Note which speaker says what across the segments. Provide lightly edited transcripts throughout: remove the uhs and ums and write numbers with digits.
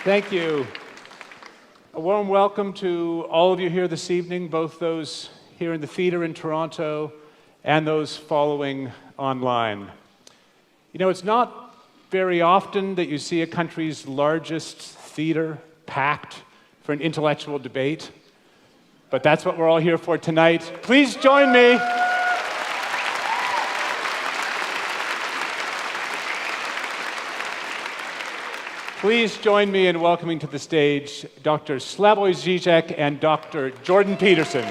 Speaker 1: Thank you. A warm welcome to all of you here this evening, both those here in the theater in Toronto and those following online. You know, it's not very often that you see a country's largest theater packed for an intellectual debate, but that's what we're all here for tonight. Please join me. Please join me in welcoming to the stage Dr. Slavoj Zizek and Dr. Jordan Peterson.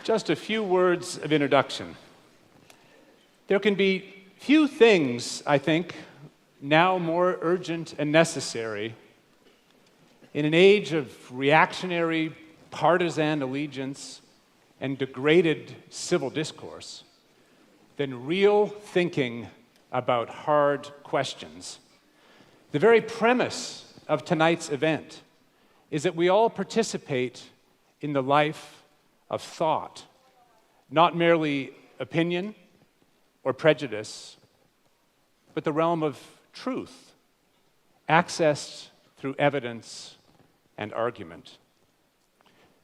Speaker 1: Just a few words of introduction. There can be few things, I think, now more urgent and necessary in an age of reactionary partisan allegiance and degraded civil discourse than real thinking about hard questions. The very premise of tonight's event is that we all participate in the life of thought, not merely opinion or prejudice, but the realm of truth, accessed through evidence and argument.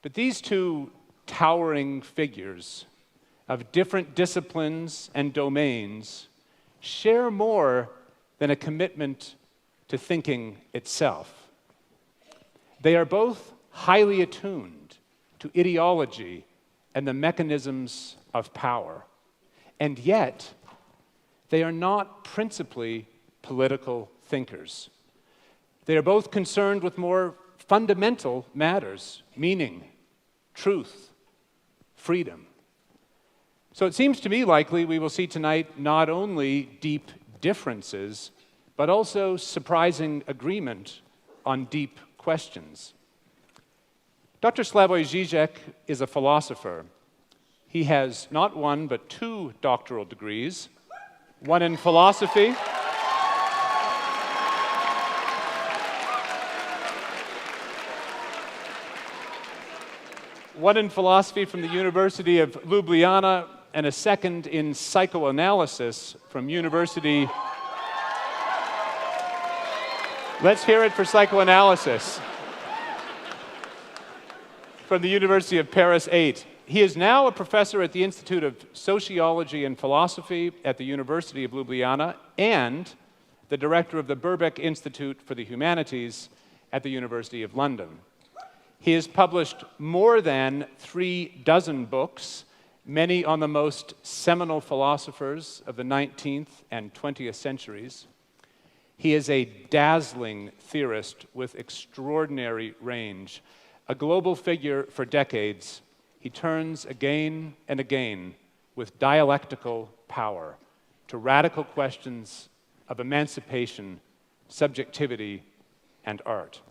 Speaker 1: But these two towering figures of different disciplines and domains share more than a commitment to thinking itself. They are both highly attuned to ideology and the mechanisms of power. And yet, they are not principally political thinkers. They are both concerned with more fundamental matters: meaning, truth, freedom. So it seems to me likely we will see tonight not only deep differences, but also surprising agreement on deep questions. Dr. Slavoj Žižek is a philosopher. He has not one, but two doctoral degrees, one in philosophy, from the University of Ljubljana, and a second in psychoanalysis from University... Let's hear it for psychoanalysis. From the University of Paris 8. He is now a professor at the Institute of Sociology and Philosophy at the University of Ljubljana and the director of the Birkbeck Institute for the Humanities at the University of London. He has published more than 36 books, many on the most seminal philosophers of the 19th and 20th centuries. He is a dazzling theorist with extraordinary range. A global figure for decades, he turns again and again with dialectical power to radical questions of emancipation, subjectivity, and art.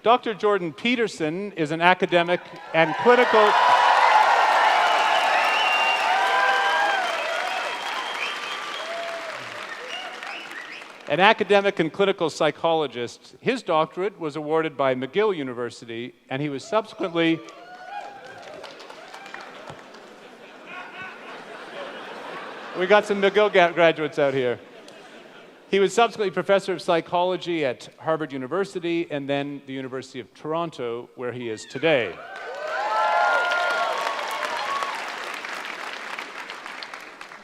Speaker 1: Dr. Jordan Peterson is an academic and clinical... An academic and clinical psychologist. His doctorate was awarded by McGill University, and he was subsequently... We got some McGill graduates out here. He was subsequently professor of psychology at Harvard University and then the University of Toronto, where he is today.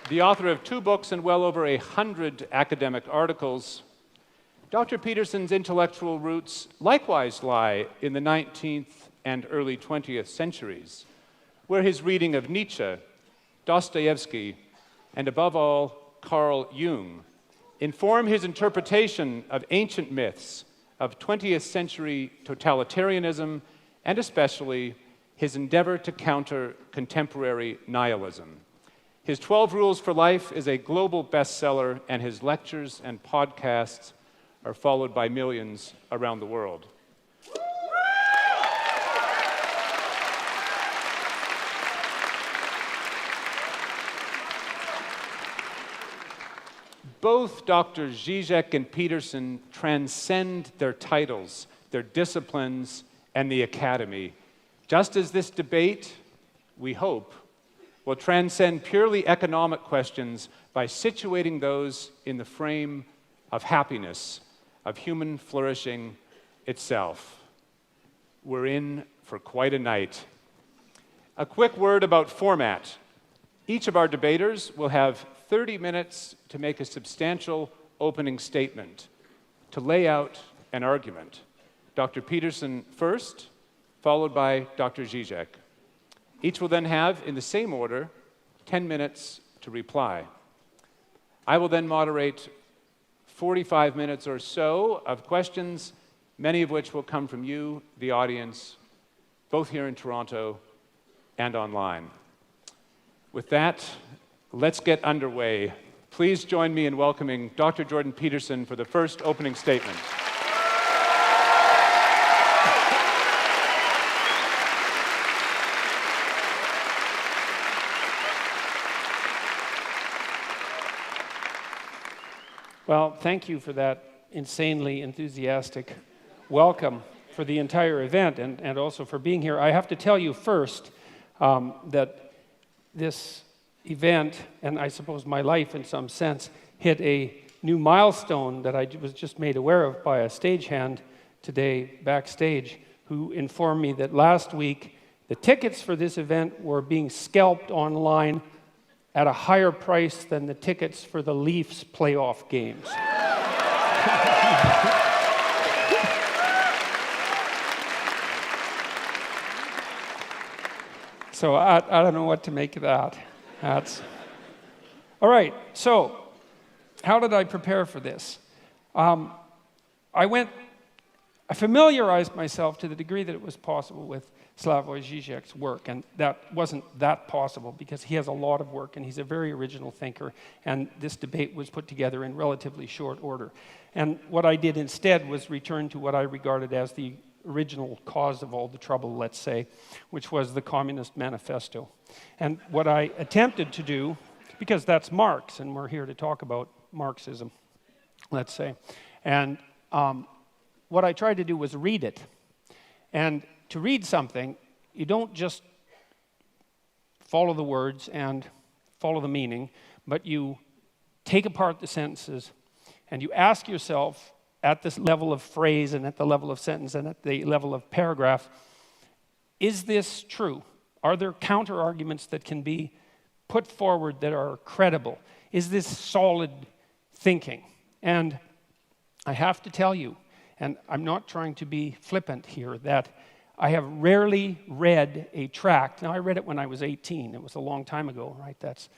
Speaker 1: The author of 2 books and well over 100 academic articles, Dr. Peterson's intellectual roots likewise lie in the 19th and early 20th centuries, where his reading of Nietzsche, Dostoevsky, and above all, Carl Jung, inform his interpretation of ancient myths, of 20th century totalitarianism, and especially his endeavor to counter contemporary nihilism. His 12 Rules for Life is a global bestseller, and his lectures and podcasts are followed by millions around the world. Both Dr. Žižek and Peterson transcend their titles, their disciplines, and the academy, just as this debate, we hope, will transcend purely economic questions by situating those in the frame of happiness, of human flourishing itself. We're in for quite a night. A quick word about format. Each of our debaters will have 30 minutes to make a substantial opening statement, to lay out an argument. Dr. Peterson first, followed by Dr. Žižek. Each will then have, in the same order, 10 minutes to reply. I will then moderate 45 minutes or so of questions, many of which will come from you, the audience, both here in Toronto and online. With that, let's get underway. Please join me in welcoming Dr. Jordan Peterson for the first opening statement.
Speaker 2: Well, thank you for that insanely enthusiastic welcome for the entire event and also for being here. I have to tell you first that this event, and I suppose my life in some sense, hit a new milestone that I was just made aware of by a stagehand today backstage, who informed me that last week the tickets for this event were being scalped online at a higher price than the tickets for the Leafs playoff games. So I don't know what to make of that. All right, so how did I prepare for this? I familiarized myself to the degree that it was possible with Slavoj Žižek's work, and that wasn't that possible because he has a lot of work and he's a very original thinker, and this debate was put together in relatively short order. And what I did instead was return to what I regarded as the original cause of all the trouble, let's say, which was the Communist Manifesto. And what I attempted to do, because that's Marx, and we're here to talk about Marxism, let's say, and what I tried to do was read it. And to read something, you don't just follow the words and follow the meaning, but you take apart the sentences and you ask yourself at this level of phrase and at the level of sentence and at the level of paragraph, is this true? Are there counter-arguments that can be put forward that are credible? Is this solid thinking? And I have to tell you, and I'm not trying to be flippant here, that I have rarely read a tract. Now, I read it when I was 18. It was a long time ago, right? That's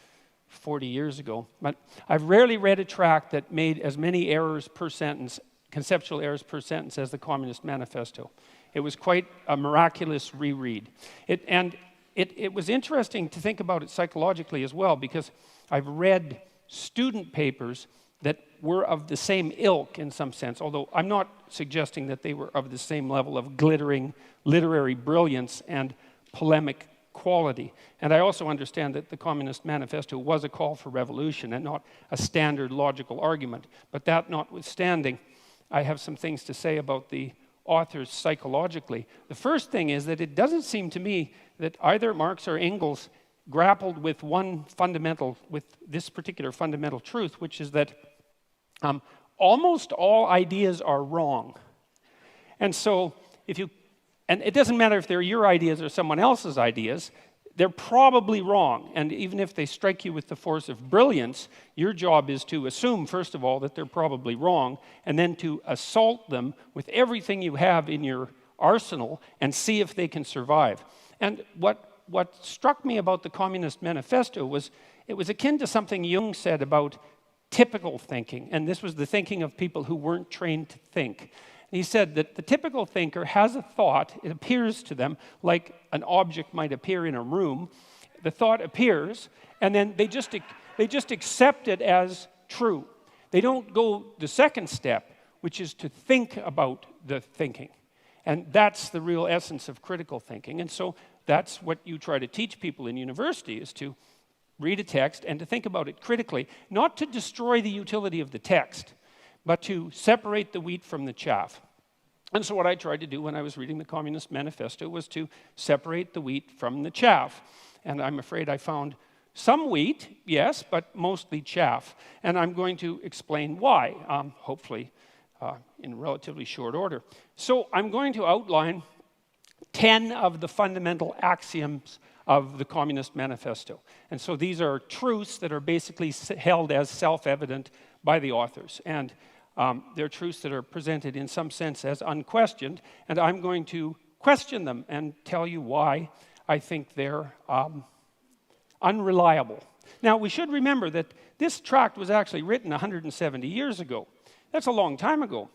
Speaker 2: 40 years ago. But I've rarely read a tract that made as many errors per sentence, conceptual errors per sentence, as the Communist Manifesto. It was quite a miraculous reread. It was interesting to think about it psychologically as well, because I've read student papers that were of the same ilk in some sense, although I'm not suggesting that they were of the same level of glittering literary brilliance and polemic quality. And I also understand that the Communist Manifesto was a call for revolution and not a standard logical argument. But that notwithstanding, I have some things to say about the authors psychologically. The first thing is that it doesn't seem to me that either Marx or Engels grappled with this particular fundamental truth, which is that almost all ideas are wrong. And so and it doesn't matter if they're your ideas or someone else's ideas, they're probably wrong. And even if they strike you with the force of brilliance, your job is to assume, first of all, that they're probably wrong, and then to assault them with everything you have in your arsenal and see if they can survive. And what struck me about the Communist Manifesto was it was akin to something Jung said about typical thinking. And this was the thinking of people who weren't trained to think. And he said that the typical thinker has a thought, it appears to them like an object might appear in a room. The thought appears, and then they just accept it as true. They don't go the second step, which is to think about the thinking. And that's the real essence of critical thinking. And so that's what you try to teach people in university, is to read a text and to think about it critically, not to destroy the utility of the text, but to separate the wheat from the chaff. And so what I tried to do when I was reading the Communist Manifesto was to separate the wheat from the chaff. And I'm afraid I found some wheat, yes, but mostly chaff. And I'm going to explain why, hopefully in relatively short order. So I'm going to outline 10 of the fundamental axioms of the Communist Manifesto. And so these are truths that are basically held as self-evident by the authors. And they're truths that are presented in some sense as unquestioned. And I'm going to question them and tell you why I think they're unreliable. Now, we should remember that this tract was actually written 170 years ago. That's a long time ago.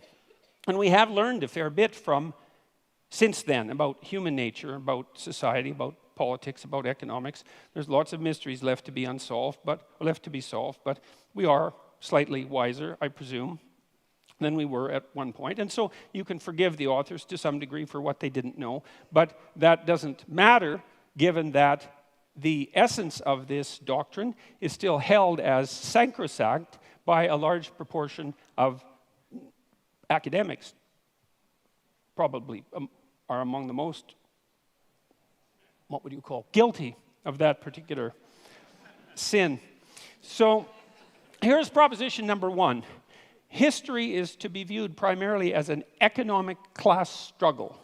Speaker 2: And we have learned a fair bit from since then about human nature, about society, about politics, about economics. There's lots of mysteries left to be unsolved, but left to be solved, but we are slightly wiser, I presume, than we were at one point. And so you can forgive the authors to some degree for what they didn't know, but that doesn't matter given that the essence of this doctrine is still held as sacrosanct by a large proportion of academics. Probably are among the most, what would you call, guilty of that particular sin. So here's proposition number 1. History is to be viewed primarily as an economic class struggle.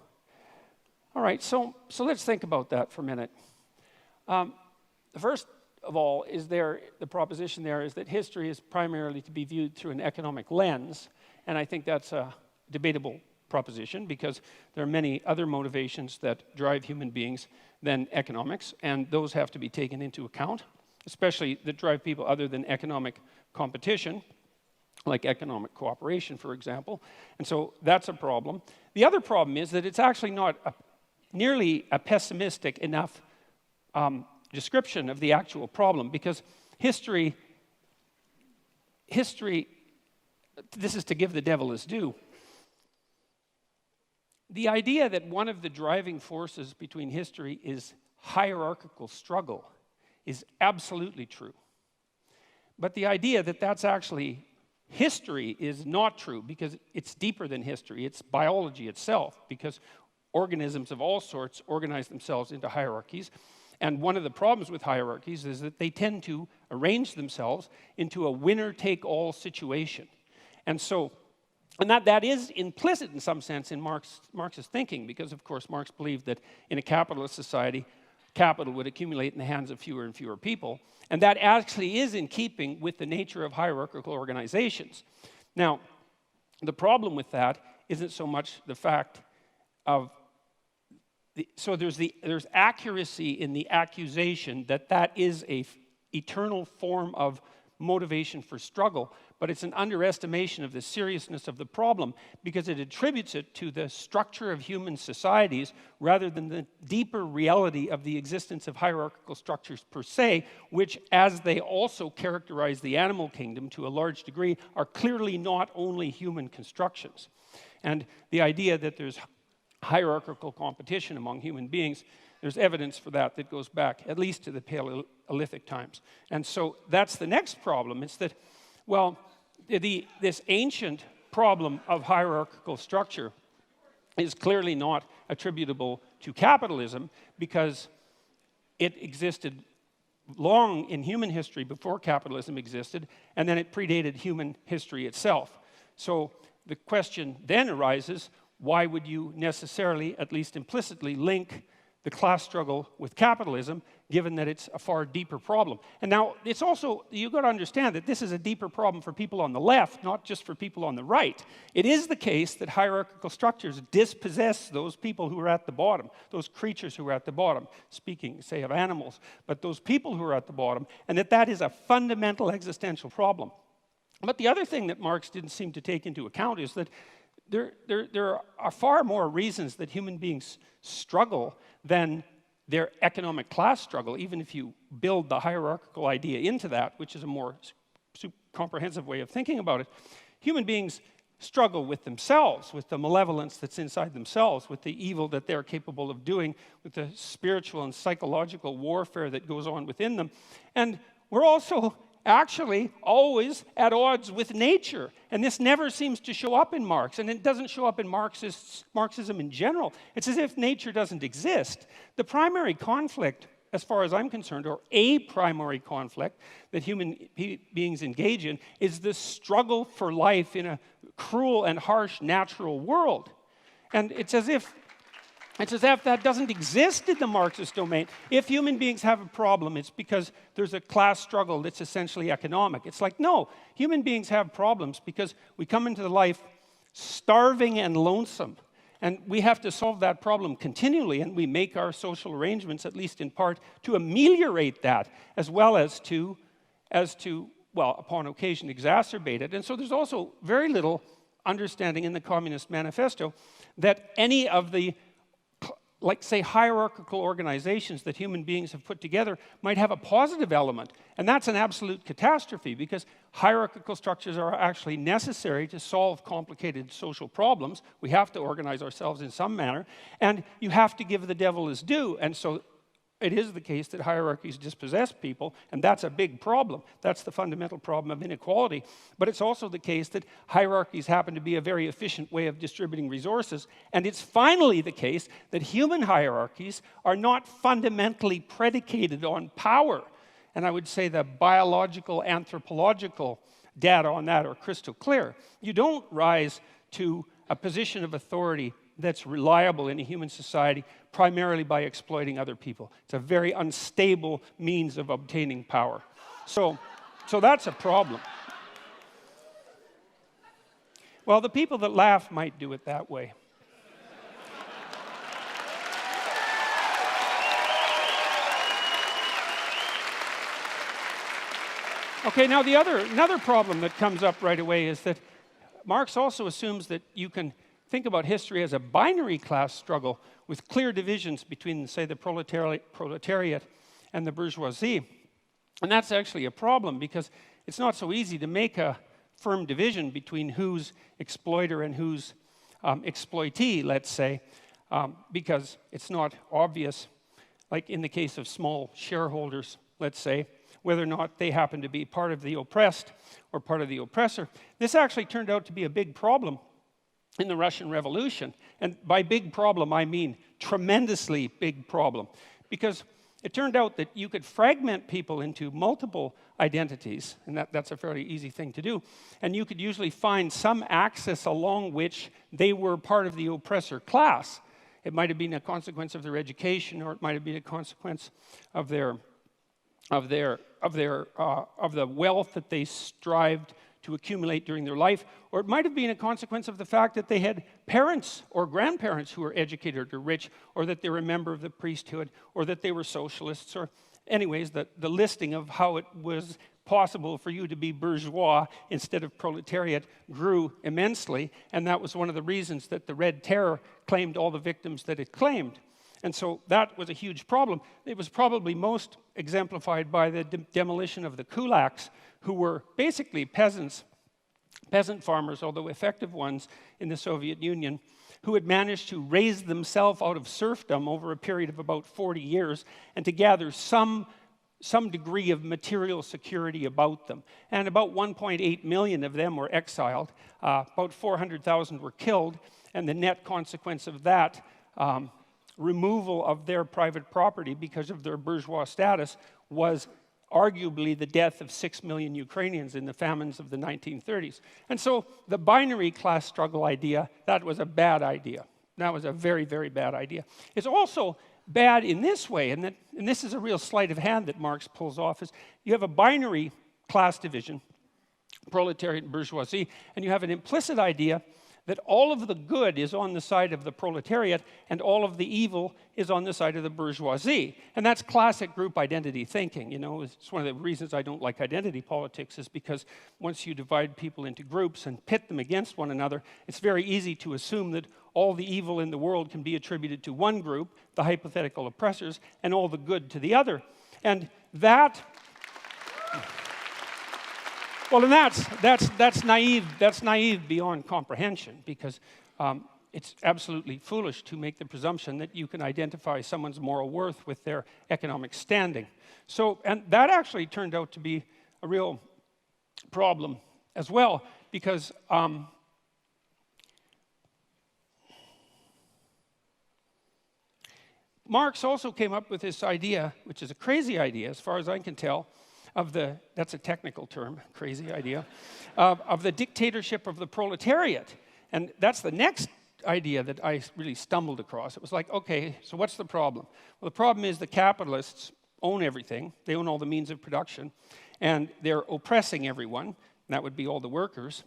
Speaker 2: All right, so let's think about that for a minute. The first of all is the proposition there is that history is primarily to be viewed through an economic lens, and I think that's a debatable proposition because there are many other motivations that drive human beings than economics, and those have to be taken into account, especially that drive people other than economic competition, like economic cooperation, for example. And so that's a problem. The other problem is that it's actually not nearly a pessimistic enough description of the actual problem, because history, this is to give the devil his due. The idea that one of the driving forces between history is hierarchical struggle is absolutely true. But the idea that that's actually history is not true, because it's deeper than history. It's biology itself, because organisms of all sorts organize themselves into hierarchies. And one of the problems with hierarchies is that they tend to arrange themselves into a winner-take-all situation. And so, and that is implicit in some sense in Marxist thinking, because of course Marx believed that in a capitalist society, capital would accumulate in the hands of fewer and fewer people. And that actually is in keeping with the nature of hierarchical organizations. Now, the problem with that isn't so much the fact of so there's accuracy in the accusation that that is a eternal form of motivation for struggle, but it's an underestimation of the seriousness of the problem because it attributes it to the structure of human societies rather than the deeper reality of the existence of hierarchical structures per se, which, as they also characterize the animal kingdom to a large degree, are clearly not only human constructions. And the idea that there's hierarchical competition among human beings, there's evidence for that goes back at least to the Paleolithic times. And so that's the next problem. It's that, well, this ancient problem of hierarchical structure is clearly not attributable to capitalism because it existed long in human history before capitalism existed, and then it predated human history itself. So the question then arises, why would you necessarily, at least implicitly, link the class struggle with capitalism, given that it's a far deeper problem? And now, it's also, you've got to understand that this is a deeper problem for people on the left, not just for people on the right. It is the case that hierarchical structures dispossess those people who are at the bottom, those creatures who are at the bottom, speaking, say, of animals, but those people who are at the bottom, and that is a fundamental existential problem. But the other thing that Marx didn't seem to take into account is that there are far more reasons that human beings struggle than their economic class struggle, even if you build the hierarchical idea into that, which is a more comprehensive way of thinking about it. Human beings struggle with themselves, with the malevolence that's inside themselves, with the evil that they're capable of doing, with the spiritual and psychological warfare that goes on within them. And we're also actually always at odds with nature. And this never seems to show up in Marx, and it doesn't show up in Marxism in general. It's as if nature doesn't exist. The primary conflict, as far as I'm concerned, or a primary conflict that human beings engage in, is the struggle for life in a cruel and harsh natural world. And it's as if that doesn't exist in the Marxist domain. If human beings have a problem, it's because there's a class struggle that's essentially economic. It's like, no, human beings have problems because we come into life starving and lonesome. And we have to solve that problem continually, and we make our social arrangements, at least in part, to ameliorate that, as well as to, well, upon occasion, exacerbate it. And so there's also very little understanding in the Communist Manifesto that any of the, like, say, hierarchical organizations that human beings have put together might have a positive element. And that's an absolute catastrophe, because hierarchical structures are actually necessary to solve complicated social problems. We have to organize ourselves in some manner, and you have to give the devil his due. And so it is the case that hierarchies dispossess people, and that's a big problem. That's the fundamental problem of inequality. But it's also the case that hierarchies happen to be a very efficient way of distributing resources. And it's finally the case that human hierarchies are not fundamentally predicated on power. And I would say the biological, anthropological data on that are crystal clear. You don't rise to a position of authority that's reliable in a human society primarily by exploiting other people. It's a very unstable means of obtaining power. So that's a problem. Well, the people that laugh might do it that way. Okay, now another problem that comes up right away is that Marx also assumes that you can think about history as a binary class struggle with clear divisions between, say, the proletariat and the bourgeoisie. And that's actually a problem, because it's not so easy to make a firm division between who's exploiter and who's exploitee, let's say, because it's not obvious, like in the case of small shareholders, let's say, whether or not they happen to be part of the oppressed or part of the oppressor. This actually turned out to be a big problem in the Russian Revolution. And by big problem, I mean tremendously big problem. Because it turned out that you could fragment people into multiple identities, and that's a fairly easy thing to do. And you could usually find some axis along which they were part of the oppressor class. It might have been a consequence of their education, or it might have been a consequence of the wealth that they strived to accumulate during their life, or it might have been a consequence of the fact that they had parents or grandparents who were educated or rich, or that they were a member of the priesthood, or that they were socialists, or anyways, the listing of how it was possible for you to be bourgeois instead of proletariat grew immensely, and that was one of the reasons that the Red Terror claimed all the victims that it claimed. And so that was a huge problem. It was probably most exemplified by the demolition of the kulaks, who were basically peasant farmers, although effective ones in the Soviet Union, who had managed to raise themselves out of serfdom over a period of about 40 years and to gather some degree of material security about them. And about 1.8 million of them were exiled. About 400,000 were killed, and the net consequence of that removal of their private property because of their bourgeois status was arguably the death of 6 million Ukrainians in the famines of the 1930s. And so the binary class struggle idea, that was a bad idea. That was a very, very bad idea. It's also bad in this way, and this is a real sleight of hand that Marx pulls off, is you have a binary class division, proletariat and bourgeoisie, and you have an implicit idea that all of the good is on the side of the proletariat and all of the evil is on the side of the bourgeoisie. And that's classic group identity thinking. You know, it's one of the reasons I don't like identity politics is because once you divide people into groups and pit them against one another, it's very easy to assume that all the evil in the world can be attributed to one group, the hypothetical oppressors, and all the good to the other. And that... Well, and that's naive. That's naive beyond comprehension, because it's absolutely foolish to make the presumption that you can identify someone's moral worth with their economic standing. So, and that actually turned out to be a real problem as well, because Marx also came up with this idea, which is a crazy idea, as far as I can tell, of the, that's a technical term, crazy idea, of the dictatorship of the proletariat. And that's the next idea that I really stumbled across. It was like, okay, so what's the problem? Well, the problem is the capitalists own everything. They own all the means of production. And they're oppressing everyone. And that would be all the workers.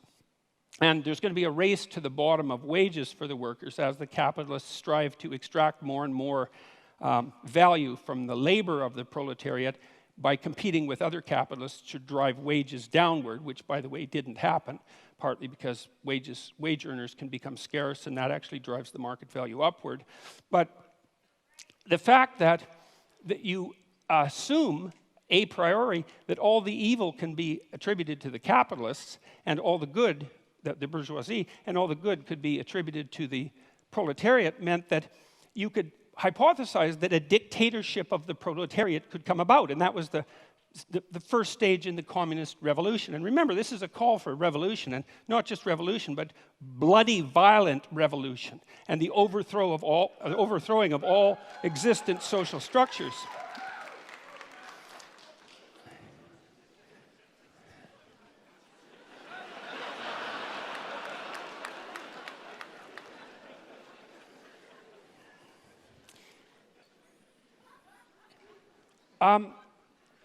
Speaker 2: And there's going to be a race to the bottom of wages for the workers as the capitalists strive to extract more and more value from the labor of the proletariat by competing with other capitalists to drive wages downward, which, by the way, didn't happen, partly because wage earners can become scarce, and that actually drives the market value upward. But the fact that you assume a priori that all the evil can be attributed to the capitalists and all the good, the bourgeoisie, and all the good could be attributed to the proletariat meant that you could hypothesized that a dictatorship of the proletariat could come about, and that was the first stage in the communist revolution. And remember, this is a call for revolution, and not just revolution, but bloody, violent revolution, and the overthrowing of all existent social structures.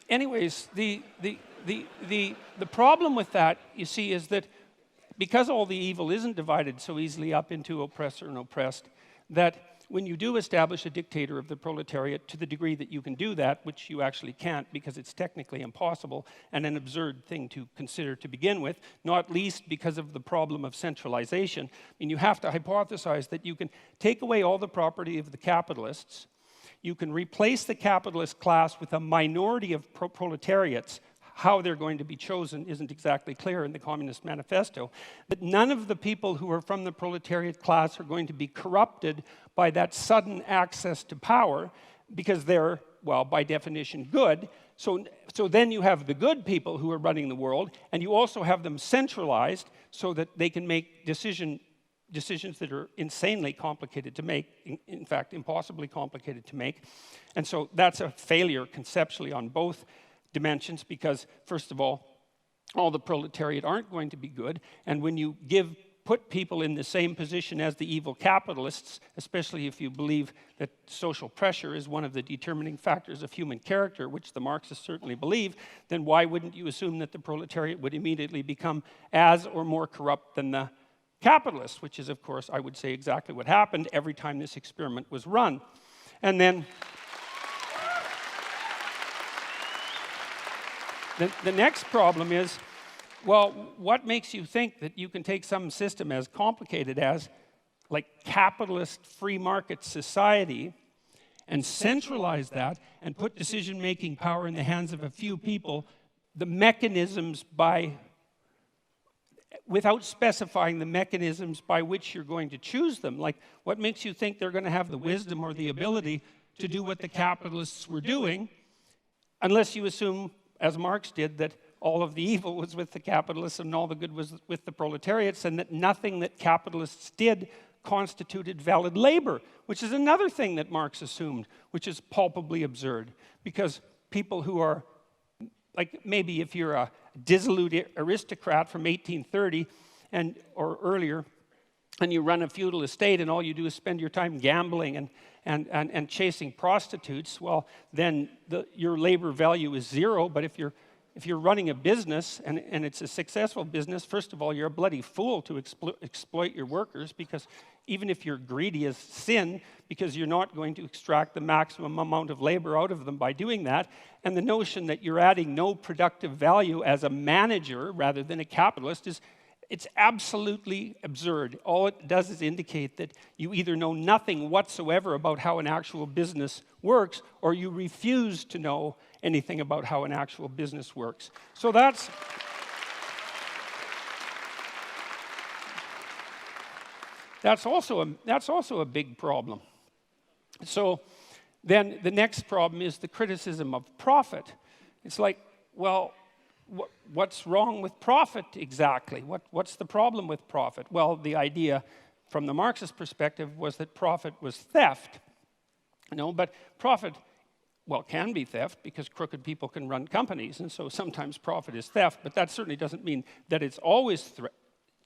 Speaker 2: Anyways, the problem with that, you see, is that because all the evil isn't divided so easily up into oppressor and oppressed, that when you do establish a dictator of the proletariat, to the degree that you can do that, which you actually can't because it's technically impossible and an absurd thing to consider to begin with, not least because of the problem of centralization. I mean, you have to hypothesize that you can take away all the property of the capitalists. You can replace the capitalist class with a minority of proletariats. How they're going to be chosen isn't exactly clear in the Communist Manifesto. But none of the people who are from the proletariat class are going to be corrupted by that sudden access to power because they're, well, by definition, good. So then you have the good people who are running the world, and you also have them centralized so that they can make decisions that are insanely complicated to make, in fact, impossibly complicated to make. And so that's a failure conceptually on both dimensions because, first of all the proletariat aren't going to be good, and when you put people in the same position as the evil capitalists, especially if you believe that social pressure is one of the determining factors of human character, which the Marxists certainly believe, then why wouldn't you assume that the proletariat would immediately become as or more corrupt than the capitalists, which is, of course, I would say exactly what happened every time this experiment was run. And then the next problem is, well, what makes you think that you can take some system as complicated as, like, capitalist free market society and centralize that and put decision-making power in the hands of a few people, the mechanisms without specifying the mechanisms by which you're going to choose them? Like, what makes you think they're going to have the wisdom or the ability to do what the capitalists were doing, unless you assume, as Marx did, that all of the evil was with the capitalists and all the good was with the proletariats, and that nothing that capitalists did constituted valid labor, which is another thing that Marx assumed, which is palpably absurd, because people who are, like, maybe if you're a dissolute aristocrat from 1830 or earlier, and you run a feudal estate and all you do is spend your time gambling and chasing prostitutes, well, then your labor value is zero. But if you're if you're running a business and it's a successful business, first of all, you're a bloody fool to exploit your workers, because even if you're greedy as sin, because you're not going to extract the maximum amount of labor out of them by doing that. And the notion that you're adding no productive value as a manager rather than a capitalist it's absolutely absurd. All it does is indicate that you either know nothing whatsoever about how an actual business works, or you refuse to know anything about how an actual business works. So that's also a big problem. So then the next problem is the criticism of profit. It's like, well, what's wrong with profit exactly? What's the problem with profit? Well, the idea from the Marxist perspective was that profit was theft. But profit, well, can be theft, because crooked people can run companies, and so sometimes profit is theft, but that certainly doesn't mean that it's always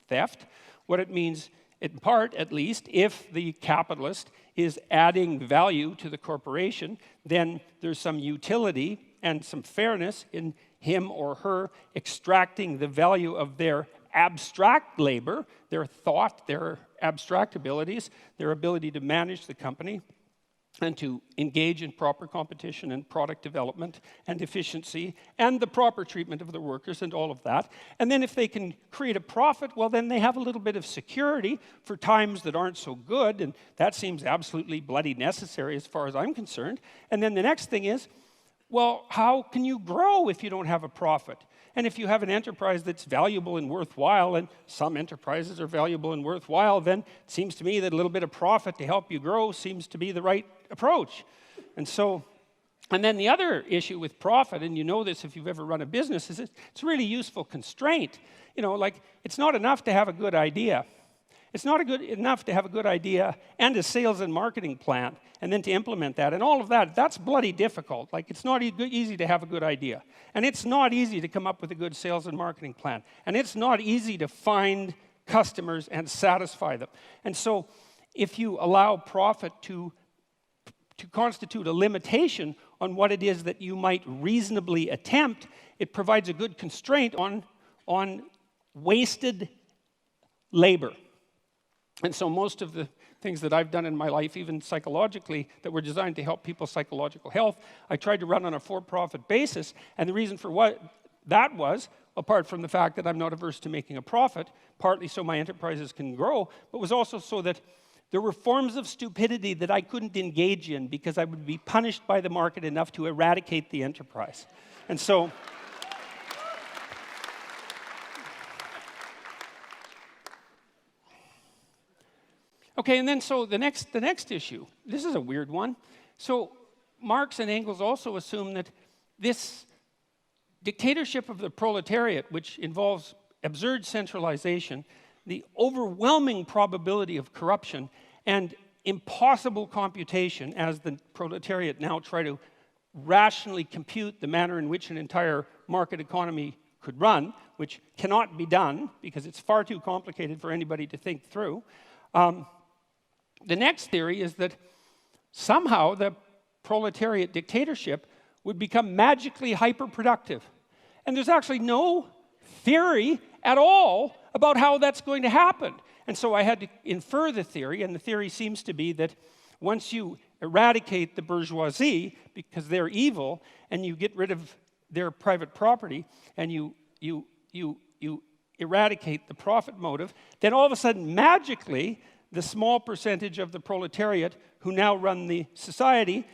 Speaker 2: theft. What it means, in part at least, if the capitalist is adding value to the corporation, then there's some utility and some fairness in him or her extracting the value of their abstract labor, their thought, their abstract abilities, their ability to manage the company, and to engage in proper competition and product development and efficiency and the proper treatment of the workers and all of that. And then if they can create a profit, well, then they have a little bit of security for times that aren't so good, and that seems absolutely bloody necessary as far as I'm concerned. And then the next thing is, well, how can you grow if you don't have a profit? And if you have an enterprise that's valuable and worthwhile, and some enterprises are valuable and worthwhile, then it seems to me that a little bit of profit to help you grow seems to be the right approach. And then the other issue with profit, and you know this if you've ever run a business, is it's a really useful constraint. Like, it's not enough to have a good idea. It's not enough to have a good idea and a sales and marketing plan, and then to implement that. And all of that, that's bloody difficult. Like, it's not easy to have a good idea. And it's not easy to come up with a good sales and marketing plan. And it's not easy to find customers and satisfy them. And so if you allow profit to constitute a limitation on what it is that you might reasonably attempt, it provides a good constraint on wasted labor. And so most of the things that I've done in my life, even psychologically, that were designed to help people's psychological health, I tried to run on a for-profit basis. And the reason for what that was, apart from the fact that I'm not averse to making a profit, partly so my enterprises can grow, but was also so that there were forms of stupidity that I couldn't engage in because I would be punished by the market enough to eradicate the enterprise. And so okay, and then so the next issue, this is a weird one. So Marx and Engels also assume that this dictatorship of the proletariat, which involves absurd centralization, the overwhelming probability of corruption, and impossible computation, as the proletariat now try to rationally compute the manner in which an entire market economy could run, which cannot be done because it's far too complicated for anybody to think through. The next theory is that somehow the proletariat dictatorship would become magically hyperproductive. And there's actually no theory at all about how that's going to happen. And so I had to infer the theory, and the theory seems to be that once you eradicate the bourgeoisie, because they're evil, and you get rid of their private property, and you eradicate the profit motive, then all of a sudden, magically, the small percentage of the proletariat who now run the society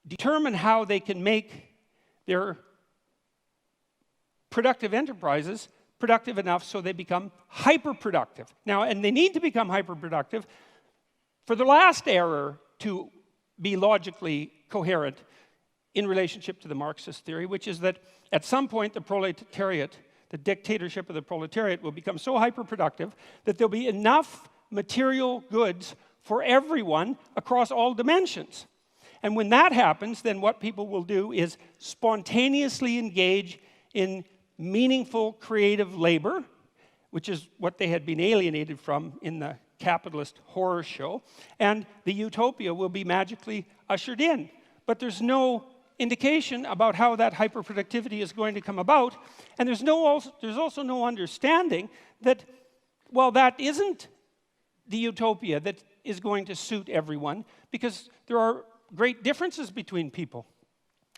Speaker 2: determine how they can make their productive enterprises productive enough so they become hyperproductive. Now, and they need to become hyperproductive for the last error to be logically coherent in relationship to the Marxist theory, which is that at some point the proletariat, the dictatorship of the proletariat, will become so hyperproductive that there'll be enough material goods for everyone across all dimensions. And when that happens, then what people will do is spontaneously engage in meaningful creative labor, which is what they had been alienated from in the capitalist horror show, and the utopia will be magically ushered in. But there's no indication about how that hyperproductivity is going to come about. And there's also no understanding that, well, that isn't the utopia that is going to suit everyone, because there are great differences between people.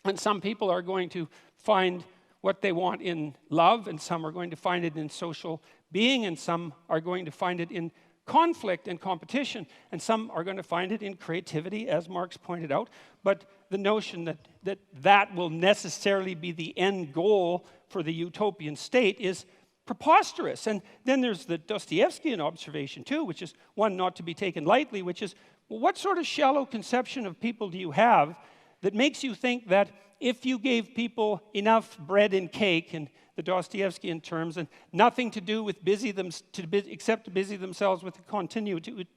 Speaker 2: And some people are going to find what they want in love, and some are going to find it in social being, and some are going to find it in conflict and competition, and some are going to find it in creativity, as Marx pointed out. But the notion that will necessarily be the end goal for the utopian state is preposterous. And then there's the Dostoevskian observation too, which is one not to be taken lightly, which is, well, what sort of shallow conception of people do you have that makes you think that if you gave people enough bread and cake, in the Dostoevskian terms, and nothing to do with except to busy themselves with the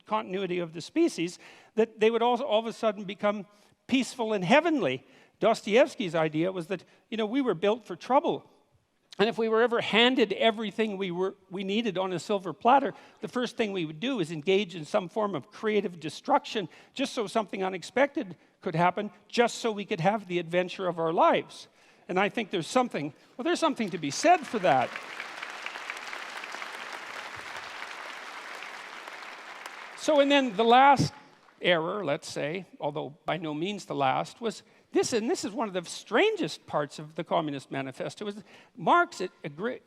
Speaker 2: continuity of the species, that they would all of a sudden become peaceful and heavenly. Dostoevsky's idea was that, we were built for trouble. And if we were ever handed everything we needed on a silver platter, the first thing we would do is engage in some form of creative destruction, just so something unexpected could happen, just so we could have the adventure of our lives. And I think there's something to be said for that. So, and then the last error, let's say, although by no means the last, was this, and this is one of the strangest parts of the Communist Manifesto, is Marx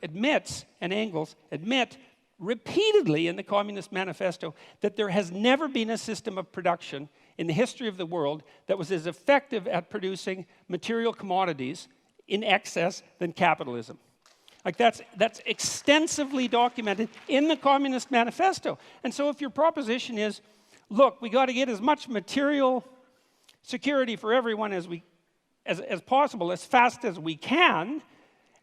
Speaker 2: admits, and Engels admit repeatedly in the Communist Manifesto, that there has never been a system of production in the history of the world that was as effective at producing material commodities in excess than capitalism. Like that's extensively documented in the Communist Manifesto. And so if your proposition is, look, we got to get as much material security for everyone as possible, as fast as we can,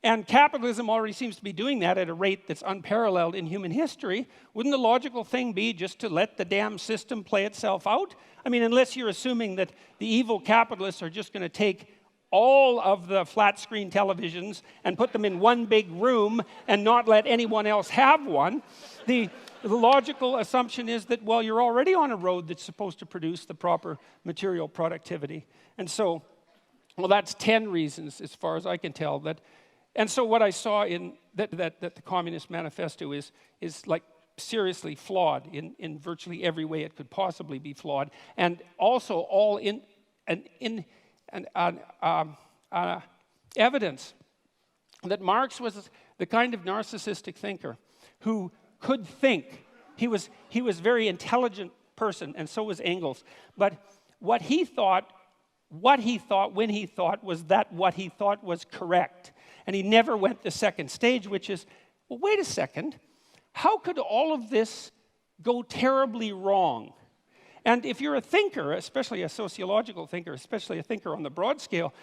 Speaker 2: and capitalism already seems to be doing that at a rate that's unparalleled in human history, wouldn't the logical thing be just to let the damn system play itself out? I mean, unless you're assuming that the evil capitalists are just going to take all of the flat screen televisions and put them in one big room and not let anyone else have one. The logical assumption is that, well, you're already on a road that's supposed to produce the proper material productivity. And so, well, that's 10 reasons, as far as I can tell. And so what I saw in that the Communist Manifesto is like seriously flawed in virtually every way it could possibly be flawed, and also all in evidence that Marx was the kind of narcissistic thinker who could think. He was a very intelligent person, and so was Engels. But what he thought when he thought was that what he thought was correct. And he never went the second stage, which is, well, wait a second. How could all of this go terribly wrong? And if you're a thinker, especially a sociological thinker, especially a thinker on the broad scale,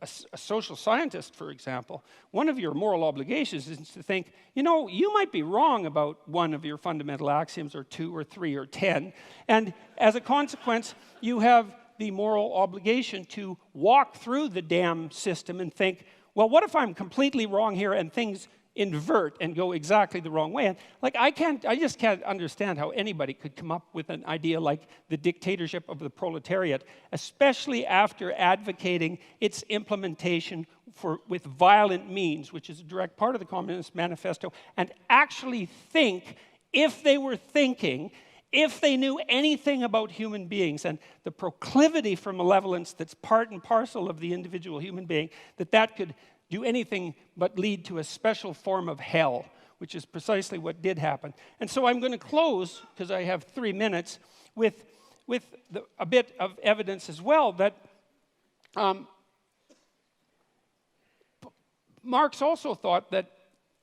Speaker 2: a social scientist, for example, one of your moral obligations is to think, you might be wrong about one of your fundamental axioms, or 2 or 3 or 10, and as a consequence, you have the moral obligation to walk through the damn system and think, well, what if I'm completely wrong here and things invert and go exactly the wrong way? And I just can't understand how anybody could come up with an idea like the dictatorship of the proletariat, especially after advocating its implementation with violent means, which is a direct part of the Communist Manifesto, and actually think, if they were thinking, if they knew anything about human beings and the proclivity for malevolence that's part and parcel of the individual human being, that could do anything but lead to a special form of hell, which is precisely what did happen. And so I'm going to close, because I have 3 minutes, with a bit of evidence as well that Marx also thought that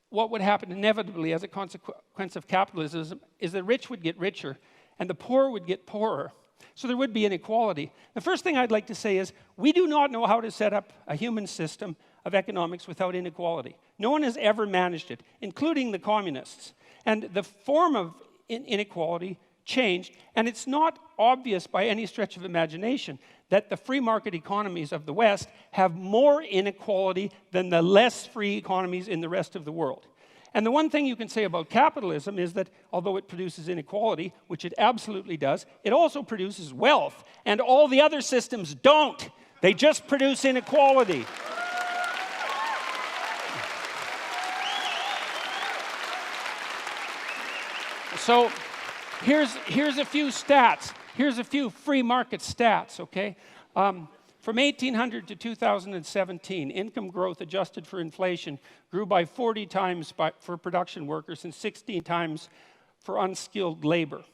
Speaker 2: what would happen inevitably as a consequence of capitalism is the rich would get richer and the poor would get poorer. So there would be inequality. The first thing I'd like to say is we do not know how to set up a human system of economics without inequality. No one has ever managed it, including the communists. And the form of inequality changed, and it's not obvious by any stretch of imagination that the free market economies of the West have more inequality than the less free economies in the rest of the world. And the one thing you can say about capitalism is that although it produces inequality, which it absolutely does, it also produces wealth, and all the other systems don't. They just produce inequality. So here's a few stats. Here's a few free market stats, okay? From 1800 to 2017, income growth adjusted for inflation grew by 40 times for production workers and 16 times for unskilled labor.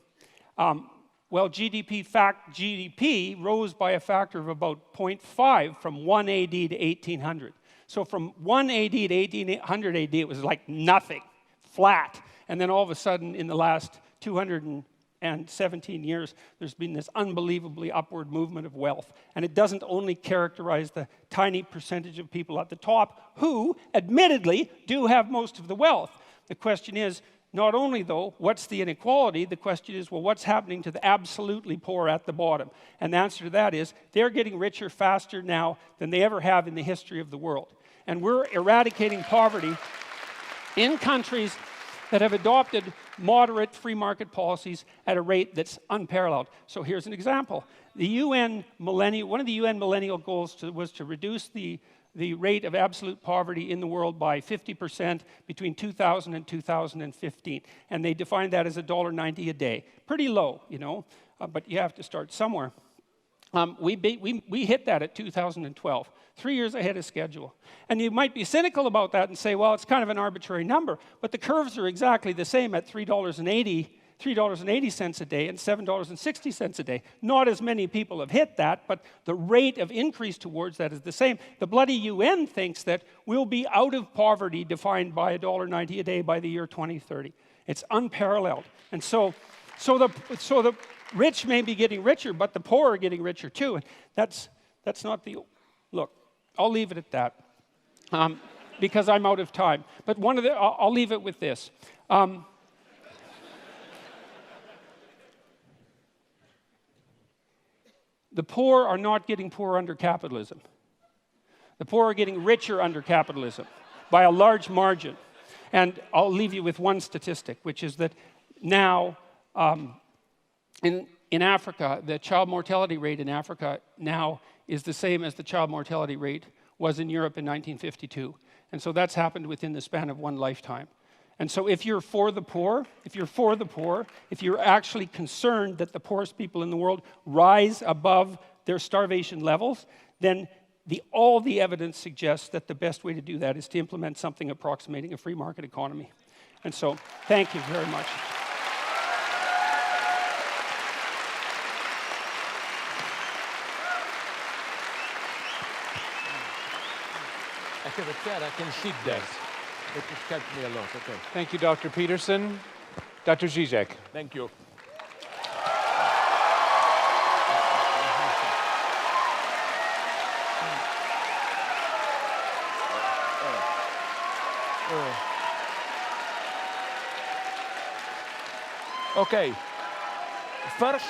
Speaker 2: Well, GDP rose by a factor of about 0.5 from 1 AD to 1800. So from 1 AD to 1800 AD, it was like nothing, flat. And then all of a sudden, in the last 217 years, there's been this unbelievably upward movement of wealth. And it doesn't only characterize the tiny percentage of people at the top who, admittedly, do have most of the wealth. The question is, not only, though, what's the inequality, the question is, well, what's happening to the absolutely poor at the bottom? And the answer to that is, they're getting richer faster now than they ever have in the history of the world. And we're eradicating poverty in countries that have adopted moderate free market policies at a rate that's unparalleled. So here's an example. One of the UN millennial goals was to reduce the rate of absolute poverty in the world by 50% between 2000 and 2015. And they defined that as $1.90 a day. Pretty low, you know, but you have to start somewhere. We hit that at 2012, 3 years ahead of schedule. And you might be cynical about that and say, well, it's kind of an arbitrary number, but the curves are exactly the same at $3.80 a day and $7.60 a day. Not as many people have hit that, but the rate of increase towards that is the same. The bloody UN thinks that we'll be out of poverty defined by $1.90 a day by the year 2030. It's unparalleled. And so the rich may be getting richer, but the poor are getting richer too. And that's not the... Look, I'll leave it at that because I'm out of time. But I'll leave it with this. The poor are not getting poorer under capitalism. The poor are getting richer under capitalism by a large margin. And I'll leave you with one statistic, which is that now in Africa, the child mortality rate in Africa now is the same as the child mortality rate was in Europe in 1952. And so that's happened within the span of one lifetime. And so if you're for the poor, if you're actually concerned that the poorest people in the world rise above their starvation levels, then all the evidence suggests that the best way to do that is to implement something approximating a free market economy. And so, thank you very much.
Speaker 3: I have a chair, I can sit there. It has helped me a lot, okay.
Speaker 1: Thank you, Dr. Peterson. Dr. Žižek.
Speaker 3: Thank you. Okay. First,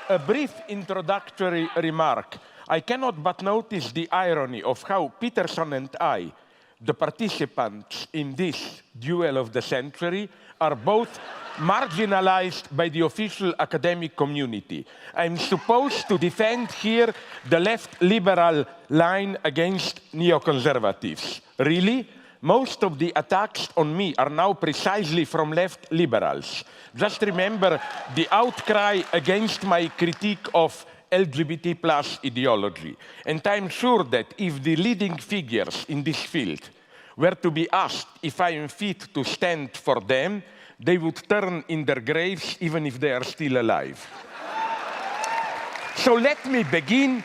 Speaker 3: a brief introductory remark. I cannot but notice the irony of how Peterson and I, the participants in this duel of the century, are both marginalized by the official academic community. I'm supposed to defend here the left liberal line against neoconservatives. Really? Most of the attacks on me are now precisely from left liberals. Just remember the outcry against my critique of LGBT plus ideology. And I'm sure that if the leading figures in this field were to be asked if I am fit to stand for them, they would turn in their graves even if they are still alive. So let me begin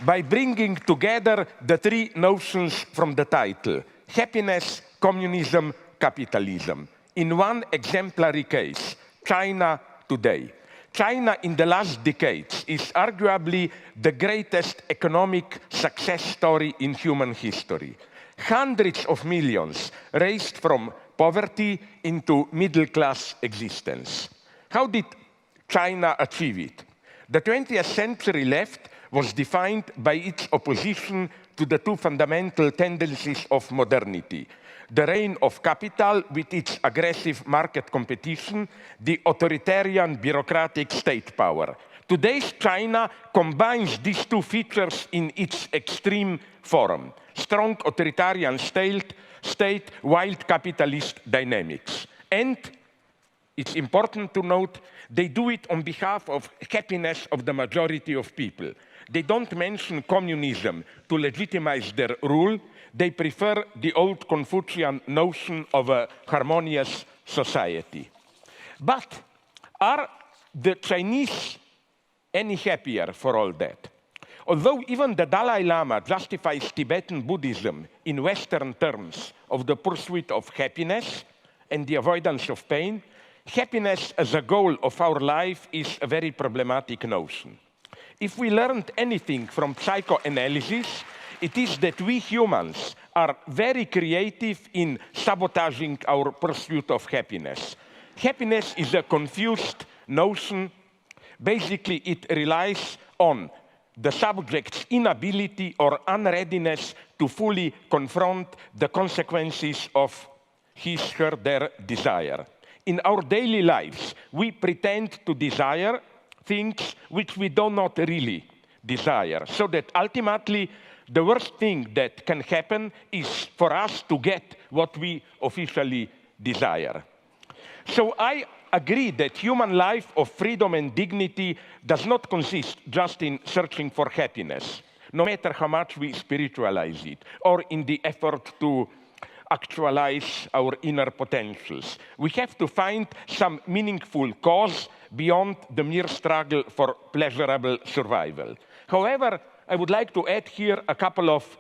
Speaker 3: by bringing together the three notions from the title: happiness, communism, capitalism. In one exemplary case, China today. China in the last decades is arguably the greatest economic success story in human history. Hundreds of millions raised from poverty into middle-class existence. How did China achieve it? The 20th century left was defined by its opposition to the two fundamental tendencies of modernity: the reign of capital with its aggressive market competition, the authoritarian bureaucratic state power. Today's China combines these two features in its extreme form: strong authoritarian state, wild capitalist dynamics. And it's important to note, they do it on behalf of happiness of the majority of people. They don't mention communism to legitimize their rule. They prefer the old Confucian notion of a harmonious society. But are the Chinese any happier for all that? Although even the Dalai Lama justifies Tibetan Buddhism in Western terms of the pursuit of happiness and the avoidance of pain, happiness as a goal of our life is a very problematic notion. If we learned anything from psychoanalysis, it is that we humans are very creative in sabotaging our pursuit of happiness. Happiness is a confused notion. Basically, it relies on the subject's inability or unreadiness to fully confront the consequences of his, her, their desire. In our daily lives, we pretend to desire things which we do not really desire, so that ultimately the worst thing that can happen is for us to get what we officially desire. So I agree that human life of freedom and dignity does not consist just in searching for happiness, no matter how much we spiritualize it, or in the effort to actualize our inner potentials. We have to find some meaningful cause beyond the mere struggle for pleasurable survival. However, I would like to add here a couple of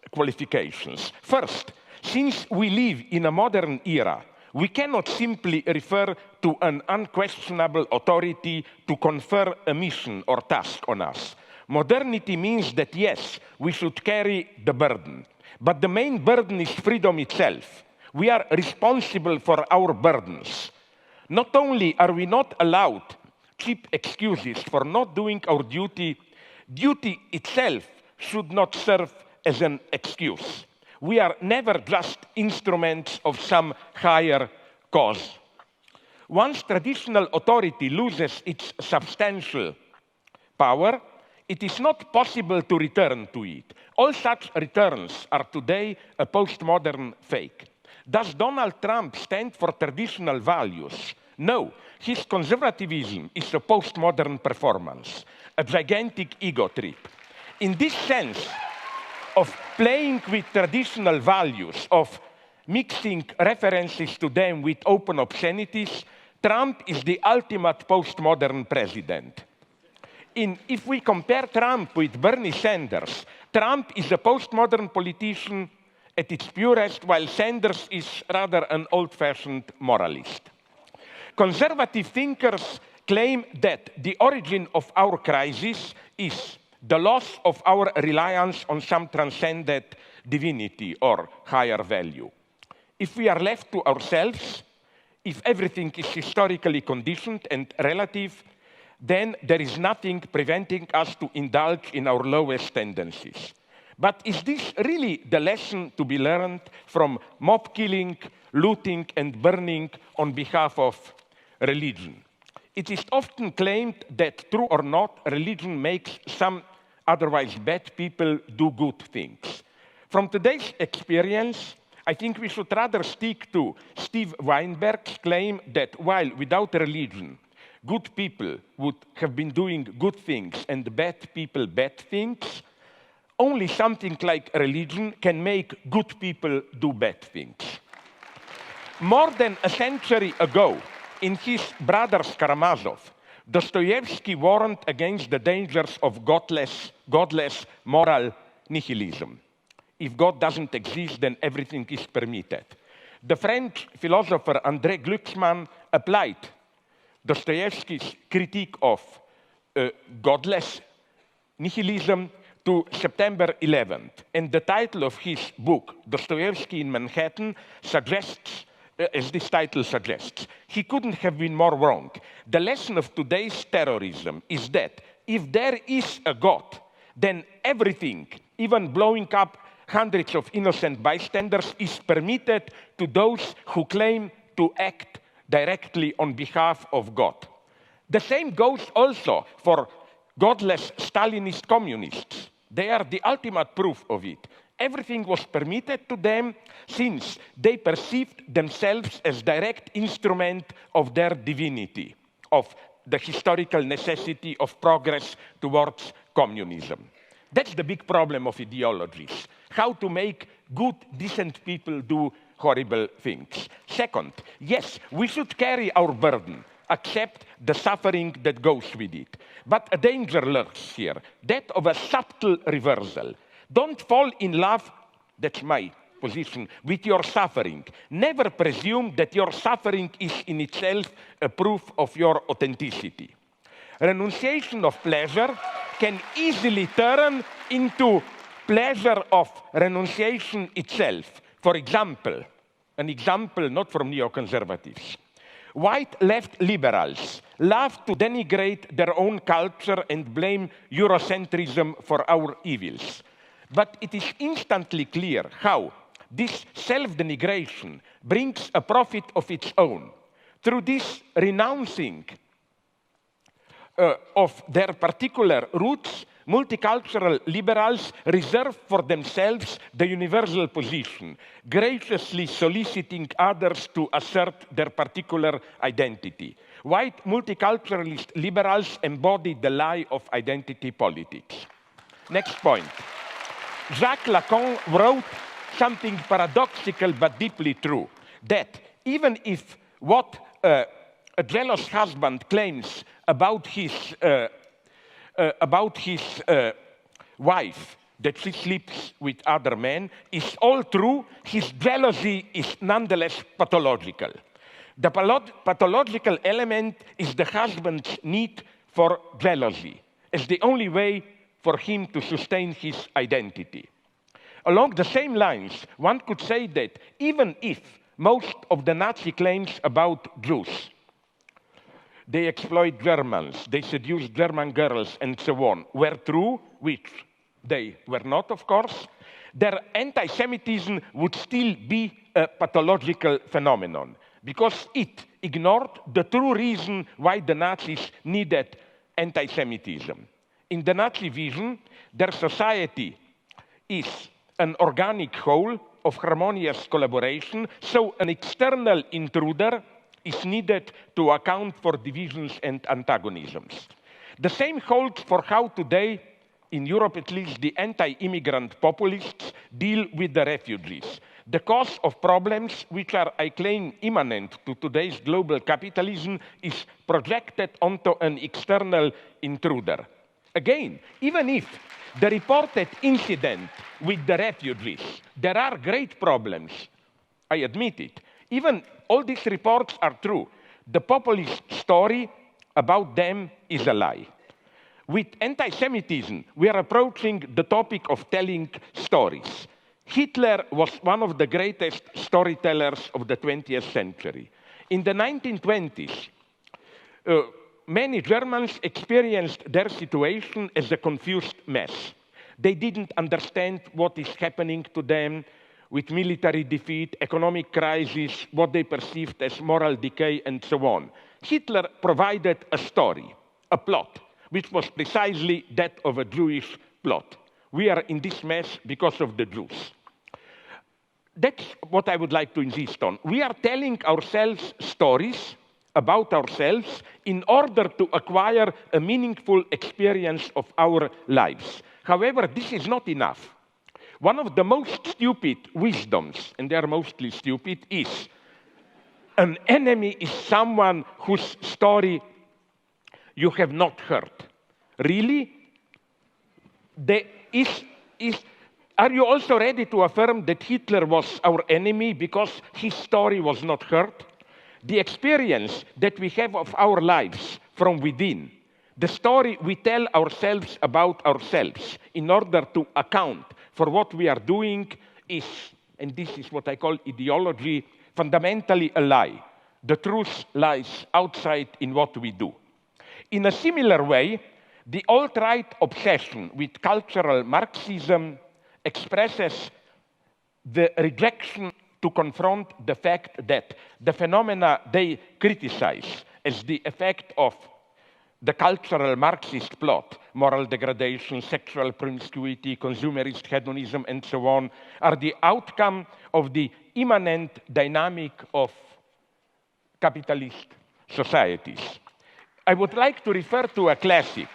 Speaker 3: qualifications. First, since we live in a modern era, we cannot simply refer to an unquestionable authority to confer a mission or task on us. Modernity means that, yes, we should carry the burden. But the main burden is freedom itself. We are responsible for our burdens. Not only are we not allowed cheap excuses for not doing our duty, duty itself should not serve as an excuse. We are never just instruments of some higher cause. Once traditional authority loses its substantial power, it is not possible to return to it. All such returns are today a postmodern fake. Does Donald Trump stand for traditional values? No, his conservatism is a postmodern performance, a gigantic ego trip. In this sense of playing with traditional values, of mixing references to them with open obscenities, Trump is the ultimate postmodern president. If we compare Trump with Bernie Sanders, Trump is a postmodern politician at its purest, while Sanders is rather an old-fashioned moralist. Conservative thinkers claim that the origin of our crisis is the loss of our reliance on some transcendent divinity or higher value. If we are left to ourselves, if everything is historically conditioned and relative, then there is nothing preventing us to indulge in our lowest tendencies. But is this really the lesson to be learned from mob killing, looting, and burning on behalf of religion? It is often claimed that, true or not, religion makes some otherwise bad people do good things. From today's experience, I think we should rather stick to Steve Weinberg's claim that while without religion, good people would have been doing good things and bad people bad things, only something like religion can make good people do bad things. More than a century ago, in his Brothers Karamazov, Dostoevsky warned against the dangers of godless moral nihilism. If God doesn't exist, then everything is permitted. The French philosopher André Glucksmann applied Dostoevsky's critique of godless nihilism to September 11th. And the title of his book, Dostoevsky in Manhattan, suggests, as this title suggests, he couldn't have been more wrong. The lesson of today's terrorism is that if there is a God, then everything, even blowing up hundreds of innocent bystanders, is permitted to those who claim to act directly on behalf of God. The same goes also for godless Stalinist communists. They are the ultimate proof of it. Everything was permitted to them since they perceived themselves as direct instrument of their divinity, of the historical necessity of progress towards communism. That's the big problem of ideologies, how to make good, decent people do horrible things. Second, yes, we should carry our burden, accept the suffering that goes with it. But a danger lurks here, that of a subtle reversal. Don't fall in love, that's my position, with your suffering. Never presume that your suffering is in itself a proof of your authenticity. Renunciation of pleasure can easily turn into pleasure of renunciation itself. For example, an example not from neoconservatives. White left liberals love to denigrate their own culture and blame Eurocentrism for our evils. But it is instantly clear how this self-denigration brings a profit of its own. Through this renouncing of their particular roots, multicultural liberals reserve for themselves the universal position, graciously soliciting others to assert their particular identity. White multiculturalist liberals embody the lie of identity politics. Next point. Jacques Lacan wrote something paradoxical but deeply true, that even if what a jealous husband claims about his wife, that she sleeps with other men, is all true, his jealousy is nonetheless pathological. The pathological element is the husband's need for jealousy, as the only way for him to sustain his identity. Along the same lines, one could say that even if most of the Nazi claims about Jews, they exploit Germans, they seduce German girls, and so on, were true, which they were not, of course, their anti-Semitism would still be a pathological phenomenon, because it ignored the true reason why the Nazis needed anti-Semitism. In the Nazi vision, their society is an organic whole of harmonious collaboration, so an external intruder is needed to account for divisions and antagonisms. The same holds for how today, in Europe at least, the anti-immigrant populists deal with the refugees. The cause of problems which are, I claim, immanent to today's global capitalism is projected onto an external intruder. Again, even if the reported incident with the refugees, there are great problems, I admit it. Even all these reports are true. The populist story about them is a lie. With anti-Semitism, we are approaching the topic of telling stories. Hitler was one of the greatest storytellers of the 20th century. In the 1920s, many Germans experienced their situation as a confused mess. They didn't understand what is happening to them with military defeat, economic crisis, what they perceived as moral decay, and so on. Hitler provided a story, a plot, which was precisely that of a Jewish plot. We are in this mess because of the Jews. That's what I would like to insist on. We are telling ourselves stories about ourselves in order to acquire a meaningful experience of our lives. However, this is not enough. One of the most stupid wisdoms, and they are mostly stupid, is an enemy is someone whose story you have not heard. Really? Are you also ready to affirm that Hitler was our enemy because his story was not heard? The experience that we have of our lives from within, the story we tell ourselves about ourselves in order to account for what we are doing is, and this is what I call ideology, fundamentally a lie. The truth lies outside in what we do. In a similar way, the alt-right obsession with cultural Marxism expresses the rejection to confront the fact that the phenomena they criticize as the effect of the cultural Marxist plot, moral degradation, sexual promiscuity, consumerist hedonism, and so on, are the outcome of the immanent dynamic of capitalist societies. I would like to refer to a classic,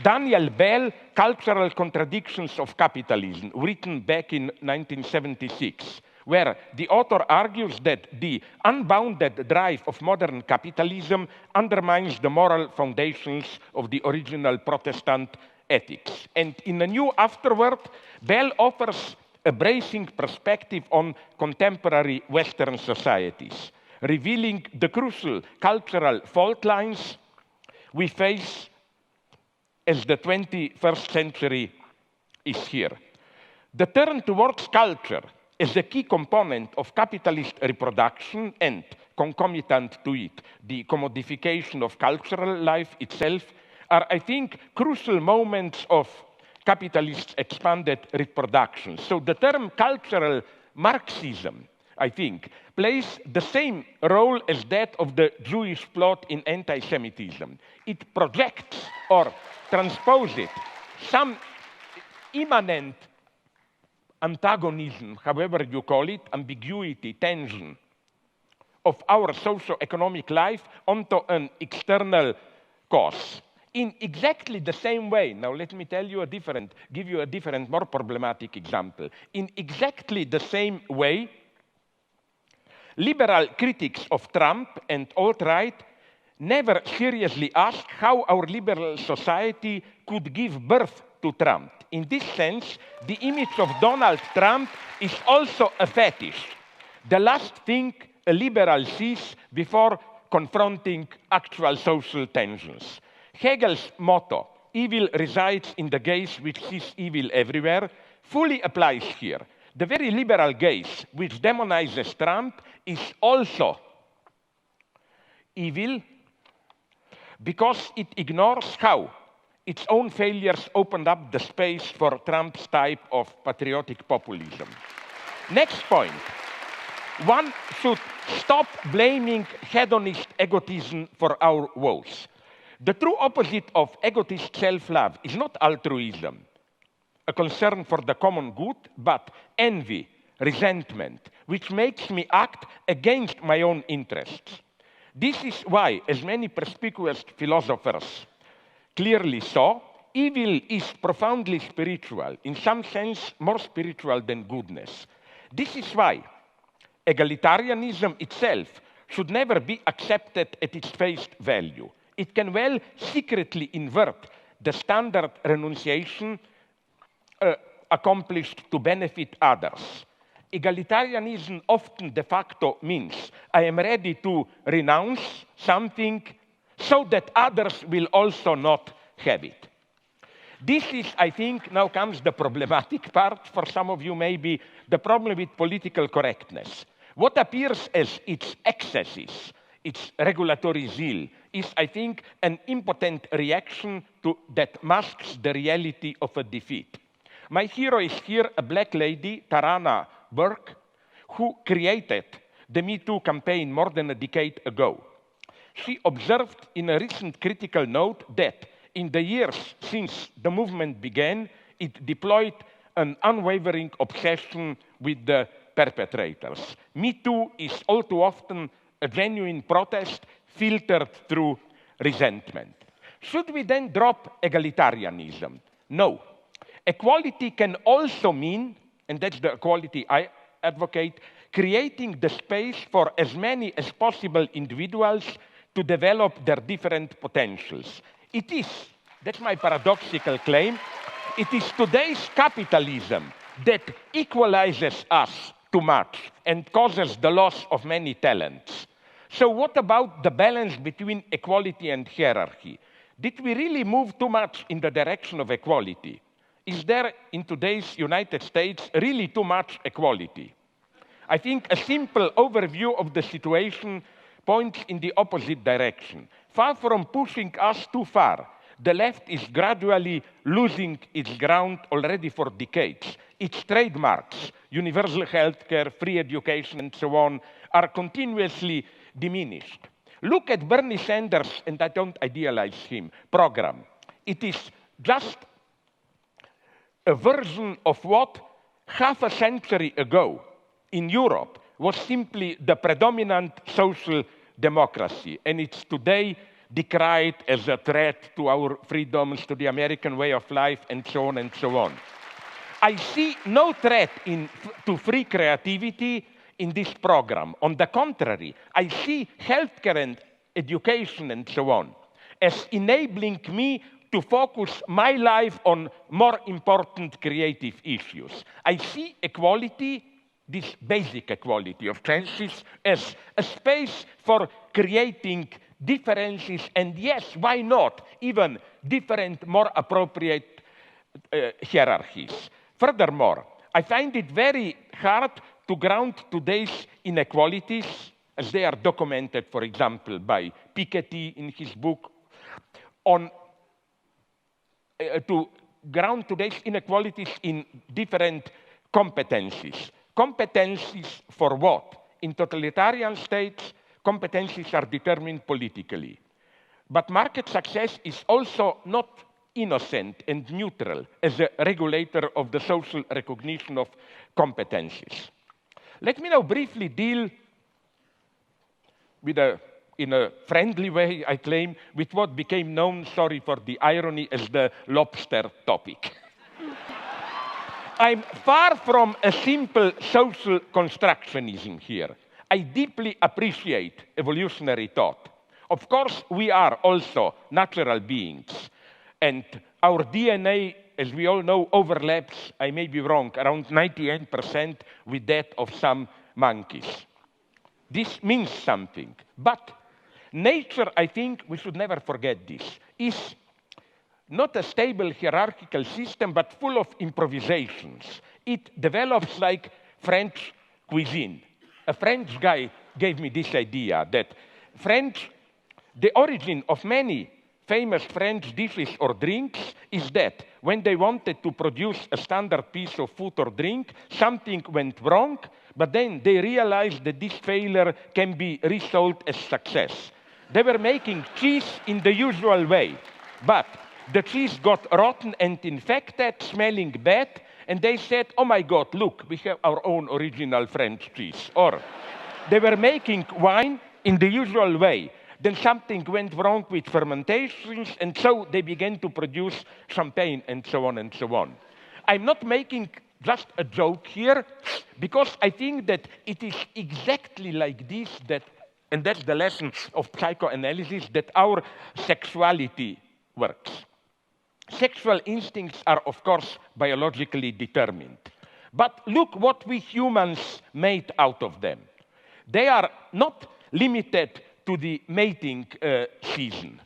Speaker 3: Daniel Bell, Cultural Contradictions of Capitalism, written back in 1976, where the author argues that the unbounded drive of modern capitalism undermines the moral foundations of the original Protestant ethics. And in a new afterword, Bell offers a bracing perspective on contemporary Western societies, revealing the crucial cultural fault lines we face as the 21st century is here. The turn towards culture as a key component of capitalist reproduction and, concomitant to it, the commodification of cultural life itself are, I think, crucial moments of capitalist expanded reproduction. So the term cultural Marxism, I think, plays the same role as that of the Jewish plot in anti-Semitism. It projects or transposes some immanent antagonism, however you call it, ambiguity, tension, of our socio-economic life onto an external cause. In exactly the same way, now let me give you a different, more problematic example. In exactly the same way, liberal critics of Trump and alt-right never seriously asked how our liberal society could give birth to Trump. In this sense, the image of Donald Trump is also a fetish, the last thing a liberal sees before confronting actual social tensions. Hegel's motto, evil resides in the gaze which sees evil everywhere, fully applies here. The very liberal gaze which demonizes Trump is also evil because it ignores how its own failures opened up the space for Trump's type of patriotic populism. Next point. One should stop blaming hedonist egotism for our woes. The true opposite of egotist self-love is not altruism, a concern for the common good, but envy, resentment, which makes me act against my own interests. This is why, as many perspicuous philosophers clearly saw, evil is profoundly spiritual, in some sense more spiritual than goodness. This is why egalitarianism itself should never be accepted at its face value. It can well secretly invert the standard renunciation accomplished to benefit others. Egalitarianism often de facto means I am ready to renounce something so that others will also not have it. This is, I think, now comes the problematic part for some of you, maybe the problem with political correctness. What appears as its excesses, its regulatory zeal, is, I think, an impotent reaction that masks the reality of a defeat. My hero is here a black lady, Tarana Burke, who created the Me Too campaign more than a decade ago. She observed in a recent critical note that in the years since the movement began, it deployed an unwavering obsession with the perpetrators. Me Too is all too often a genuine protest filtered through resentment. Should we then drop egalitarianism? No. Equality can also mean, and that's the equality I advocate, creating the space for as many as possible individuals to develop their different potentials. It is, that's my paradoxical claim, it is today's capitalism that equalizes us too much and causes the loss of many talents. So what about the balance between equality and hierarchy? Did we really move too much in the direction of equality? Is there, in today's United States, really too much equality? I think a simple overview of the situation points in the opposite direction. Far from pushing us too far, the left is gradually losing its ground already for decades. Its trademarks, universal healthcare, free education, and so on, are continuously diminished. Look at Bernie Sanders, and I don't idealize him, program. It is just a version of what half a century ago in Europe was simply the predominant social democracy, and it's today decried as a threat to our freedoms, to the American way of life, and so on and so on. I see no threat to free creativity in this program. On the contrary, I see healthcare and education and so on as enabling me to focus my life on more important creative issues. I see equality, this basic equality of chances, as a space for creating differences, and yes, why not, even different, more appropriate hierarchies. Furthermore, I find it very hard to ground today's inequalities, as they are documented, for example, by Piketty in his book, to ground today's inequalities in different competencies. Competencies for what? In totalitarian states, competencies are determined politically. But market success is also not innocent and neutral as a regulator of the social recognition of competencies. Let me now briefly deal with in a friendly way, I claim, with what became known, sorry for the irony, as the lobster topic. I'm far from a simple social constructionism here. I deeply appreciate evolutionary thought. Of course, we are also natural beings, and our DNA, as we all know, overlaps, I may be wrong, around 98% with that of some monkeys. This means something, but nature, I think we should never forget this, is not a stable hierarchical system, but full of improvisations. It develops like French cuisine. A French guy gave me this idea that the origin of many famous French dishes or drinks is that when they wanted to produce a standard piece of food or drink, something went wrong, but then they realized that this failure can be resold as success. They were making cheese in the usual way, but the cheese got rotten and infected, smelling bad, and they said, oh my God, look, we have our own original French cheese. Or they were making wine in the usual way. Then something went wrong with fermentations, and so they began to produce champagne, and so on and so on. I'm not making just a joke here, because I think that it is exactly like this that, and that's the lesson of psychoanalysis, that our sexuality works. Sexual instincts are, of course, biologically determined. But look what we humans made out of them. They are not limited to the mating season.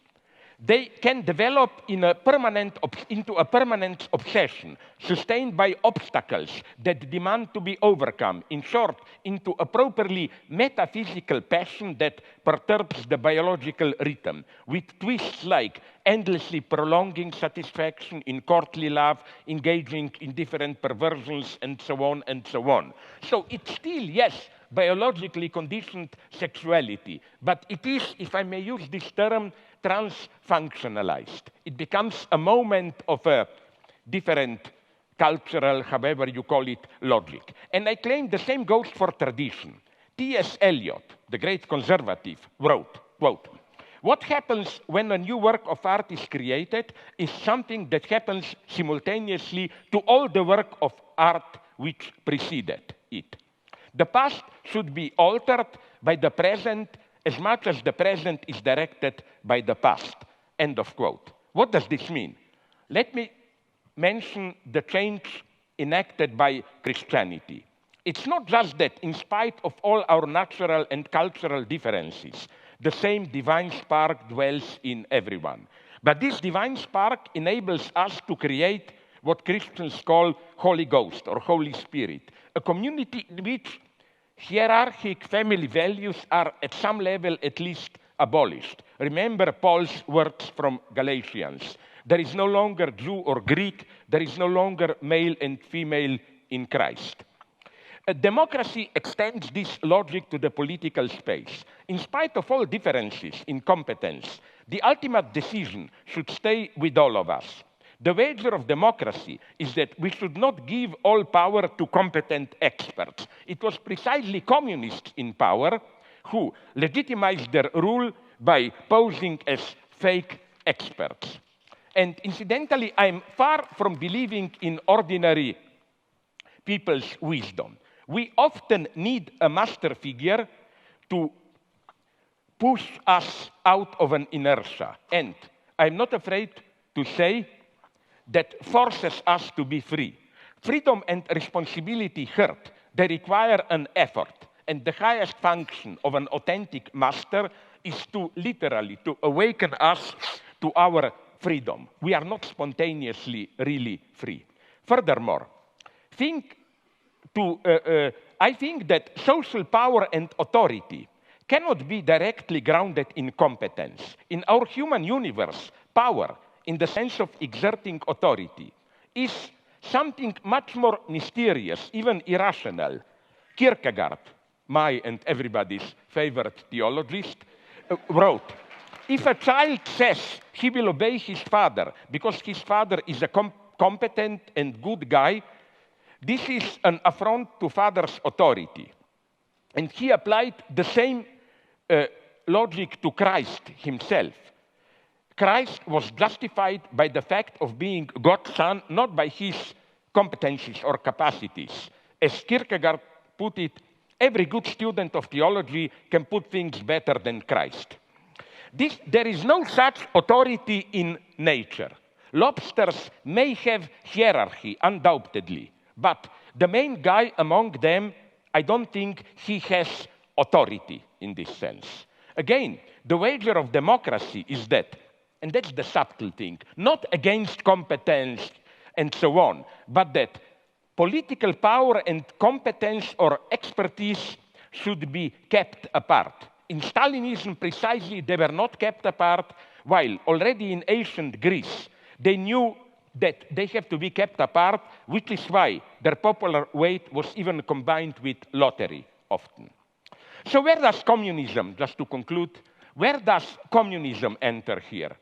Speaker 3: They can develop into a permanent obsession, sustained by obstacles that demand to be overcome. In short, into a properly metaphysical passion that perturbs the biological rhythm, with twists like endlessly prolonging satisfaction in courtly love, engaging in different perversions, and so on and so on. So it's still, yes, biologically conditioned sexuality, but it is, if I may use this term, trans-functionalized. It becomes a moment of a different cultural, however you call it, logic. And I claim the same goes for tradition. T.S. Eliot, the great conservative, wrote, quote, what happens when a new work of art is created is something that happens simultaneously to all the work of art which preceded it. The past should be altered by the present as much as the present is directed by the past. End of quote. What does this mean? Let me mention the change enacted by Christianity. It's not just that, in spite of all our natural and cultural differences, the same divine spark dwells in everyone. But this divine spark enables us to create what Christians call Holy Ghost or Holy Spirit, a community in which hierarchic family values are at some level at least abolished. Remember Paul's words from Galatians. There is no longer Jew or Greek. There is no longer male and female in Christ. A democracy extends this logic to the political space. In spite of all differences in competence, the ultimate decision should stay with all of us. The wager of democracy is that we should not give all power to competent experts. It was precisely communists in power who legitimized their rule by posing as fake experts. And incidentally, I'm far from believing in ordinary people's wisdom. We often need a master figure to push us out of an inertia. And I'm not afraid to say that forces us to be free. Freedom and responsibility hurt. They require an effort. And the highest function of an authentic master is to literally to awaken us to our freedom. We are not spontaneously really free. Furthermore, I think that social power and authority cannot be directly grounded in competence. In our human universe, power, in the sense of exerting authority, is something much more mysterious, even irrational. Kierkegaard, my and everybody's favorite theologist, wrote, if a child says he will obey his father because his father is a competent and good guy, this is an affront to father's authority. And he applied the same logic to Christ himself. Christ was justified by the fact of being God's son, not by his competencies or capacities. As Kierkegaard put it, every good student of theology can put things better than Christ. There is no such authority in nature. Lobsters may have hierarchy, undoubtedly, but the main guy among them, I don't think he has authority in this sense. Again, the wager of democracy is that, and that's the subtle thing, not against competence and so on, but that political power and competence or expertise should be kept apart. In Stalinism, precisely, they were not kept apart, while already in ancient Greece, they knew that they have to be kept apart, which is why their popular weight was even combined with lottery often. So where does communism, just to conclude, where does communism enter here?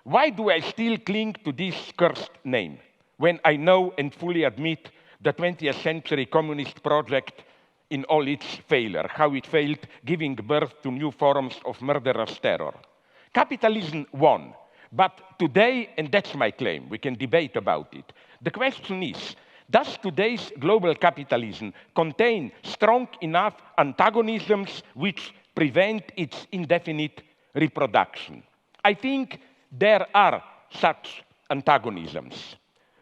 Speaker 3: Why do I still cling to this cursed name when I know and fully admit the 20th century communist project in all its failure, how it failed giving birth to new forms of murderous terror? Capitalism won, but today, and that's my claim, we can debate about it, the question is, does today's global capitalism contain strong enough antagonisms which prevent its indefinite reproduction? I think there are such antagonisms.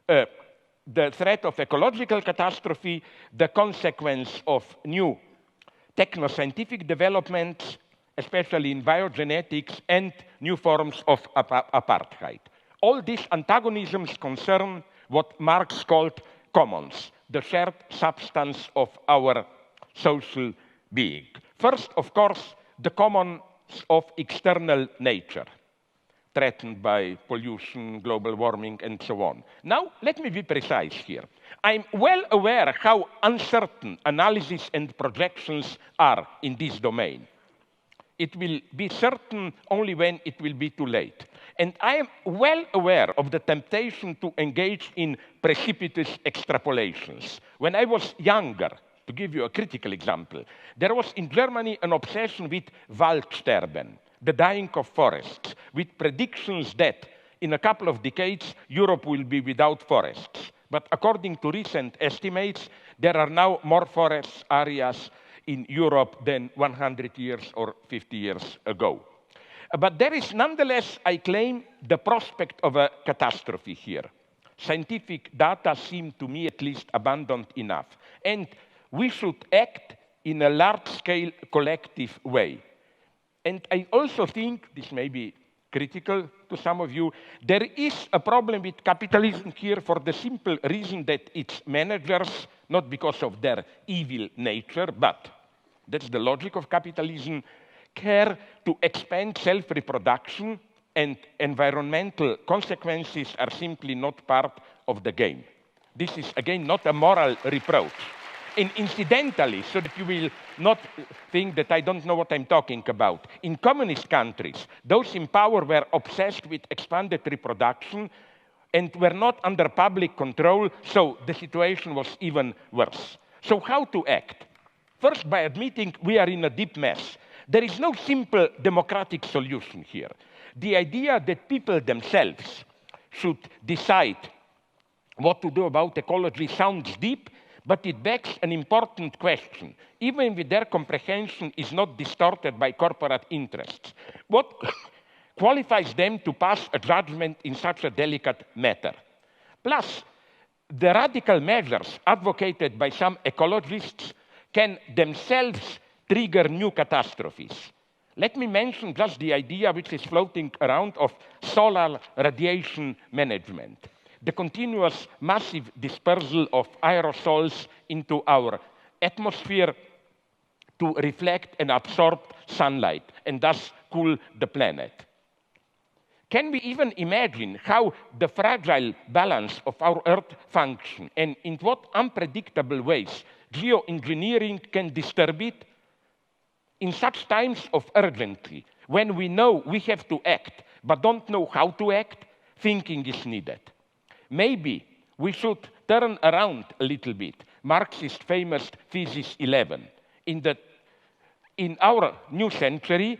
Speaker 3: The threat of ecological catastrophe, the consequence of new technoscientific developments, especially in biogenetics, and new forms of apartheid. All these antagonisms concern what Marx called commons, the shared substance of our social being. First, of course, the commons of external nature, threatened by pollution, global warming, and so on. Now, let me be precise here. I'm well aware how uncertain analysis and projections are in this domain. It will be certain only when it will be too late. And I am well aware of the temptation to engage in precipitous extrapolations. When I was younger, to give you a critical example, there was in Germany an obsession with Waldsterben, the dying of forests, with predictions that in a couple of decades, Europe will be without forests. But according to recent estimates, there are now more forest areas in Europe than 100 years or 50 years ago. But there is nonetheless, I claim, the prospect of a catastrophe here. Scientific data seem to me at least abundant enough. And we should act in a large-scale collective way. And I also think, this may be critical to some of you, there is a problem with capitalism here for the simple reason that its managers, not because of their evil nature, but that's the logic of capitalism, care to expand self-reproduction, and environmental consequences are simply not part of the game. This is, again, not a moral reproach. And incidentally, so that you will not think that I don't know what I'm talking about, in communist countries, those in power were obsessed with expanded reproduction and were not under public control, so the situation was even worse. So how to act? First, by admitting we are in a deep mess. There is no simple democratic solution here. The idea that people themselves should decide what to do about ecology sounds deep, but it begs an important question, even if their comprehension is not distorted by corporate interests. What qualifies them to pass a judgment in such a delicate matter? Plus, the radical measures advocated by some ecologists can themselves trigger new catastrophes. Let me mention just the idea which is floating around of solar radiation management, the continuous massive dispersal of aerosols into our atmosphere to reflect and absorb sunlight and thus cool the planet. Can we even imagine how the fragile balance of our Earth function and in what unpredictable ways geoengineering can disturb it? In such times of urgency, when we know we have to act but don't know how to act, thinking is needed. Maybe we should turn around a little bit. Marx's famous Thesis 11. In our new century,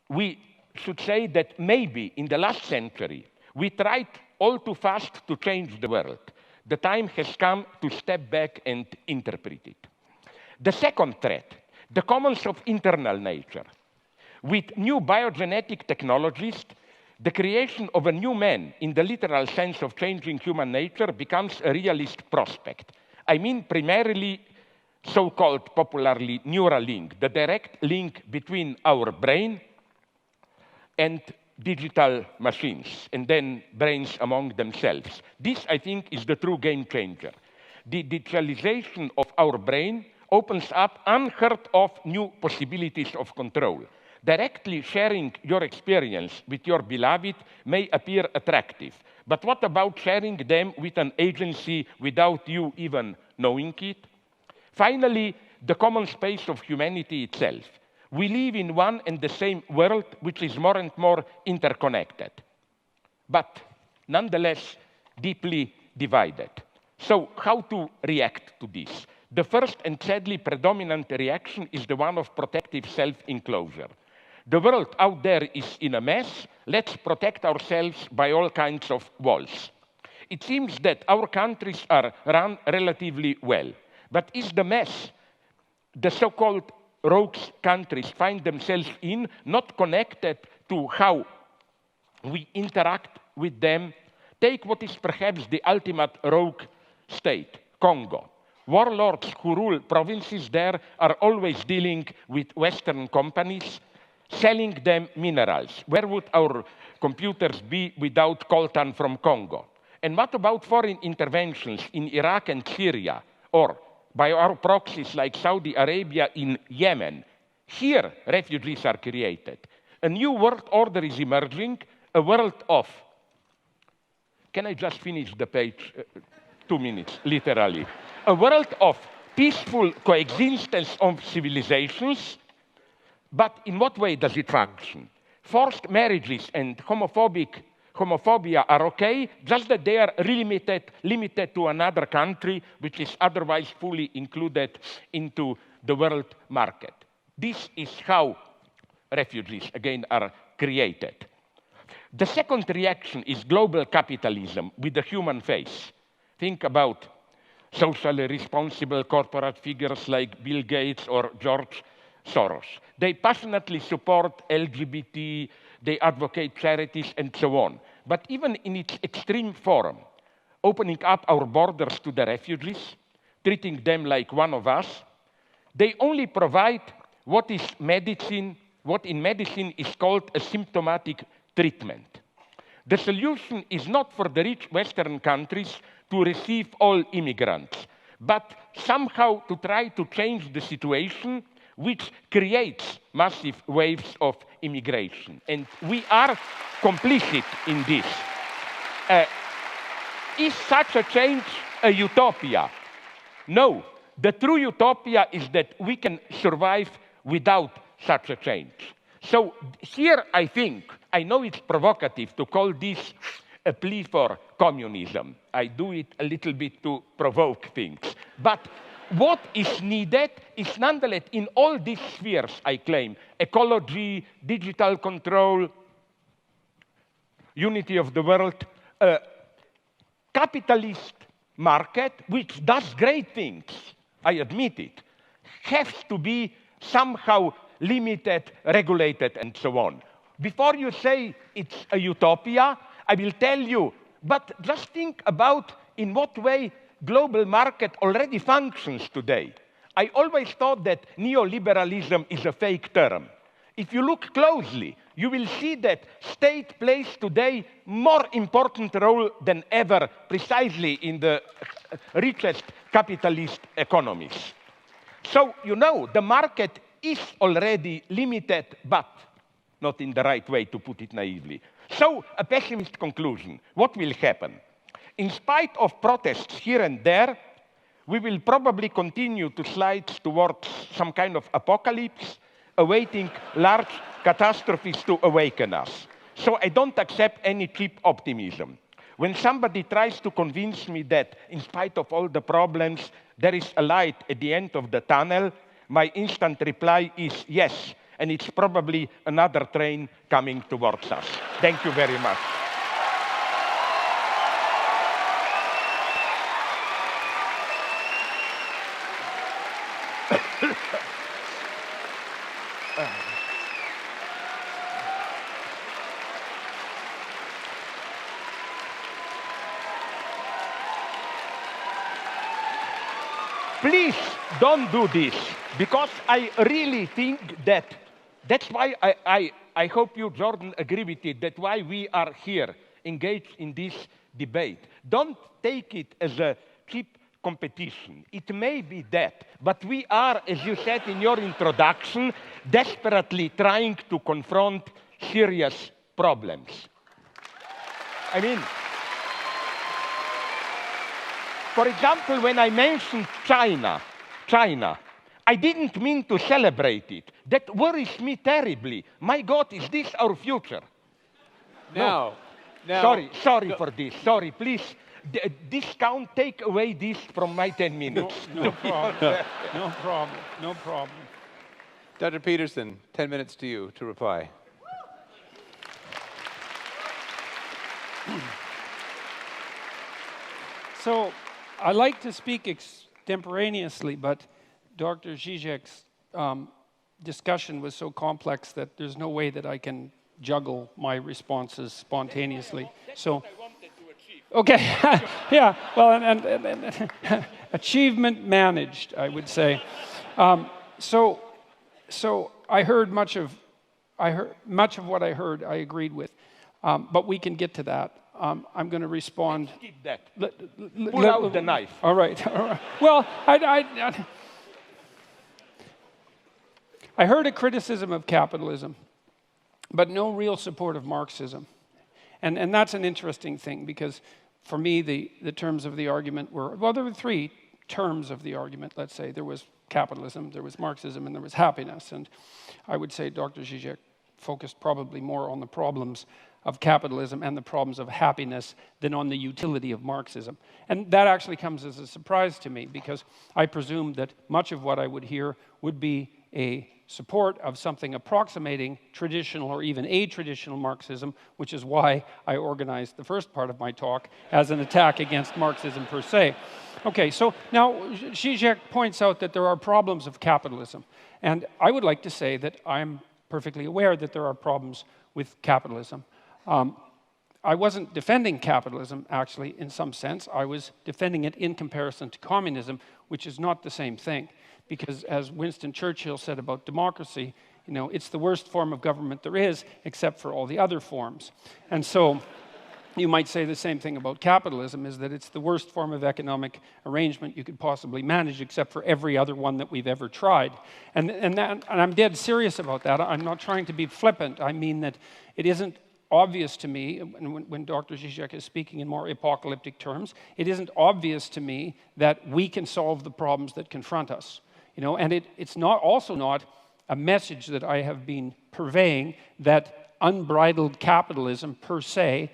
Speaker 3: we should say that maybe in the last century, we tried all too fast to change the world. The time has come to step back and interpret it. The second threat, the commons of internal nature. With new biogenetic technologies, the creation of a new man, in the literal sense of changing human nature, becomes a realist prospect. I mean primarily so-called popularly neural link, the direct link between our brain and digital machines, and then brains among themselves. This, I think, is the true game changer. The digitalization of our brain opens up unheard of new possibilities of control. Directly sharing your experience with your beloved may appear attractive, but what about sharing them with an agency without you even knowing it? Finally, the common space of humanity itself. We live in one and the same world, which is more and more interconnected, but nonetheless deeply divided. So how to react to this? The first and sadly predominant reaction is the one of protective self-enclosure. The world out there is in a mess. Let's protect ourselves by all kinds of walls. It seems that our countries are run relatively well, but is the mess the so-called rogue countries find themselves in not connected to how we interact with them? Take what is perhaps the ultimate rogue state, Congo. Warlords who rule provinces there are always dealing with Western companies, selling them minerals. Where would our computers be without coltan from Congo? And what about foreign interventions in Iraq and Syria, or by our proxies like Saudi Arabia in Yemen? Here, refugees are created. A new world order is emerging, a world of... Can I just finish the page? 2 minutes, literally. A world of peaceful coexistence of civilizations, but in what way does it function? Forced marriages and homophobia are okay, just that they are limited to another country, which is otherwise fully included into the world market. This is how refugees, again, are created. The second reaction is global capitalism with the human face. Think about socially responsible corporate figures like Bill Gates or George Soros. They passionately support LGBT, they advocate charities, and so on. But even in its extreme form, opening up our borders to the refugees, treating them like one of us, they only provide what in medicine is called a symptomatic treatment. The solution is not for the rich Western countries to receive all immigrants, but somehow to try to change the situation which creates massive waves of immigration. And we are complicit in this. Is such a change a utopia. No, the true utopia is that we can survive without such a change. So here I think, I know it's provocative to call this a plea for communism. I do it a little bit to provoke things. But what is needed is nonetheless in all these spheres, I claim, ecology, digital control, unity of the world, capitalist market, which does great things, I admit it, has to be somehow limited, regulated, and so on. Before you say it's a utopia, I will tell you, but just think about in what way global market already functions today. I always thought that neoliberalism is a fake term. If you look closely, you will see that state plays today more important role than ever precisely in the richest capitalist economies. So, you know, the market is already limited, but not in the right way, to put it naively. So, a pessimist conclusion. What will happen? In spite of protests here and there, we will probably continue to slide towards some kind of apocalypse, awaiting large catastrophes to awaken us. So I don't accept any cheap optimism. When somebody tries to convince me that, in spite of all the problems, there is a light at the end of the tunnel, my instant reply is yes, and it's probably another train coming towards us. Thank you very much. Please don't do this, because I really think that's why I hope you, Jordan, agree with it, that's why we are here, engaged in this debate. Don't take it as a cheap competition. It may be that, but we are, as you said in your introduction, desperately trying to confront serious problems. I mean, for example, when I mentioned China, I didn't mean to celebrate it. That worries me terribly. My God, is this our future?
Speaker 1: No.
Speaker 3: Sorry for this. Sorry, please. Discount, take away this from my 10 minutes.
Speaker 2: No problem. No problem. No problem.
Speaker 1: Dr. Peterson, 10 minutes to you to reply.
Speaker 2: So I like to speak extemporaneously, but Dr. Zizek's discussion was so complex that there's no way that I can juggle my responses spontaneously. So, okay, yeah, well, and achievement managed, I would say. So I heard much of what I heard. I agreed with, but we can get to that. I'm going to respond.
Speaker 3: Keep that. Pull out the knife.
Speaker 2: All right. Well, I heard a criticism of capitalism, but no real support of Marxism. And that's an interesting thing, because for me, the terms of the argument were, well, there were three terms of the argument, let's say. There was capitalism, there was Marxism, and there was happiness. And I would say Dr. Zizek focused probably more on the problems of capitalism and the problems of happiness than on the utility of Marxism. And that actually comes as a surprise to me, because I presumed that much of what I would hear would be a support of something approximating traditional or even a-traditional Marxism, which is why I organized the first part of my talk as an attack against Marxism per se. Okay, so now Zizek points out that there are problems of capitalism. And I would like to say that I'm perfectly aware that there are problems with capitalism. I wasn't defending capitalism, actually, in some sense. I was defending it in comparison to communism, which is not the same thing. Because as Winston Churchill said about democracy, you know, it's the worst form of government there is, except for all the other forms. And so you might say the same thing about capitalism, is that it's the worst form of economic arrangement you could possibly manage, except for every other one that we've ever tried. And I'm dead serious about that. I'm not trying to be flippant. I mean that it isn't obvious to me, when Dr. Žižek is speaking in more apocalyptic terms, it isn't obvious to me that we can solve the problems that confront us. And it's also not a message that I have been purveying that unbridled capitalism per se,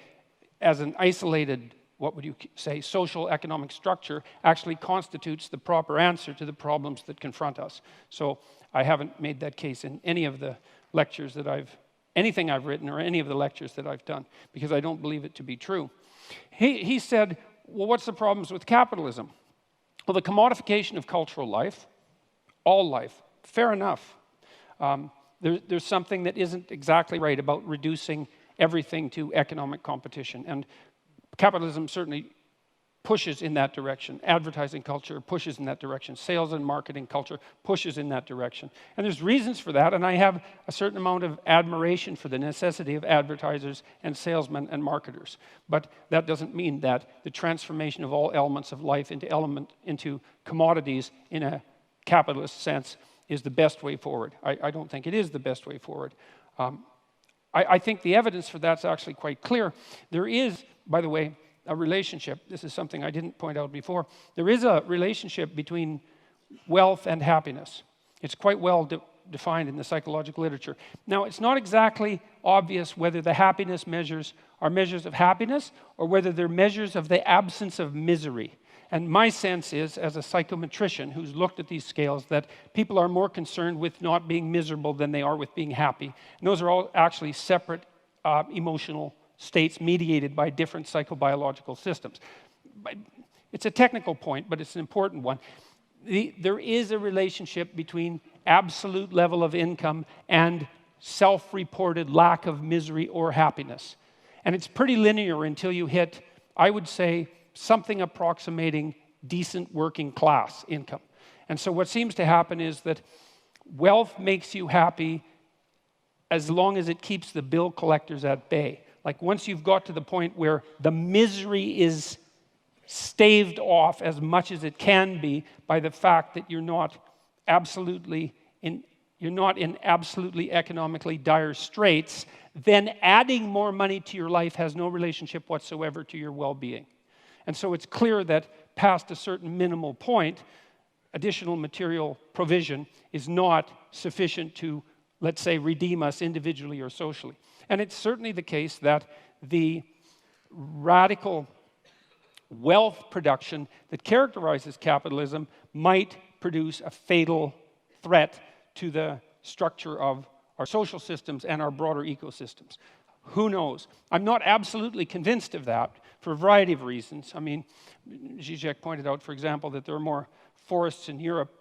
Speaker 2: as an isolated, what would you say, social economic structure, actually constitutes the proper answer to the problems that confront us. So I haven't made that case in any of the lectures that anything I've written or any of the lectures that I've done, because I don't believe it to be true. He said, well, what's the problems with capitalism? Well, the commodification of cultural life, all life, fair enough. There's something that isn't exactly right about reducing everything to economic competition. And capitalism certainly pushes in that direction. Advertising culture pushes in that direction. Sales and marketing culture pushes in that direction. And there's reasons for that, and I have a certain amount of admiration for the necessity of advertisers and salesmen and marketers. But that doesn't mean that the transformation of all elements of life into commodities in a capitalist sense is the best way forward. I don't think it is the best way forward. I think the evidence for that's actually quite clear. There is, by the way, a relationship. This is something I didn't point out before. There is a relationship between wealth and happiness. It's quite well defined in the psychological literature. Now, it's not exactly obvious whether the happiness measures are measures of happiness or whether they're measures of the absence of misery. And my sense is, as a psychometrician who's looked at these scales, that people are more concerned with not being miserable than they are with being happy. And those are all actually separate emotional states mediated by different psychobiological systems. It's a technical point, but it's an important one. There is a relationship between absolute level of income and self-reported lack of misery or happiness. And it's pretty linear until you hit, I would say, something approximating decent working class income. And so what seems to happen is that wealth makes you happy as long as it keeps the bill collectors at bay. Like once you've got to the point where the misery is staved off as much as it can be by the fact that you're not in absolutely economically dire straits, then adding more money to your life has no relationship whatsoever to your well-being. And so it's clear that past a certain minimal point, additional material provision is not sufficient to, let's say, redeem us individually or socially. And it's certainly the case that the radical wealth production that characterizes capitalism might produce a fatal threat to the structure of our social systems and our broader ecosystems. Who knows? I'm not absolutely convinced of that for a variety of reasons. I mean, Žižek pointed out, for example, that there are more forests in Europe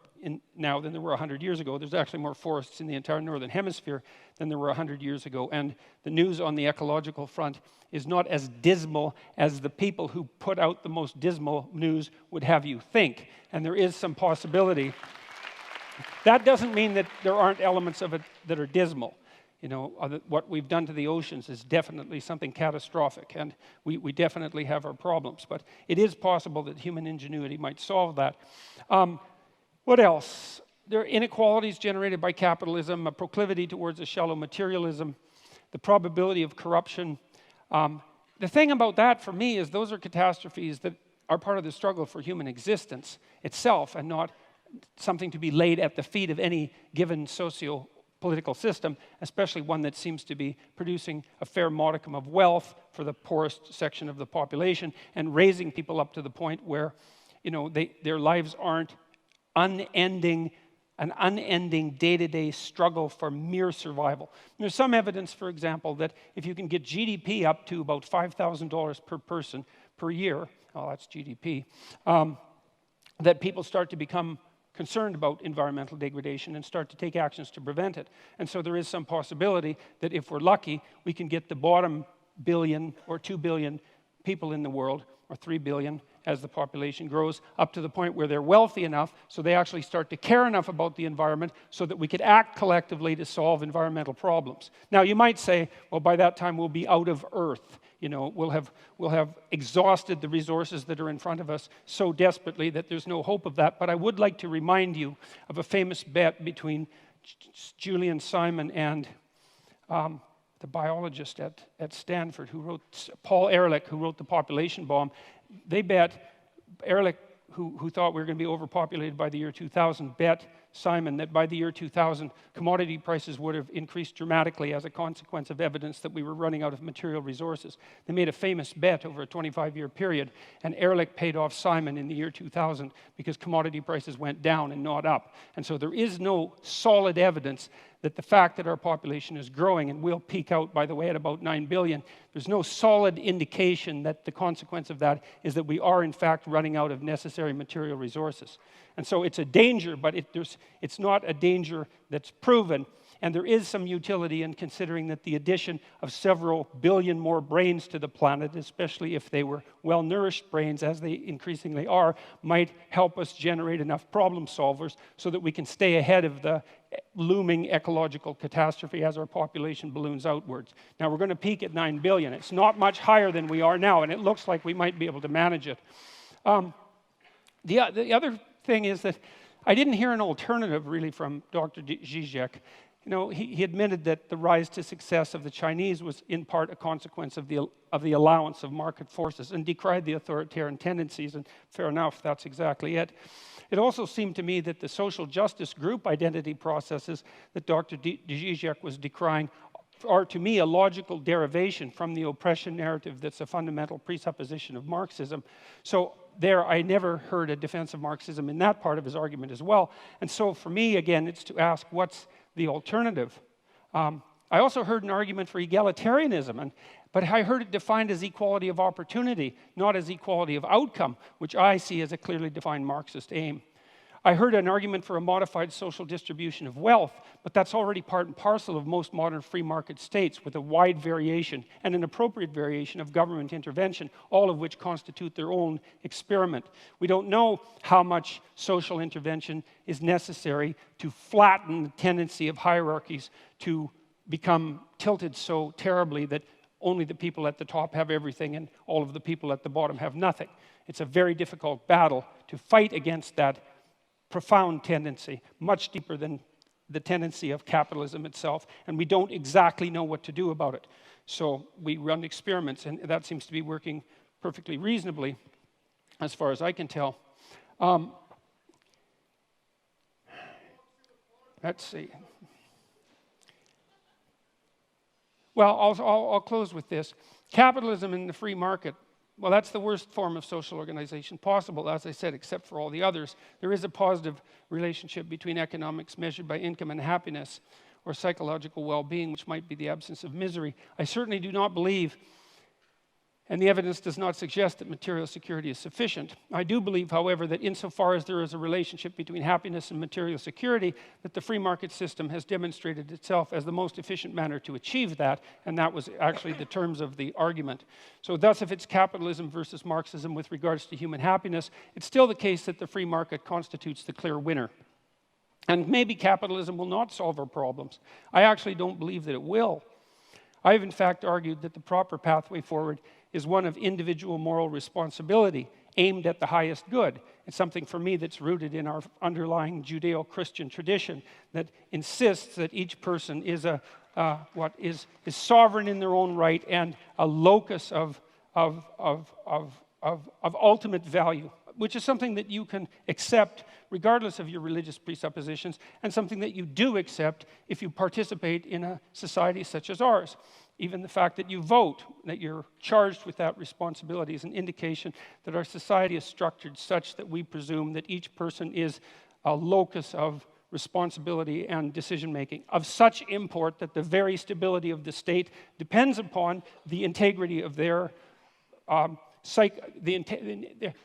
Speaker 2: now than there were 100 years ago. There's actually more forests in the entire northern hemisphere than there were 100 years ago. And the news on the ecological front is not as dismal as the people who put out the most dismal news would have you think. And there is some possibility. That doesn't mean that there aren't elements of it that are dismal. You know, what we've done to the oceans is definitely something catastrophic, and we definitely have our problems. But it is possible that human ingenuity might solve that. What else? There are inequalities generated by capitalism, a proclivity towards a shallow materialism, the probability of corruption. The thing about that for me is those are catastrophes that are part of the struggle for human existence itself and not something to be laid at the feet of any given socio-political system, especially one that seems to be producing a fair modicum of wealth for the poorest section of the population and raising people up to the point where, you know, their lives aren't an unending day-to-day struggle for mere survival. And there's some evidence, for example, that if you can get GDP up to about $5,000 per person per year, oh, that's GDP, that people start to become concerned about environmental degradation and start to take actions to prevent it. And so there is some possibility that if we're lucky, we can get the bottom billion or 2 billion people in the world, or 3 billion as the population grows, up to the point where they're wealthy enough so they actually start to care enough about the environment so that we could act collectively to solve environmental problems. Now, you might say, well, by that time we'll be out of Earth. You know, we'll have exhausted the resources that are in front of us so desperately that there's no hope of that. But I would like to remind you of a famous bet between Julian Simon and the biologist at Stanford who wrote, Paul Ehrlich, who wrote The Population Bomb, they bet, Ehrlich, who thought we were going to be overpopulated by the year 2000, bet Simon that by the year 2000, commodity prices would have increased dramatically as a consequence of evidence that we were running out of material resources. They made a famous bet over a 25-year period, and Ehrlich paid off Simon in the year 2000 because commodity prices went down and not up. And so there is no solid evidence that the fact that our population is growing and will peak out, by the way, at about 9 billion, there's no solid indication that the consequence of that is that we are, in fact, running out of necessary material resources. And so it's a danger, but it's not a danger that's proven. And there is some utility in considering that the addition of several billion more brains to the planet, especially if they were well-nourished brains, as they increasingly are, might help us generate enough problem solvers so that we can stay ahead of the looming ecological catastrophe as our population balloons outwards. Now, we're going to peak at 9 billion. It's not much higher than we are now, and it looks like we might be able to manage it. The other thing is that I didn't hear an alternative, really, from Dr. Zizek. You know, he admitted that the rise to success of the Chinese was in part a consequence of the allowance of market forces, and decried the authoritarian tendencies, and fair enough, that's exactly it. It also seemed to me that the social justice group identity processes that Dr. Zizek was decrying are, to me, a logical derivation from the oppression narrative that's a fundamental presupposition of Marxism. So there, I never heard a defense of Marxism in that part of his argument as well. And so for me, again, it's to ask, what's the alternative? I also heard an argument for egalitarianism, but I heard it defined as equality of opportunity, not as equality of outcome, which I see as a clearly defined Marxist aim. I heard an argument for a modified social distribution of wealth, but that's already part and parcel of most modern free market states, with a wide variation and an appropriate variation of government intervention, all of which constitute their own experiment. We don't know how much social intervention is necessary to flatten the tendency of hierarchies to become tilted so terribly that only the people at the top have everything and all of the people at the bottom have nothing. It's a very difficult battle to fight against that profound tendency, much deeper than the tendency of capitalism itself, and we don't exactly know what to do about it. So we run experiments, and that seems to be working perfectly reasonably, as far as I can tell. Let's see. Well, I'll close with this. Capitalism in the free market, well, that's the worst form of social organization possible, as I said, except for all the others. There is a positive relationship between economics measured by income and happiness, or psychological well-being, which might be the absence of misery. I certainly do not believe, and the evidence does not suggest, that material security is sufficient. I do believe, however, that insofar as there is a relationship between happiness and material security, that the free market system has demonstrated itself as the most efficient manner to achieve that, and that was actually the terms of the argument. So thus, if it's capitalism versus Marxism with regards to human happiness, it's still the case that the free market constitutes the clear winner. And maybe capitalism will not solve our problems. I actually don't believe that it will. I've in fact argued that the proper pathway forward is one of individual moral responsibility aimed at the highest good. It's something for me that's rooted in our underlying Judeo-Christian tradition that insists that each person is is sovereign in their own right and a locus of ultimate value, which is something that you can accept regardless of your religious presuppositions, and something that you do accept if you participate in a society such as ours. Even the fact that you vote, that you're charged with that responsibility, is an indication that our society is structured such that we presume that each person is a locus of responsibility and decision-making, of such import that the very stability of the state depends upon the integrity of their the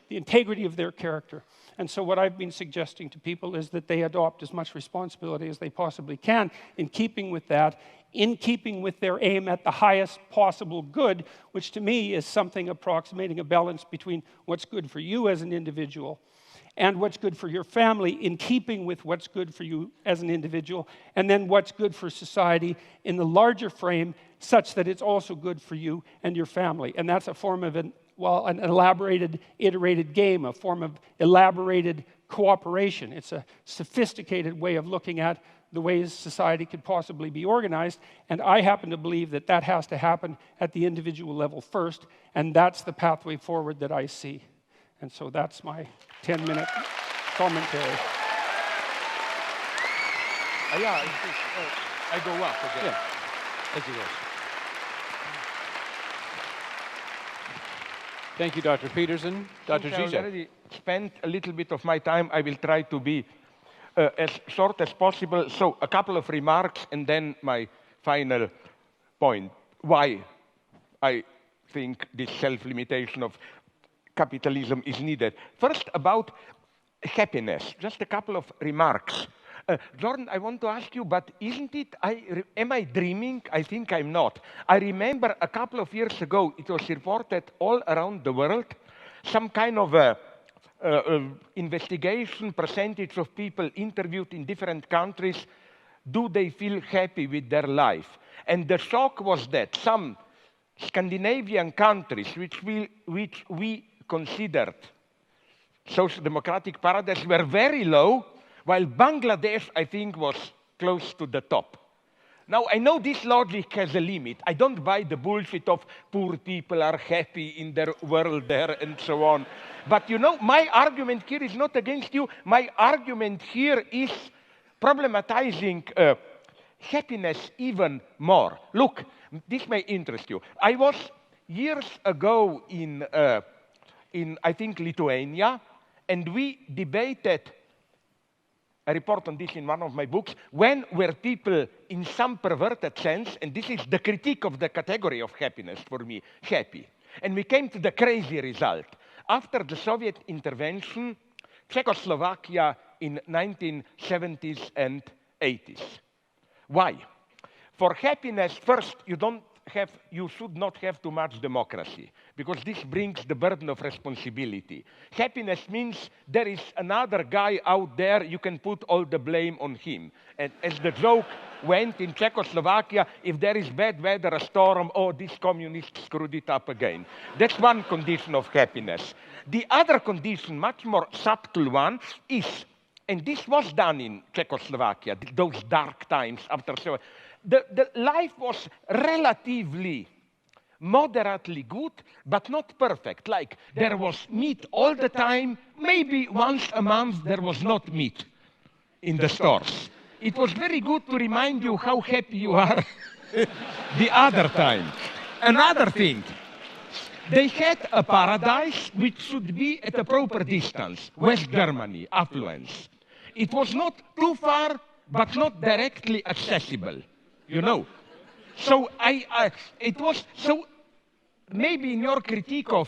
Speaker 2: integrity of their character. And so what I've been suggesting to people is that they adopt as much responsibility as they possibly can in keeping with that, in keeping with their aim at the highest possible good, which to me is something approximating a balance between what's good for you as an individual and what's good for your family, in keeping with what's good for you as an individual, and then what's good for society in the larger frame, such that it's also good for you and your family. And that's a form of an elaborated, iterated game, a form of elaborated cooperation. It's a sophisticated way of looking at the ways society could possibly be organized, and I happen to believe that that has to happen at the individual level first, and that's the pathway forward that I see. And so that's my 10-minute commentary.
Speaker 3: Yeah, I go up again.
Speaker 1: Yeah. Thank you, guys. Thank you, Dr. Peterson. Dr.
Speaker 3: Since I
Speaker 1: Žižek.
Speaker 3: already spent a little bit of my time, I will try to be as short as possible. So a couple of remarks and then my final point. Why I think this self-limitation of capitalism is needed. First, about happiness. Just a couple of remarks. Jordan, I want to ask you, but isn't it, am I dreaming? I think I'm not. I remember a couple of years ago, it was reported all around the world, some kind of investigation, percentage of people interviewed in different countries, do they feel happy with their life? And the shock was that some Scandinavian countries, which we considered social democratic paradise, were very low, while Bangladesh, I think, was close to the top. Now, I know this logic has a limit. I don't buy the bullshit of poor people are happy in their world there and so on. But you know, my argument here is not against you. My argument here is problematizing happiness even more. Look, this may interest you. I was years ago in I think, Lithuania, and we debated, I report on this in one of my books, when were people in some perverted sense, and this is the critique of the category of happiness for me, happy. And we came to the crazy result. After the Soviet intervention, Czechoslovakia in 1970s and 80s. Why? For happiness, first, you should not have too much democracy, because this brings the burden of responsibility. Happiness means there is another guy out there, you can put all the blame on him. And as the joke went in Czechoslovakia, if there is bad weather, a storm, oh, this communist screwed it up again. That's one condition of happiness. The other condition, much more subtle one, is, and this was done in Czechoslovakia, those dark times after Soviet. The life was relatively, moderately good, but not perfect. Like, there was meat all the time. Maybe once a month there was not meat in the stores. It was very good to remind you how happy you are the other time. Another thing, they had a paradise which should be at a proper distance. West Germany, affluence. It was not too far, but not directly accessible. You know, so so maybe in your critique of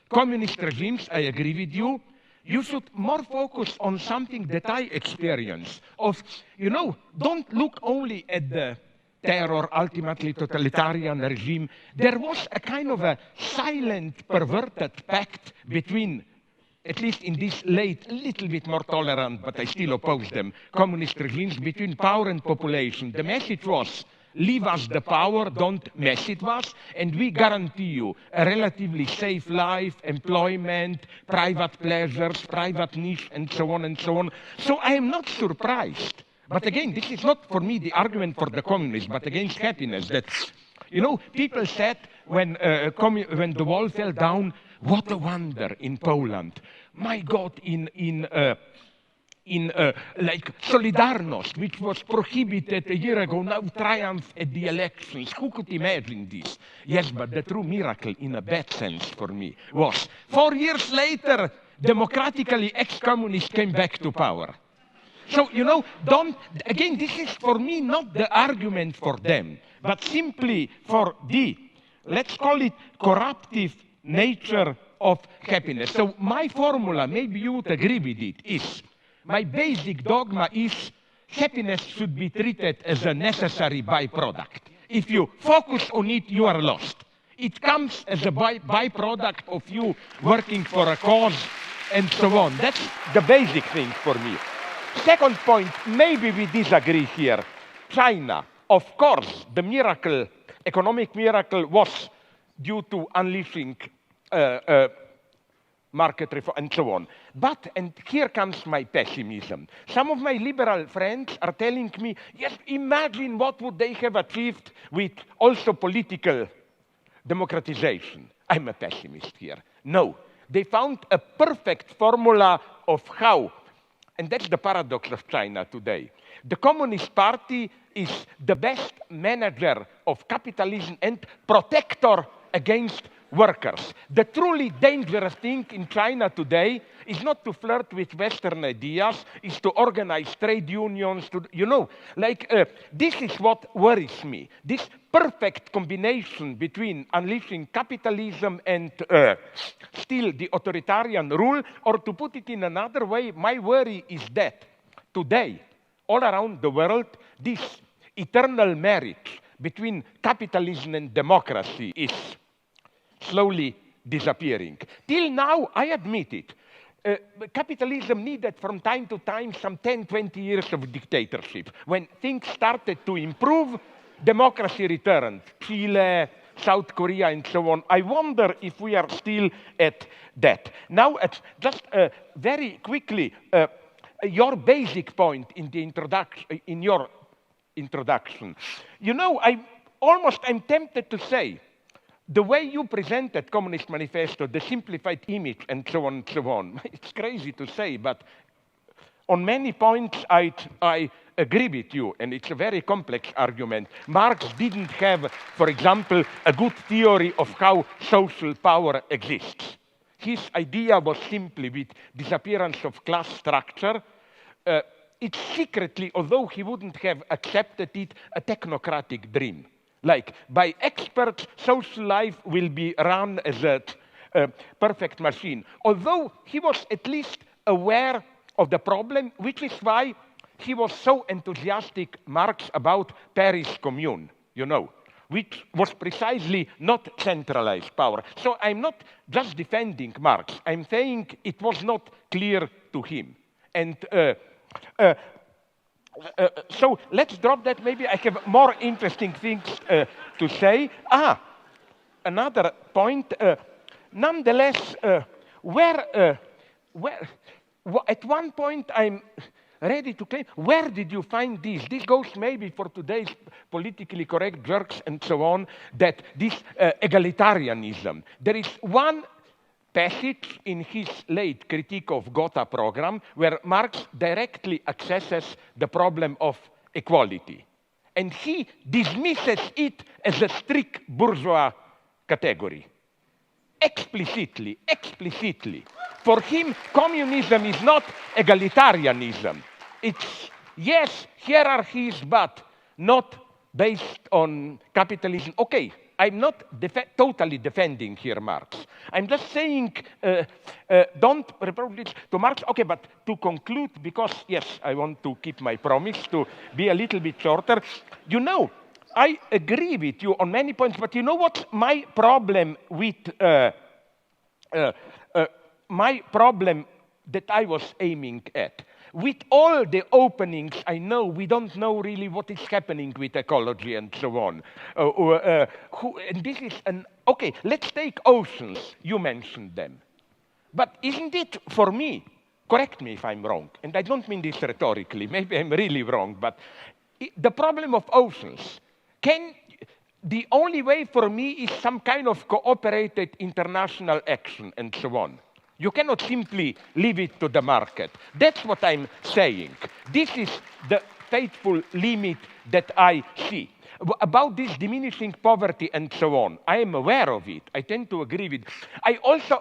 Speaker 3: communist regimes, I agree with you, you should more focus on something that I experience of, you know, don't look only at the terror, ultimately totalitarian regime. There was a kind of a silent, perverted pact between, at least in this late, a little bit more tolerant, but I still oppose them, communist regimes, between power and population. The message was, leave us the power, don't mess with us, and we guarantee you a relatively safe life, employment, private pleasures, private niche, and so on and so on. So I am not surprised. But again, this is not for me the argument for the communists, but against happiness. That, you know, people said when the wall fell down, what a wonder in Poland. My God, like Solidarność, which was prohibited a year ago, now triumph at the elections. Who could imagine this? Yes, but the true miracle, in a bad sense for me, was 4 years later, democratically ex-communists came back to power. So, you know, again, this is for me not the argument for them, but simply for the, let's call it, corruptive nature of happiness. So my formula, maybe you would agree with it, is, my basic dogma is happiness should be treated as a necessary byproduct. If you focus on it, you are lost. It comes as a byproduct of you working for a cause and so on. That's the basic thing for me. Second point, maybe we disagree here. China, of course, the miracle, economic miracle was due to unleashing market reform, and so on. But, and here comes my pessimism. Some of my liberal friends are telling me, yes, imagine what would they have achieved with also political democratization. I'm a pessimist here. No, they found a perfect formula of how, and that's the paradox of China today. The Communist Party is the best manager of capitalism and protector against workers. The truly dangerous thing in China today is not to flirt with Western ideas, is to organize trade unions, to, you know, like this is what worries me. This perfect combination between unleashing capitalism and still the authoritarian rule, or to put it in another way, my worry is that today, all around the world, this eternal marriage between capitalism and democracy is slowly disappearing. Till now, I admit it, capitalism needed from time to time some 10, 20 years of dictatorship. When things started to improve, democracy returned. Chile, South Korea, and so on. I wonder if we are still at that. Now, just very quickly, your basic point in the introduction, in your introduction. You know, I'm tempted to say, the way you presented Communist Manifesto, the simplified image, and so on and so on, it's crazy to say, but on many points I agree with you, and it's a very complex argument. Marx didn't have, for example, a good theory of how social power exists. His idea was simply with disappearance of class structure. It's secretly, although he wouldn't have accepted it, a technocratic dream. Like, by experts, social life will be run as a perfect machine. Although he was at least aware of the problem, which is why he was so enthusiastic, Marx, about Paris Commune, you know, which was precisely not centralized power. So I'm not just defending Marx. I'm saying it was not clear to him. And so let's drop that. Maybe I have more interesting things to say. Another point. Nonetheless, at one point I'm ready to claim, where did you find this? This goes maybe for today's politically correct jerks and so on, that this egalitarianism. There is one passage in his late Critique of Gotha program where Marx directly accesses the problem of equality. And he dismisses it as a strict bourgeois category. Explicitly. For him, communism is not egalitarianism. It's, yes, hierarchies, but not based on capitalism. Okay, I'm not totally defending here Marx. I'm just saying, don't reproduce to Marx. Okay, but to conclude, because yes, I want to keep my promise to be a little bit shorter. You know, I agree with you on many points, but you know what's my problem with my problem that I was aiming at? With all the openings, I know we don't know really what is happening with ecology and so on. And this is an, okay, let's take oceans. You mentioned them. But isn't it, for me, correct me if I'm wrong, and I don't mean this rhetorically, maybe I'm really wrong, but the problem of oceans, the only way for me is some kind of cooperated international action and so on. You cannot simply leave it to the market. That's what I'm saying. This is the faithful limit that I see. About this diminishing poverty and so on, I am aware of it. I tend to agree with it.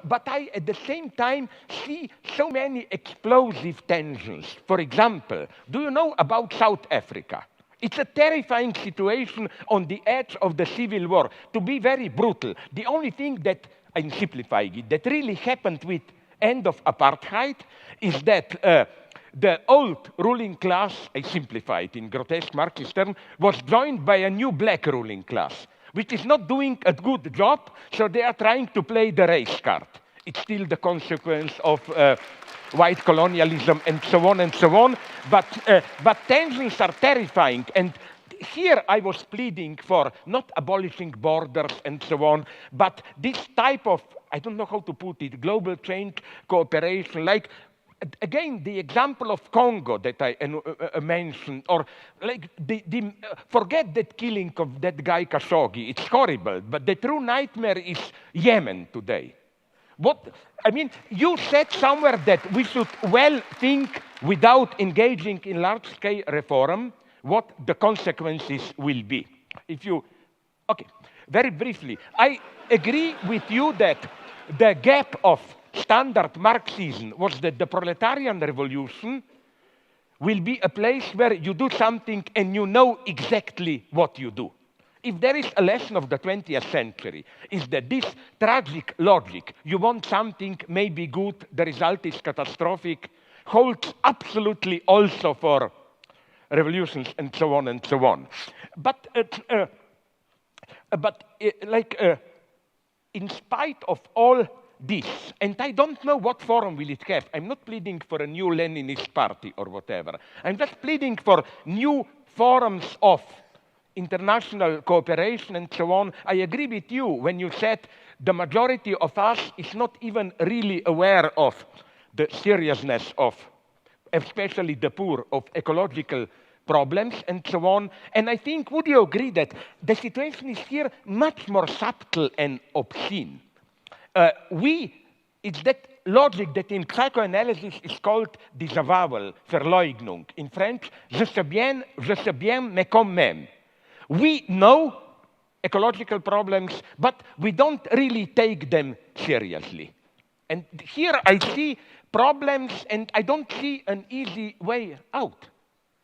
Speaker 3: But I, at the same time, see so many explosive tensions. For example, do you know about South Africa? It's a terrifying situation on the edge of the civil war. To be very brutal, the only thing that, I'm simplifying it, that really happened with end of apartheid is that the old ruling class, I simplify it in grotesque Marxist terms, was joined by a new black ruling class, which is not doing a good job, so they are trying to play the race card. It's still the consequence of white colonialism and so on and so on, but tensions are terrifying. And here I was pleading for not abolishing borders and so on, but this type of I don't know how to put it, global change cooperation, like, again, the example of Congo that I mentioned, or like forget that killing of that guy Khashoggi, it's horrible, but the true nightmare is Yemen today. I mean, you said somewhere that we should well think without engaging in large-scale reform what the consequences will be. Okay, very briefly, I agree with you that the gap of standard Marxism was that the proletarian revolution will be a place where you do something and you know exactly what you do. If there is a lesson of the 20th century, is that this tragic logic, you want something maybe good, the result is catastrophic, holds absolutely also for revolutions and so on and so on. But in spite of all this, and I don't know what forum will it have. I'm not pleading for a new Leninist party or whatever. I'm just pleading for new forums of international cooperation and so on. I agree with you when you said the majority of us is not even really aware of the seriousness of, especially the poor, of ecological problems and so on. And I think, would you agree that the situation is here much more subtle and obscene? It's that logic that in psychoanalysis is called disavowal, Verleugnung. In French, je sais bien, mais quand même. We know ecological problems, but we don't really take them seriously. And here I see problems, and I don't see an easy way out.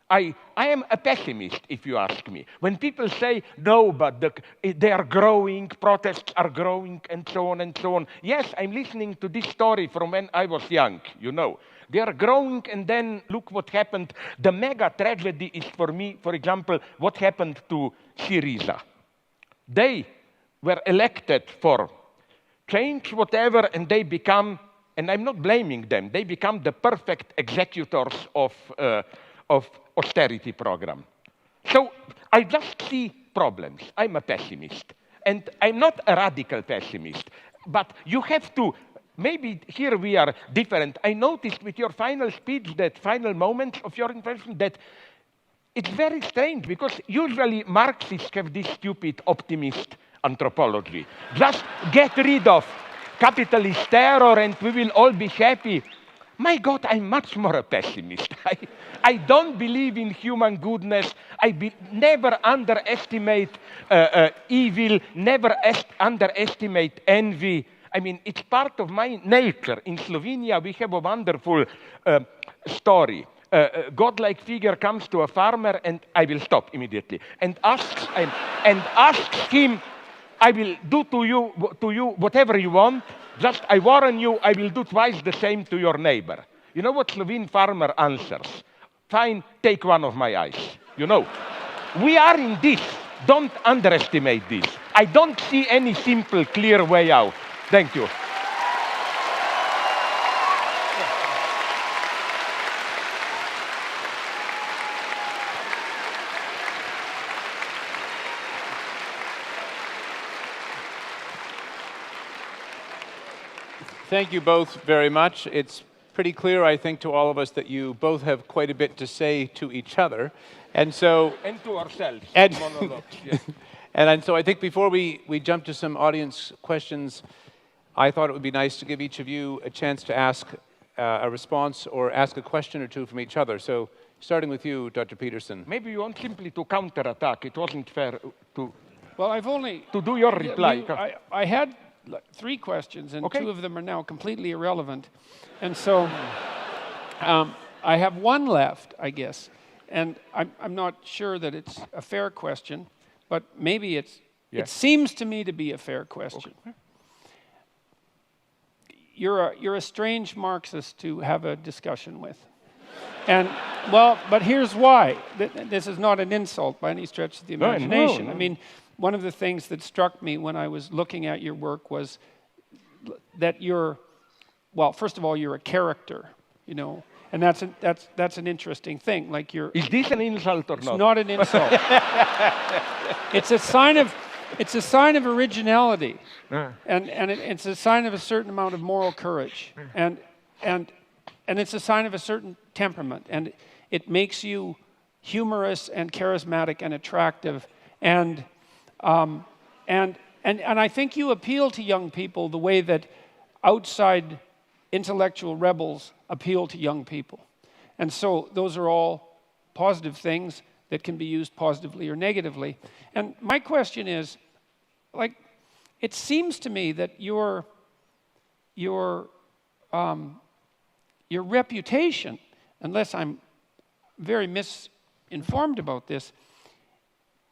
Speaker 3: I am a pessimist, if you ask me. When people say, no, but they are growing, protests are growing, and so on and so on. Yes, I'm listening to this story from when I was young, you know. They are growing, and then look what happened. The mega tragedy is, for me, for example, what happened to Syriza. They were elected for change, whatever, and they become, and I'm not blaming them, they become the perfect executors of austerity program. So I just see problems. I'm a pessimist. And I'm not a radical pessimist. But you have to, maybe here we are different. I noticed with your final speech, that final moment of your impression, that it's very strange, because usually Marxists have this stupid optimist anthropology. Just get rid of capitalist terror and we will all be happy. My God, I'm much more a pessimist. I don't believe in human goodness. I never underestimate evil, never underestimate envy. I mean, it's part of my nature. In Slovenia, we have a wonderful story. A godlike figure comes to a farmer, and I will stop immediately, and asks him, I will do to you whatever you want. Just, I warn you, I will do twice the same to your neighbor. You know what Slovene farmer answers? Fine, take one of my eyes. You know, we are in this. Don't underestimate this. I don't see any simple, clear way out. Thank you.
Speaker 1: Thank you both very much. It's pretty clear, I think, to all of us that you both have quite a bit to say to each other. And so...
Speaker 3: And to ourselves.
Speaker 1: And,
Speaker 3: monologues, yes.
Speaker 1: and so I think before we jump to some audience questions, I thought it would be nice to give each of you a chance to ask a response or ask a question or two from each other. So starting with you, Dr. Peterson.
Speaker 3: Maybe you want simply to counterattack. It wasn't fair to...
Speaker 2: Well, I've only...
Speaker 3: To do your reply.
Speaker 2: I had 3 questions, and 2 of them are now completely irrelevant. And so I have 1 left, I guess. And I'm not sure that it's a fair question, but maybe it seems to me to be a fair question. Okay. You're a strange Marxist to have a discussion with. And, well, but here's why. This is not an insult by any stretch of the imagination. No. I mean, one of the things that struck me when I was looking at your work was that you're, well, first of all, you're a character, you know, and that's an interesting thing. Like you're.
Speaker 3: Is this an insult or not?
Speaker 2: It's not an insult. It's a sign of. it's a sign of originality, and it's a sign of a certain amount of moral courage, and it's a sign of a certain temperament, and it makes you humorous and charismatic and attractive, and I think you appeal to young people the way that outside intellectual rebels appeal to young people. And so those are all positive things that can be used positively or negatively. And my question is, like, it seems to me that your reputation, unless I'm very misinformed about this,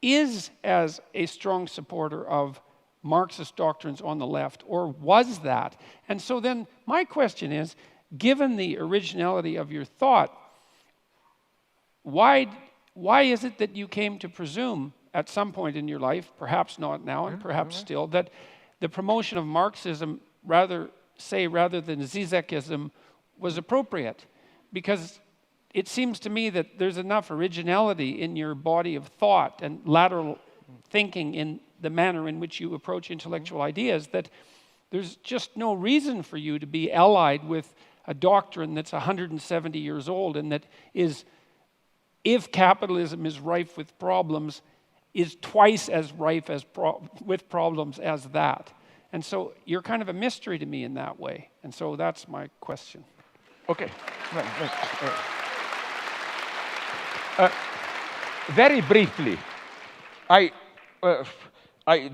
Speaker 2: is as a strong supporter of Marxist doctrines on the left, or was that? And so then my question is, given the originality of your thought, why is it that you came to presume at some point in your life, perhaps not now and perhaps still, that the promotion of Marxism rather than Zizekism was appropriate? Because it seems to me that there's enough originality in your body of thought and lateral thinking in the manner in which you approach intellectual ideas that there's just no reason for you to be allied with a doctrine that's 170 years old and that is, if capitalism is rife with problems, is twice as rife with problems as that. And so you're kind of a mystery to me in that way. And so that's my question.
Speaker 3: Okay. Very briefly, I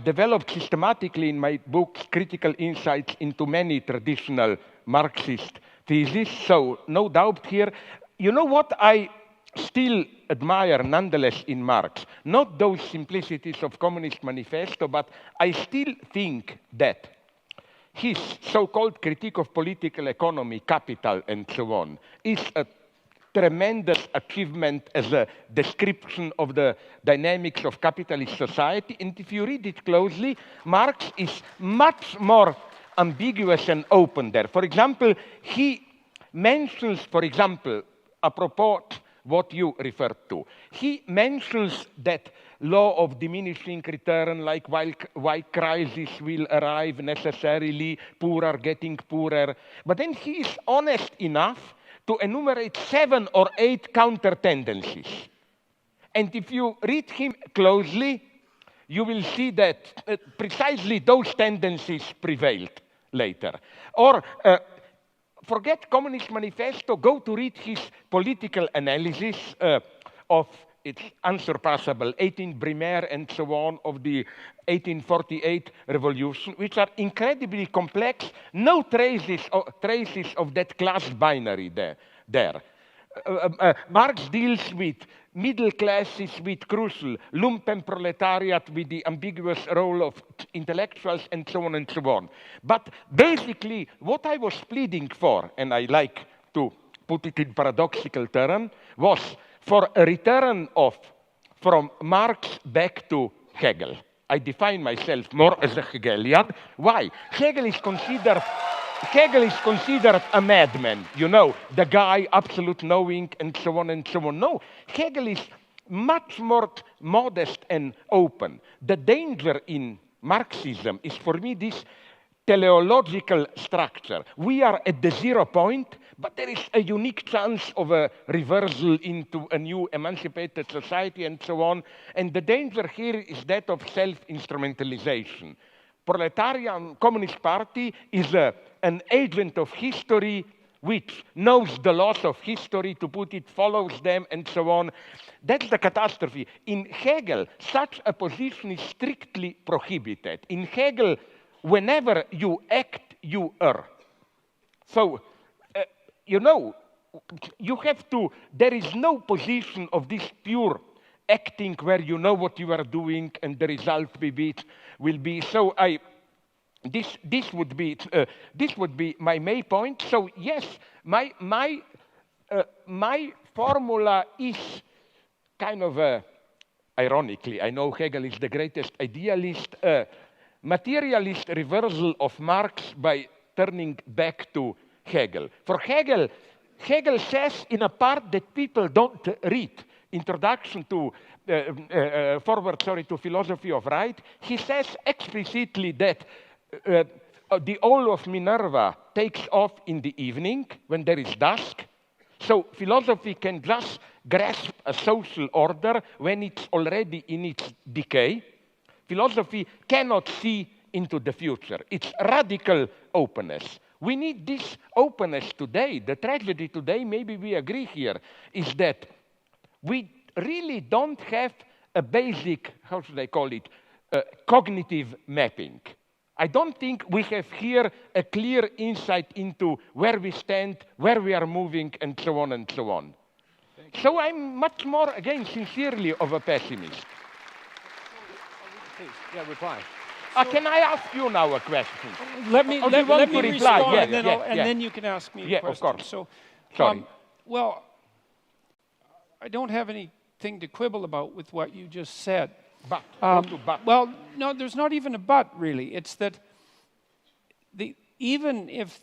Speaker 3: developed systematically in my book critical insights into many traditional Marxist theses, so no doubt here. You know what I still admire nonetheless in Marx? Not those simplicities of Communist Manifesto, but I still think that his so-called critique of political economy, capital, and so on, is a tremendous achievement as a description of the dynamics of capitalist society. And if you read it closely, Marx is much more ambiguous and open there. For example, he mentions, apropos what you referred to, he mentions that law of diminishing return, like while crisis will arrive necessarily, poor are getting poorer. But then he is honest enough to enumerate 7 or 8 counter tendencies. And if you read him closely, you will see that precisely those tendencies prevailed later. Or forget Communist Manifesto, go to read his political analysis of its unsurpassable 18 Brumaire and so on of the 1848 revolution, which are incredibly complex, no traces of that class binary there. Marx deals with middle classes with crucial, lumpenproletariat with the ambiguous role of intellectuals and so on and so on. But basically, what I was pleading for, and I like to put it in paradoxical terms, was for a return from Marx back to Hegel. I define myself more as a Hegelian. Why? Hegel is considered a madman, you know, the guy, absolute knowing, and so on and so on. No, Hegel is much more modest and open. The danger in Marxism is, for me, this teleological structure. We are at the 0 point, but there is a unique chance of a reversal into a new emancipated society and so on. And the danger here is that of self-instrumentalization. Proletarian Communist Party is an agent of history which knows the laws of history, to put it, follows them, and so on. That's the catastrophe. In Hegel, such a position is strictly prohibited. In Hegel, whenever you act, you err. So, you know, you have to, there is no position of this pure acting where you know what you are doing and the result will be. So this would be my main point. So yes, my formula is kind of ironically, I know Hegel is the greatest idealist, materialist reversal of Marx by turning back to Hegel. For Hegel says in a part that people don't read, Introduction to forward to philosophy of right, he says explicitly that the owl of Minerva takes off in the evening when there is dusk. So philosophy can just grasp a social order when it's already in its decay. Philosophy cannot see into the future. It's radical openness. We need this openness today. The tragedy today, maybe we agree here, is that we really don't have a basic, how should I call it, cognitive mapping. I don't think we have here a clear insight into where we stand, where we are moving, and so on and so on. So I'm much more, again, sincerely of a pessimist.
Speaker 1: Please, yeah, reply.
Speaker 3: Can I ask you now a question?
Speaker 2: Let me
Speaker 3: reply?
Speaker 2: respond,
Speaker 3: Yeah,
Speaker 2: and then you can ask me a question.
Speaker 3: Of course.
Speaker 2: So,
Speaker 3: Sorry.
Speaker 2: well, I don't have anything to quibble about with what you just said.
Speaker 3: But,
Speaker 2: Well, no, there's not even a but, really. It's that even if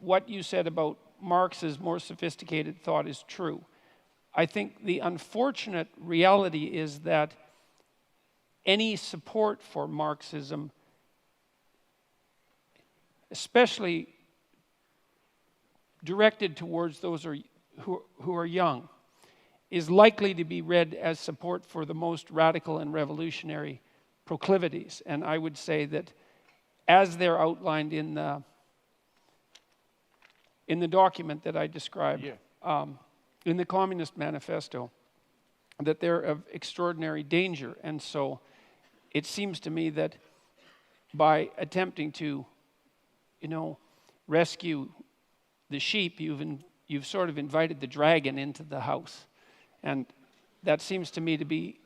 Speaker 2: what you said about Marx's more sophisticated thought is true, I think the unfortunate reality is that any support for Marxism, especially directed towards those who are young, is likely to be read as support for the most radical and revolutionary proclivities. And I would say that as they're outlined in the document that I described, in the Communist Manifesto, that they're of extraordinary danger. And so it seems to me that by attempting to, rescue the sheep, you've sort of invited the dragon into the house. And that seems to me to be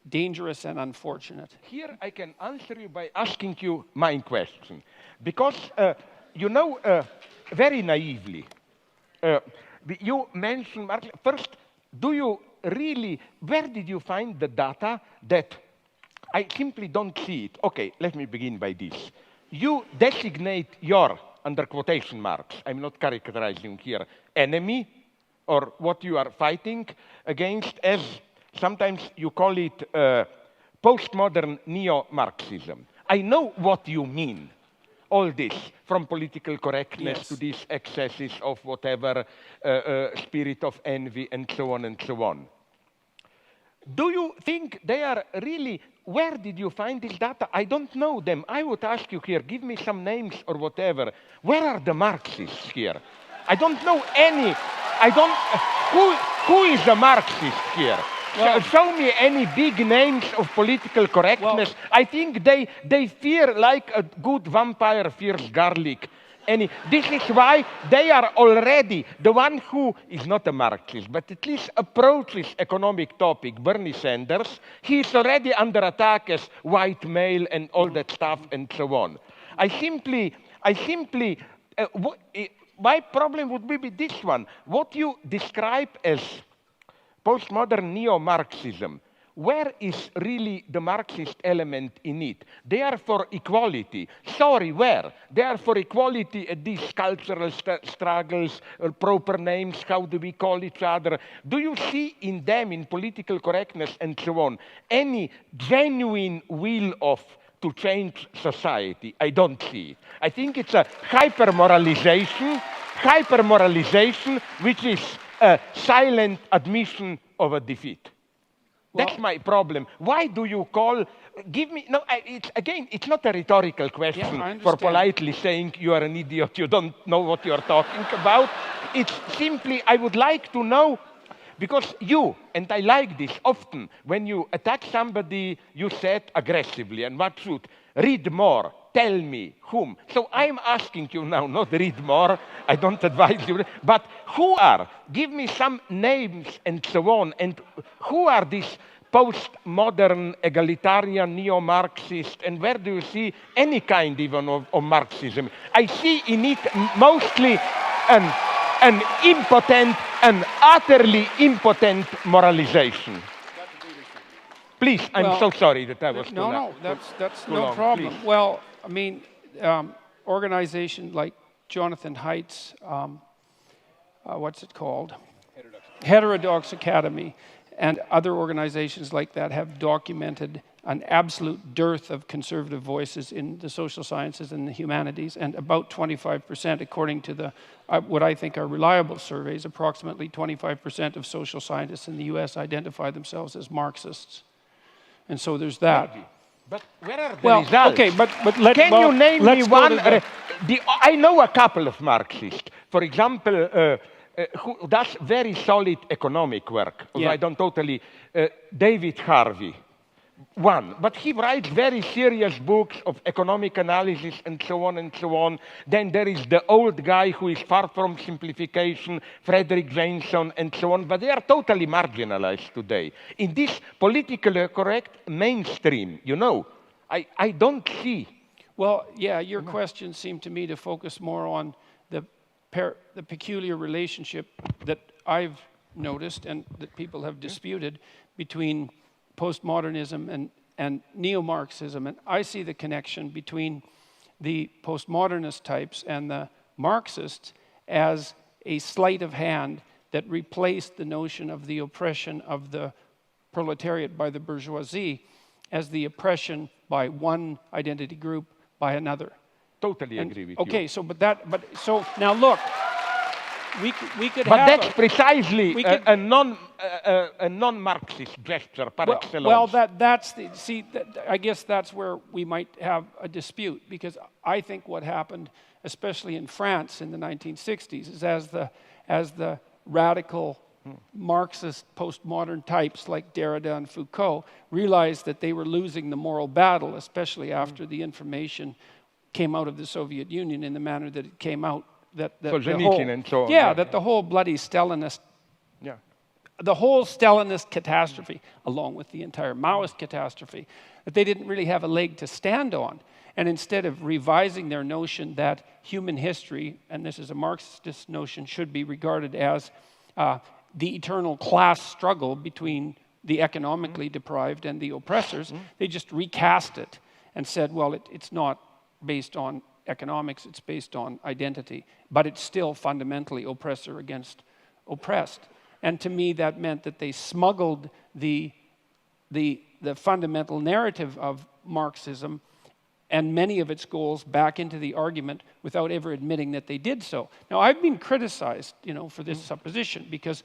Speaker 2: dangerous and unfortunate.
Speaker 3: Here I can answer you by asking you my question. Because, very naively, you mentioned, first, do you really, where did you find the data that I simply don't see it? Okay, let me begin by this. You designate your, under quotation marks, I'm not characterizing here, enemy, or what you are fighting against, as sometimes you call it postmodern neo-Marxism. I know what you mean, all this, from political correctness to these excesses of whatever spirit of envy and so on and so on. Do you think they are really, where did you find this data? I don't know them. I would ask you here, give me some names or whatever. Where are the Marxists here? I don't know any. Who is a Marxist here? Well, show me any big names of political correctness. Well, I think they fear like a good vampire fears garlic. This is why they are already, the one who is not a Marxist, but at least approaches economic topic, Bernie Sanders, he is already under attack as white male and all that stuff and so on. My problem would be this one. What you describe as postmodern neo-Marxism, where is really the Marxist element in it? They are for equality. Sorry, where? They are for equality at these cultural struggles, proper names, how do we call each other? Do you see in them, in political correctness and so on, any genuine will to change society? I don't see it. I think it's a hyper-moralization, which is a silent admission of a defeat. Well, that's my problem. Why do you call, it's not a rhetorical question for politely saying you are an idiot, you don't know what you're talking about. It's simply, I would like to know, because you, and I like this often, when you attack somebody, you said aggressively, and what should? Read more, tell me, whom. So I'm asking you now, not read more, I don't advise you, but who are? Give me some names and so on, and who are these postmodern, egalitarian, neo-Marxist, and where do you see any kind even of Marxism? I see in it mostly an impotent, an utterly impotent moralization. Please, I'm so sorry that I was too long.
Speaker 2: No, that's no problem. Please. Well, I mean, organization like Jonathan Haidt's, what's it called? Heterodox Academy, and other organizations like that have documented an absolute dearth of conservative voices in the social sciences and the humanities, and about 25%, according to the what I think are reliable surveys, approximately 25% of social scientists in the US identify themselves as Marxists. And so there's that.
Speaker 3: But where are the results?
Speaker 2: Okay, but
Speaker 3: Can you name me one?
Speaker 2: The,
Speaker 3: I know a couple of Marxists. For example, who does very solid economic work. I don't totally. David Harvey, one. But he writes very serious books of economic analysis and so on and so on. Then there is the old guy who is far from simplification, Frederick Jameson and so on. But they are totally marginalized today. In this politically correct mainstream, you know, I don't see.
Speaker 2: Well, yeah, your question seemed to me to focus more on the peculiar relationship that I've noticed and that people have disputed between postmodernism and neo-Marxism. And I see the connection between the postmodernist types and the Marxists as a sleight of hand that replaced the notion of the oppression of the proletariat by the bourgeoisie as the oppression by one identity group by another.
Speaker 3: Totally agree with you.
Speaker 2: Okay, so so now look, we could
Speaker 3: but
Speaker 2: have.
Speaker 3: But that's precisely a non-Marxist gesture par excellence.
Speaker 2: Well, that's the I guess that's where we might have a dispute, because I think what happened, especially in France in the 1960s, is as the radical Marxist postmodern types like Derrida and Foucault realized that they were losing the moral battle, especially after the information came out of the Soviet Union in the manner that it came out, that the whole bloody Stalinist, the whole Stalinist catastrophe, along with the entire Maoist catastrophe, that they didn't really have a leg to stand on. And instead of revising their notion that human history, and this is a Marxist notion, should be regarded as the eternal class struggle between the economically deprived and the oppressors, they just recast it and said, well, it's not based on economics, it's based on identity, but it's still fundamentally oppressor against oppressed. And to me, that meant that they smuggled the fundamental narrative of Marxism and many of its goals back into the argument without ever admitting that they did so. Now, I've been criticized, for this supposition, because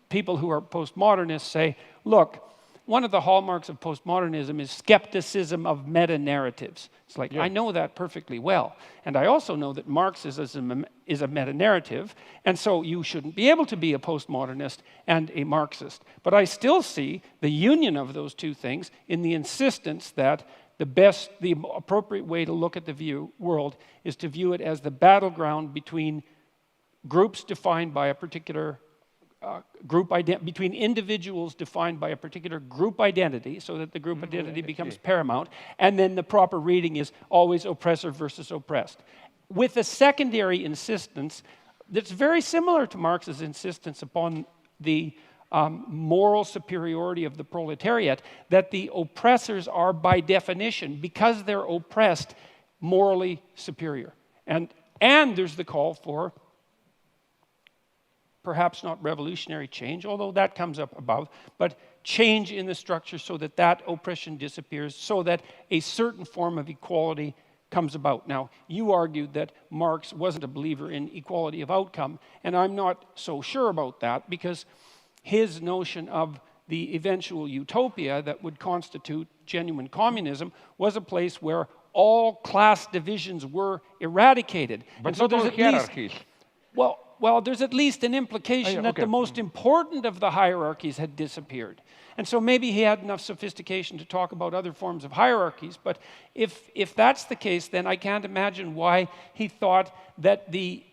Speaker 2: people who are postmodernists say, look, one of the hallmarks of postmodernism is skepticism of meta-narratives. It's like, I know that perfectly well. And I also know that Marxism is a meta-narrative, and so you shouldn't be able to be a postmodernist and a Marxist. But I still see the union of those two things in the insistence that the appropriate way to look at the world is to view it as the battleground between groups defined by a particular between individuals defined by a particular group identity, so that the group identity becomes paramount, and then the proper reading is always oppressor versus oppressed. With a secondary insistence that's very similar to Marx's insistence upon the moral superiority of the proletariat, that the oppressors are by definition, because they're oppressed, morally superior. And there's the call for perhaps not revolutionary change, although that comes up above, but change in the structure so that oppression disappears, so that a certain form of equality comes about. Now, you argued that Marx wasn't a believer in equality of outcome, and I'm not so sure about that, because his notion of the eventual utopia that would constitute genuine communism was a place where all class divisions were eradicated.
Speaker 3: But so there's hierarchies.
Speaker 2: Well, there's at least an implication that the most important of the hierarchies had disappeared. And so maybe he had enough sophistication to talk about other forms of hierarchies, but if that's the case, then I can't imagine why he thought that the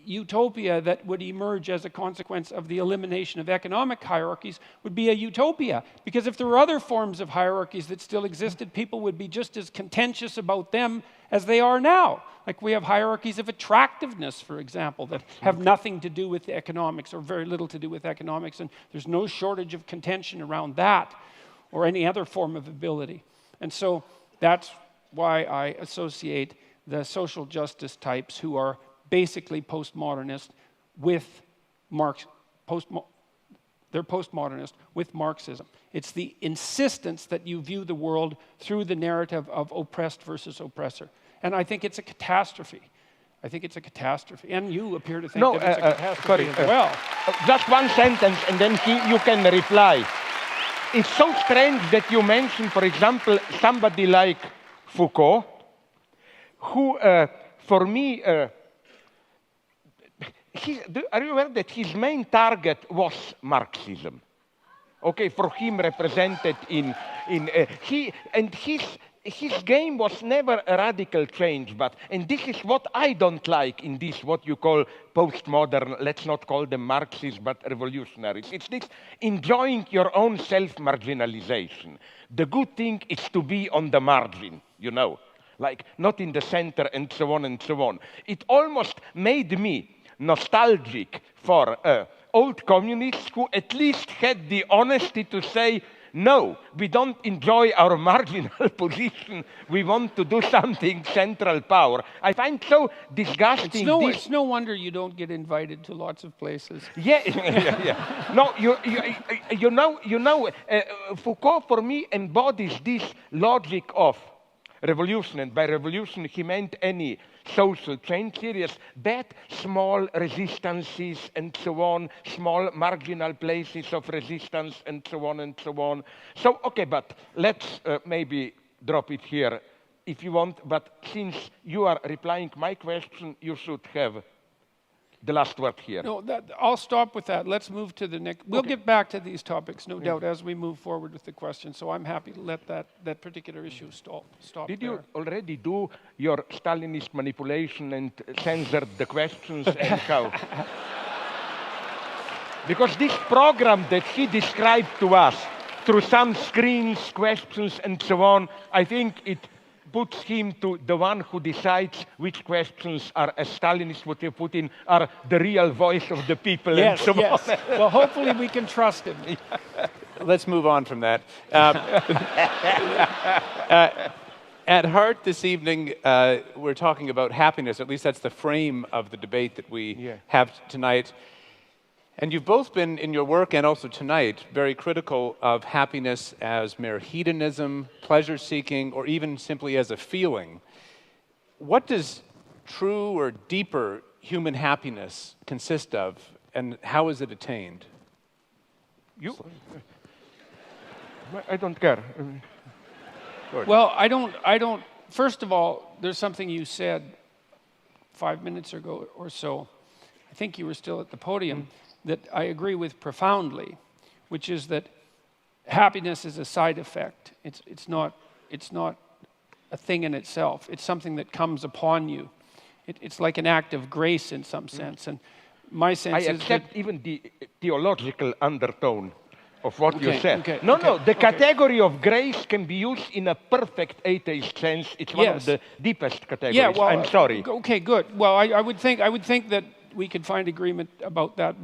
Speaker 2: utopia that would emerge as a consequence of the elimination of economic hierarchies would be a utopia. Because if there were other forms of hierarchies that still existed, people would be just as contentious about them as they are now. Like we have hierarchies of attractiveness, for example, that have nothing to do with economics or very little to do with economics, and there's no shortage of contention around that or any other form of ability. And so that's why I associate the social justice types who are basically postmodernist with Marx, they're postmodernist, with Marxism. It's the insistence that you view the world through the narrative of oppressed versus oppressor. And I think it's a catastrophe. I think it's a catastrophe. And you appear to think that it's a catastrophe as well.
Speaker 3: Just one sentence, and then you can reply. It's so strange that you mention, for example, somebody like Foucault, who, for me, are you aware that his main target was Marxism? Okay, for him represented his game was never a radical change, and this is what I don't like in this, what you call postmodern, let's not call them Marxists, but revolutionaries. It's this enjoying your own self-marginalization. The good thing is to be on the margin, you know, like not in the center and so on and so on. It almost made me nostalgic for old communists who at least had the honesty to say, no, we don't enjoy our marginal position. We want to do something central power. I find so disgusting.
Speaker 2: It's no wonder you don't get invited to lots of places.
Speaker 3: Yeah. No, you know, Foucault for me embodies this logic of revolution, and by revolution he meant any social change, serious, but small resistances and so on, small marginal places of resistance and so on and so on. So, okay, but let's maybe drop it here if you want, but since you are replying my question, you should have the last word here.
Speaker 2: No, I'll stop with that. Let's move to the next. We'll get back to these topics, no doubt, as we move forward with the question. So I'm happy to let that particular issue stop.
Speaker 3: Did you already do your Stalinist manipulation and censored the questions and how? Because this program that he described to us through some screens, questions, and so on, I think it puts him to the one who decides which questions are, as Stalinists would have put in, are the real voice of the people.
Speaker 2: Yes,
Speaker 3: and so
Speaker 2: yes.
Speaker 3: on.
Speaker 2: Well, hopefully we can trust him.
Speaker 1: Let's move on from that. At heart this evening, we're talking about happiness. At least that's the frame of the debate that we have tonight. And you've both been, in your work and also tonight, very critical of happiness as mere hedonism, pleasure-seeking, or even simply as a feeling. What does true or deeper human happiness consist of, and how is it attained?
Speaker 3: You? I don't care.
Speaker 2: Well, I don't. First of all, there's something you said 5 minutes ago or so. I think you were still at the podium. That I agree with profoundly, which is that happiness is a side effect. It's not a thing in itself. It's something that comes upon you. It's like an act of grace in some sense. And my sense is
Speaker 3: I accept even the theological undertone of what you said.
Speaker 2: Okay,
Speaker 3: no, the category of grace can be used in a perfect atheist sense. It's one of the deepest categories.
Speaker 2: Yeah, well,
Speaker 3: I'm sorry.
Speaker 2: Okay, good. Well, I would think that we could find agreement about that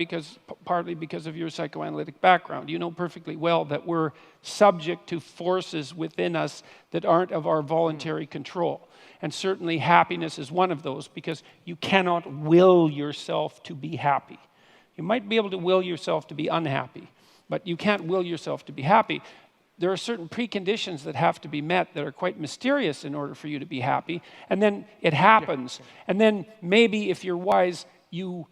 Speaker 2: partly because of your psychoanalytic background. You know perfectly well that we're subject to forces within us that aren't of our voluntary control. And certainly happiness is one of those, because you cannot will yourself to be happy. You might be able to will yourself to be unhappy, but you can't will yourself to be happy. There are certain preconditions that have to be met that are quite mysterious in order for you to be happy, and then it happens. And then maybe, if you're wise, you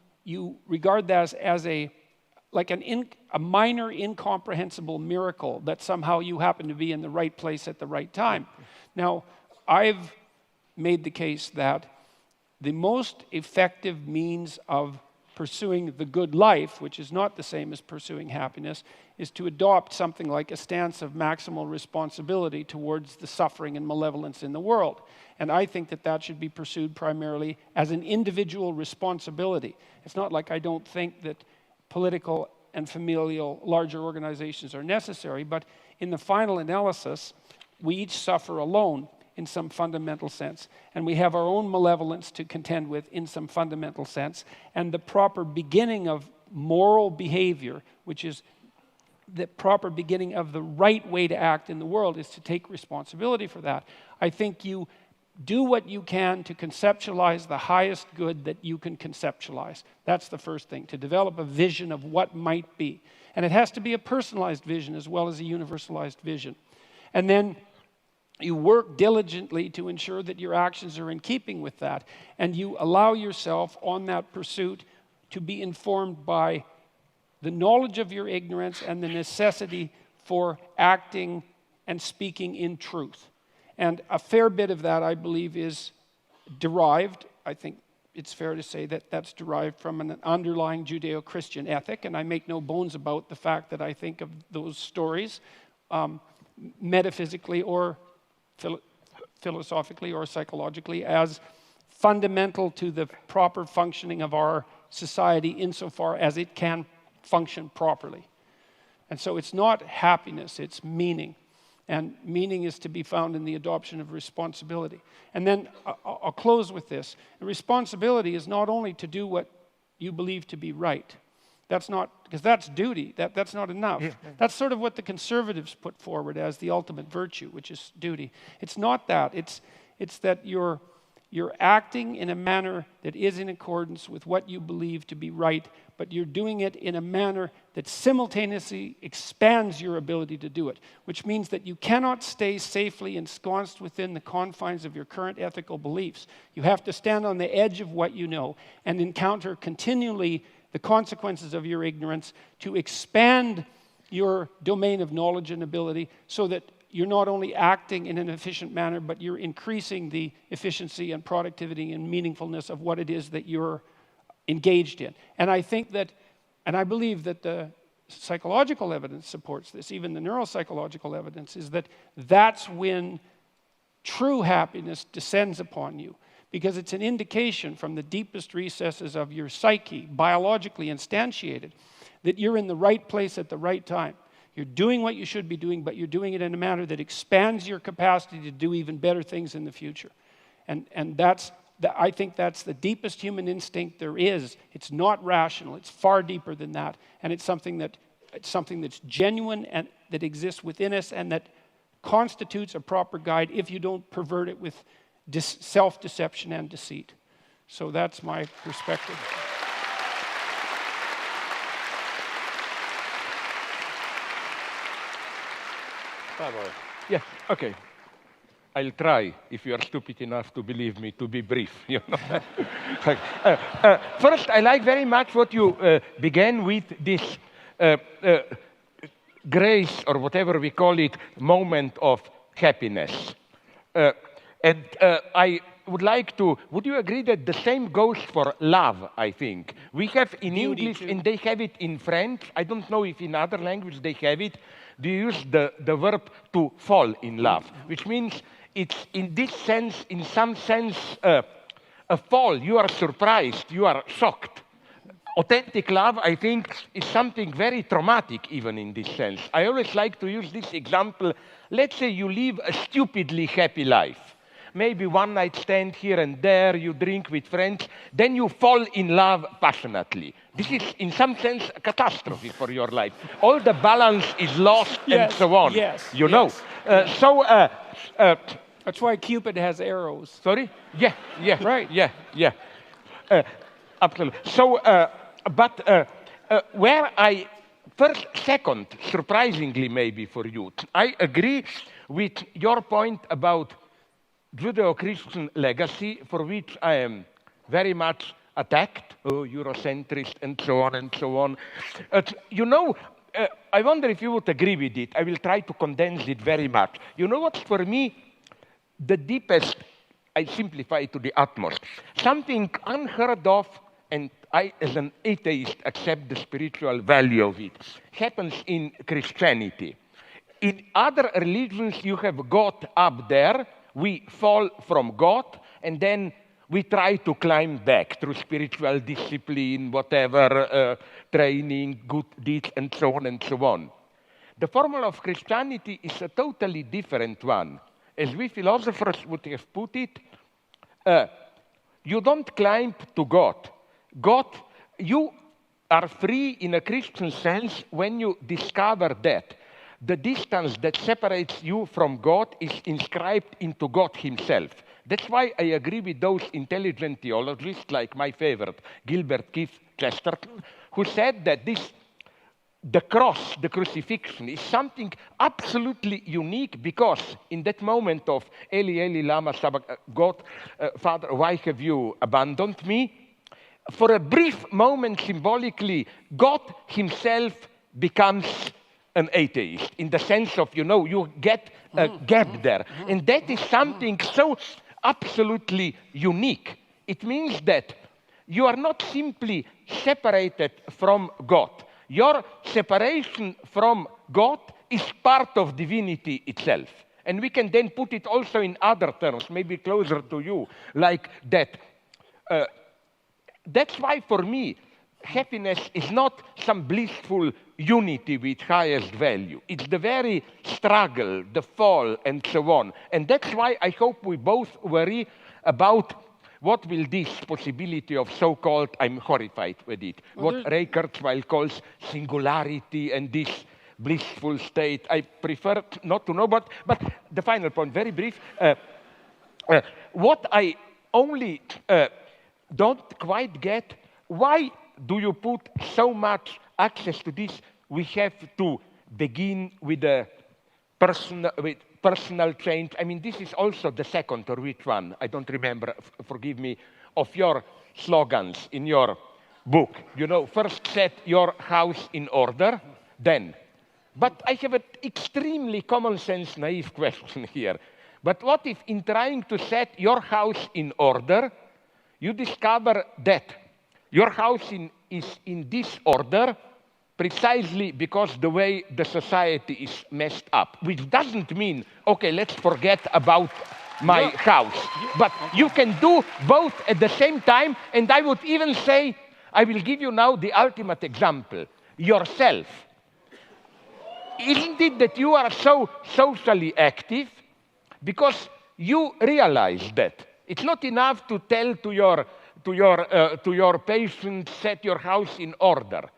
Speaker 2: regard that as a minor incomprehensible miracle that somehow you happen to be in the right place at the right time. Now, I've made the case that the most effective means of pursuing the good life, which is not the same as pursuing happiness, is to adopt something like a stance of maximal responsibility towards the suffering and malevolence in the world. And I think that should be pursued primarily as an individual responsibility. It's not like I don't think that political and familial larger organizations are necessary, but in the final analysis, we each suffer alone in some fundamental sense, and we have our own malevolence to contend with in some fundamental sense, and the proper beginning of moral behavior, which is the proper beginning of the right way to act in the world, is to take responsibility for that. I think you do what you can to conceptualize the highest good that you can conceptualize. That's the first thing, to develop a vision of what might be. And it has to be a personalized vision as well as a universalized vision. And then you work diligently to ensure that your actions are in keeping with that. And you allow yourself on that pursuit to be informed by the knowledge of your ignorance and the necessity for acting and speaking in truth. And a fair bit of that, I believe, is derived. I think it's fair to say that that's derived from an underlying Judeo-Christian ethic, and I make no bones about the fact that I think of those stories metaphysically or philosophically or psychologically as fundamental to the proper functioning of our society insofar as it can function properly. And so it's not happiness, it's meaning. And meaning is to be found in the adoption of responsibility. And then I'll close with this. Responsibility is not only to do what you believe to be right. That's not, because that's duty. That's not enough. Yeah. That's sort of what the conservatives put forward as the ultimate virtue, which is duty. It's not that. It's that you're acting in a manner that is in accordance with what you believe to be right, but you're doing it in a manner that simultaneously expands your ability to do it, which means that you cannot stay safely ensconced within the confines of your current ethical beliefs. You have to stand on the edge of what you know and encounter continually the consequences of your ignorance to expand your domain of knowledge and ability so that you're not only acting in an efficient manner, but you're increasing the efficiency and productivity and meaningfulness of what it is that you're engaged in. And I think that, and I believe that the psychological evidence supports this, even the neuropsychological evidence, is that that's when true happiness descends upon you, because it's an indication from the deepest recesses of your psyche, biologically instantiated, that you're in the right place at the right time. You're doing what you should be doing, but you're doing it in a manner that expands your capacity to do even better things in the future. And I think that's the deepest human instinct there is. It's not rational. It's far deeper than that. And it's something that's genuine and that exists within us and that constitutes a proper guide if you don't pervert it with self-deception and deceit. So that's my perspective.
Speaker 3: Yeah, okay. I'll try, if you are stupid enough to believe me, to be brief. You know? First, I like very much what you began with, this grace, or whatever we call it, moment of happiness. And I would like to, would you agree that the same goes for love, I think? We have in English, and they have it in French. I don't know if in other languages they have it. They use the verb to fall in love, which means it's in this sense, in some sense, a fall. You are surprised, you are shocked. Authentic love, I think, is something very traumatic even in this sense. I always like to use this example. Let's say you live a stupidly happy life. Maybe one night stand here and there, you drink with friends, then you fall in love passionately. This is, in some sense, a catastrophe for your life. All the balance is lost and so on.
Speaker 2: Yes,
Speaker 3: you know.
Speaker 2: That's why Cupid has arrows.
Speaker 3: Sorry? Yeah,
Speaker 2: right.
Speaker 3: Yeah. Absolutely. So, where I, second, surprisingly maybe for you, I agree with your point about Judeo-Christian legacy, for which I am very much attacked, Eurocentrist and so on and so on. You know, I wonder if you would agree with it. I will try to condense it very much. You know what's for me the deepest, I simplify it to the utmost, something unheard of, and I as an atheist accept the spiritual value of it, happens in Christianity. In other religions you have God up there, we fall from God, and then we try to climb back through spiritual discipline, whatever, training, good deeds, and so on and so on. The formula of Christianity is a totally different one. As we philosophers would have put it, you don't climb to God. You are free in a Christian sense when you discover that the distance that separates you from God is inscribed into God himself. That's why I agree with those intelligent theologists, like my favorite, Gilbert Keith Chesterton, who said that the cross, the crucifixion, is something absolutely unique because in that moment of Eli, Eli, lama sabachthani, Father, why have you abandoned me? For a brief moment, symbolically, God himself becomes an atheist in the sense of, you get a gap there. And that is something so absolutely unique. It means that you are not simply separated from God. Your separation from God is part of divinity itself. And we can then put it also in other terms, maybe closer to you, like that. That's why, for me, happiness is not some blissful unity with highest value. It's the very struggle, the fall, and so on. And that's why I hope we both worry about what will this possibility of so-called, I'm horrified with it, what Ray Kurzweil calls singularity and this blissful state. I prefer not to know, but the final point, very brief. What I only don't quite get, why do you put so much access to this? We have to begin with a personal change. I mean, this is also the second, or which one? I don't remember, forgive me, of your slogans in your book. First set your house in order, then. But I have an extremely common sense, naive question here. But what if in trying to set your house in order, you discover that your house is in disorder precisely because the way the society is messed up, which doesn't mean, okay, let's forget about my house. But you can do both at the same time, and I would even say, I will give you now the ultimate example, yourself. Isn't it that you are so socially active? Because you realize that. It's not enough to tell to your patients, set your house in order.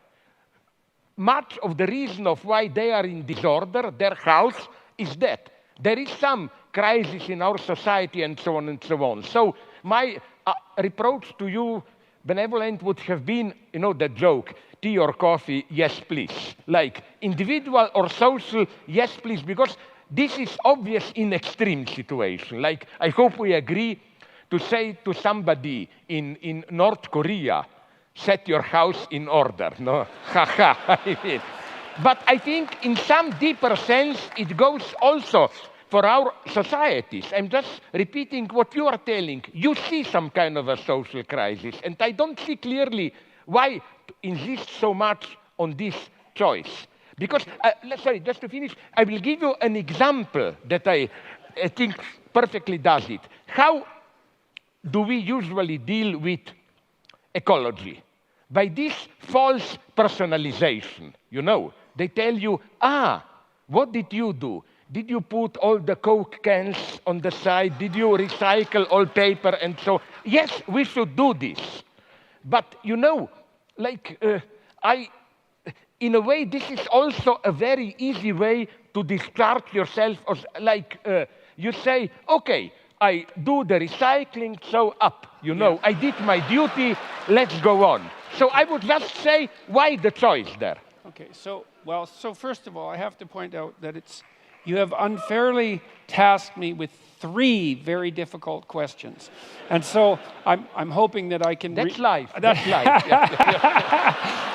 Speaker 3: Much of the reason of why they are in disorder, their house, is that there is some crisis in our society and so on and so on. So my reproach to you, benevolent, would have been, the joke, tea or coffee, yes please. Like individual or social, yes please, because this is obvious in extreme situation. Like I hope we agree to say to somebody in North Korea, set your house in order, no? Haha, I mean. But I think in some deeper sense, it goes also for our societies. I'm just repeating what you are telling. You see some kind of a social crisis, and I don't see clearly why to insist so much on this choice. Because, sorry, just to finish, I will give you an example that I think perfectly does it. How do we usually deal with ecology? By this false personalization, They tell you, what did you do? Did you put all the Coke cans on the side? Did you recycle all paper and so? Yes, we should do this. But, in a way, this is also a very easy way to discharge yourself. You say, okay, I do the recycling, so up, I did my duty, let's go on. So I would just say, why the choice there?
Speaker 2: Okay, so first of all, I have to point out that you have unfairly tasked me with 3 very difficult questions. And so I'm hoping that I can...
Speaker 3: That's life, that's life.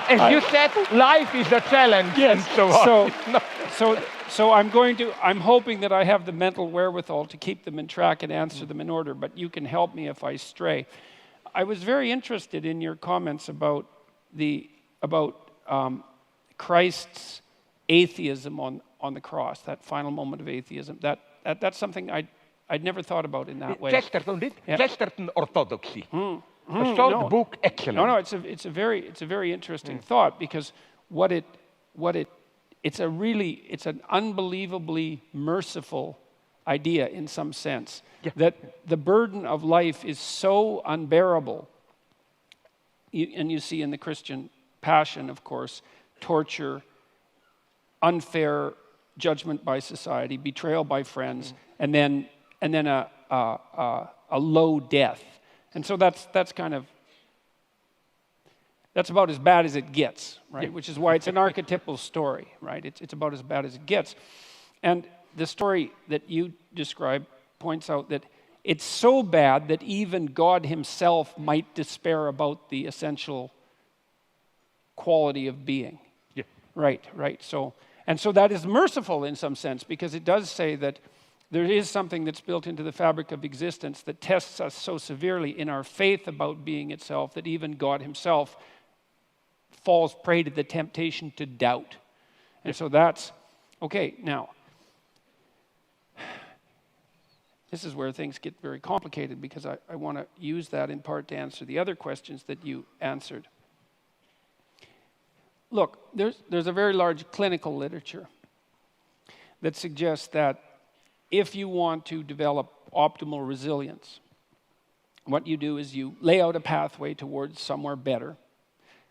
Speaker 3: As you said, life is a challenge,
Speaker 2: yes,
Speaker 3: and so on.
Speaker 2: So I'm hoping that I have the mental wherewithal to keep them in track and answer them in order, but you can help me if I stray. I was very interested in your comments about Christ's atheism on the cross, that final moment of atheism. That's something I'd never thought about in that way.
Speaker 3: Chesterton did. Yeah. Chesterton orthodoxy. A short
Speaker 2: no.
Speaker 3: book, excellent.
Speaker 2: No, it's a very interesting thought, because it's an unbelievably merciful idea in some sense, that the burden of life is so unbearable. And you see in the Christian passion, of course, torture, unfair judgment by society, betrayal by friends, and then a low death. And so that's about as bad as it gets, right? Which is why it's an archetypal story, right? It's about as bad as it gets. And the story that you describe points out that it's so bad that even God himself might despair about the essential quality of being.
Speaker 1: Yeah.
Speaker 2: Right. So that is merciful in some sense, because it does say that there is something that's built into the fabric of existence that tests us so severely in our faith about being itself that even God himself falls prey to the temptation to doubt. And so that's, okay, now, this is where things get very complicated, because I want to use that in part to answer the other questions that you answered. Look, there's a very large clinical literature that suggests that if you want to develop optimal resilience, what you do is you lay out a pathway towards somewhere better.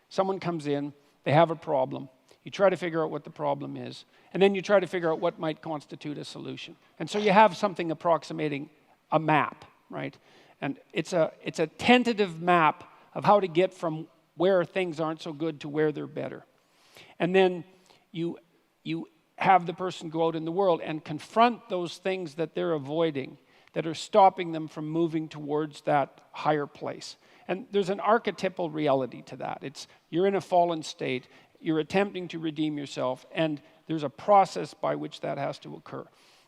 Speaker 2: Someone comes in, they have a problem. You try to figure out what the problem is, and then you try to figure out what might constitute a solution. And so you have something approximating a map, right? And it's a tentative map of how to get from where things aren't so good to where they're better. And then you have the person go out in the world and confront those things that they're avoiding, that are stopping them from moving towards that higher place. And there's an archetypal reality to that. It's you're in a fallen state, you're attempting to redeem yourself, and there's a process by which that has to occur.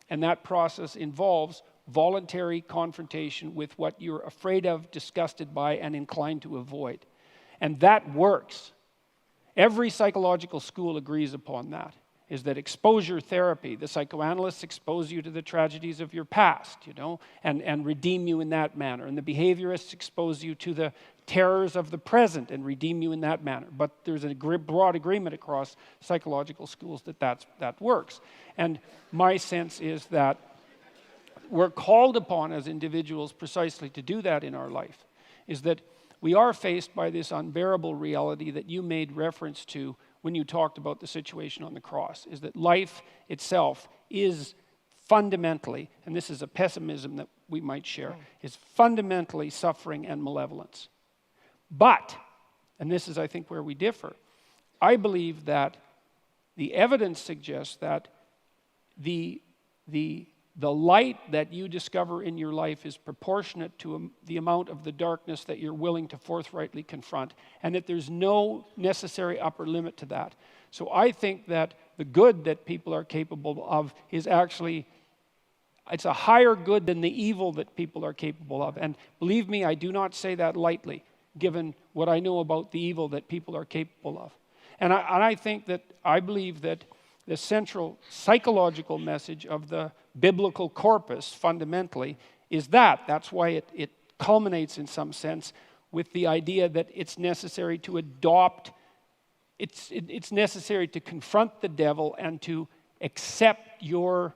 Speaker 2: And that process involves voluntary confrontation with what you're afraid of, disgusted by, and inclined to avoid. And that works. Every psychological school agrees upon that, is that exposure therapy, the psychoanalysts expose you to the tragedies of your past, and redeem you in that manner. And the behaviorists expose you to the terrors of the present and redeem you in that manner. But there's a broad agreement across psychological schools that works. And my sense is that we're called upon as individuals precisely to do that in our life, is that we are faced by this unbearable reality that you made reference to when you talked about the situation on the cross, is that life itself is fundamentally, and this is a pessimism that we might share, is fundamentally suffering and malevolence. But, and this is I think where we differ, I believe that the evidence suggests that the light that you discover in your life is proportionate to the amount of the darkness that you're willing to forthrightly confront, and that there's no necessary upper limit to that. So I think that the good that people are capable of is actually, it's a higher good than the evil that people are capable of. And believe me, I do not say that lightly, given what I know about the evil that people are capable of. And I believe that the central psychological message of the biblical corpus, fundamentally, is that. That's why it culminates, in some sense, with the idea that it's necessary to adopt, it's necessary to confront the devil and to accept your,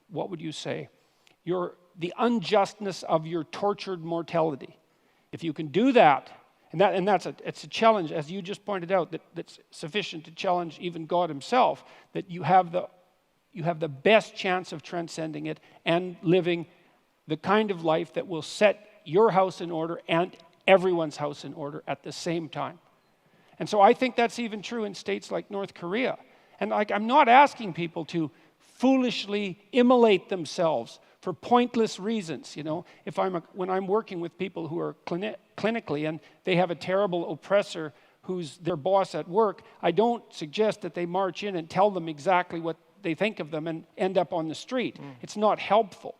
Speaker 2: what would you say, the unjustness of your tortured mortality. If you can do that, it's a challenge, as you just pointed out, that's sufficient to challenge even God himself, that you have the best chance of transcending it and living the kind of life that will set your house in order and everyone's house in order at the same time. And so I think that's even true in states like North Korea. And I'm not asking people to foolishly immolate themselves for pointless reasons, when I'm working with people who are clinically and they have a terrible oppressor who's their boss at work, I don't suggest that they march in and tell them exactly what they think of them and end up on the street. It's not helpful,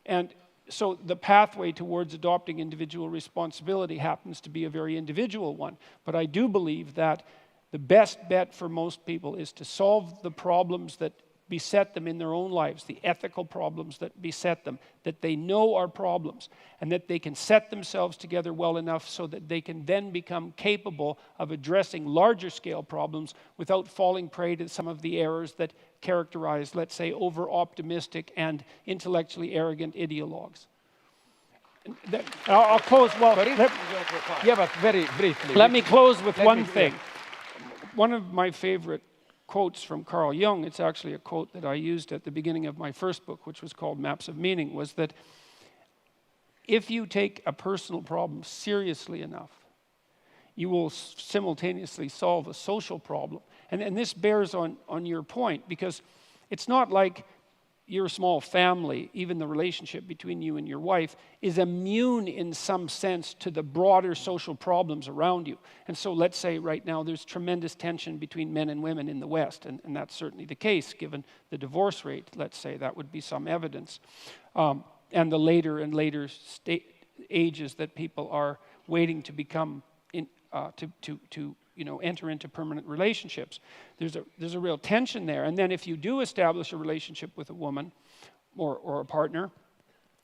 Speaker 2: And so the pathway towards adopting individual responsibility happens to be a very individual one. But I do believe that the best bet for most people is to solve the problems that beset them in their own lives, the ethical problems that beset them, that they know are problems, and that they can set themselves together well enough so that they can then become capable of addressing larger scale problems without falling prey to some of the errors that characterize, let's say, over-optimistic and intellectually arrogant ideologues. I'll close,
Speaker 3: but very briefly.
Speaker 2: Let me close with one thing. One of my favorite quotes from Carl Jung, it's actually a quote that I used at the beginning of my first book, which was called Maps of Meaning, was that if you take a personal problem seriously enough, you will simultaneously solve a social problem. And this bears on your point, because it's not like your small family, even the relationship between you and your wife, is immune in some sense to the broader social problems around you. And so let's say right now there's tremendous tension between men and women in the West, and that's certainly the case given the divorce rate. Let's say that would be some evidence. And the later and later ages that people are waiting to become, enter into permanent relationships. There's a real tension there. And then if you do establish a relationship with a woman or a partner,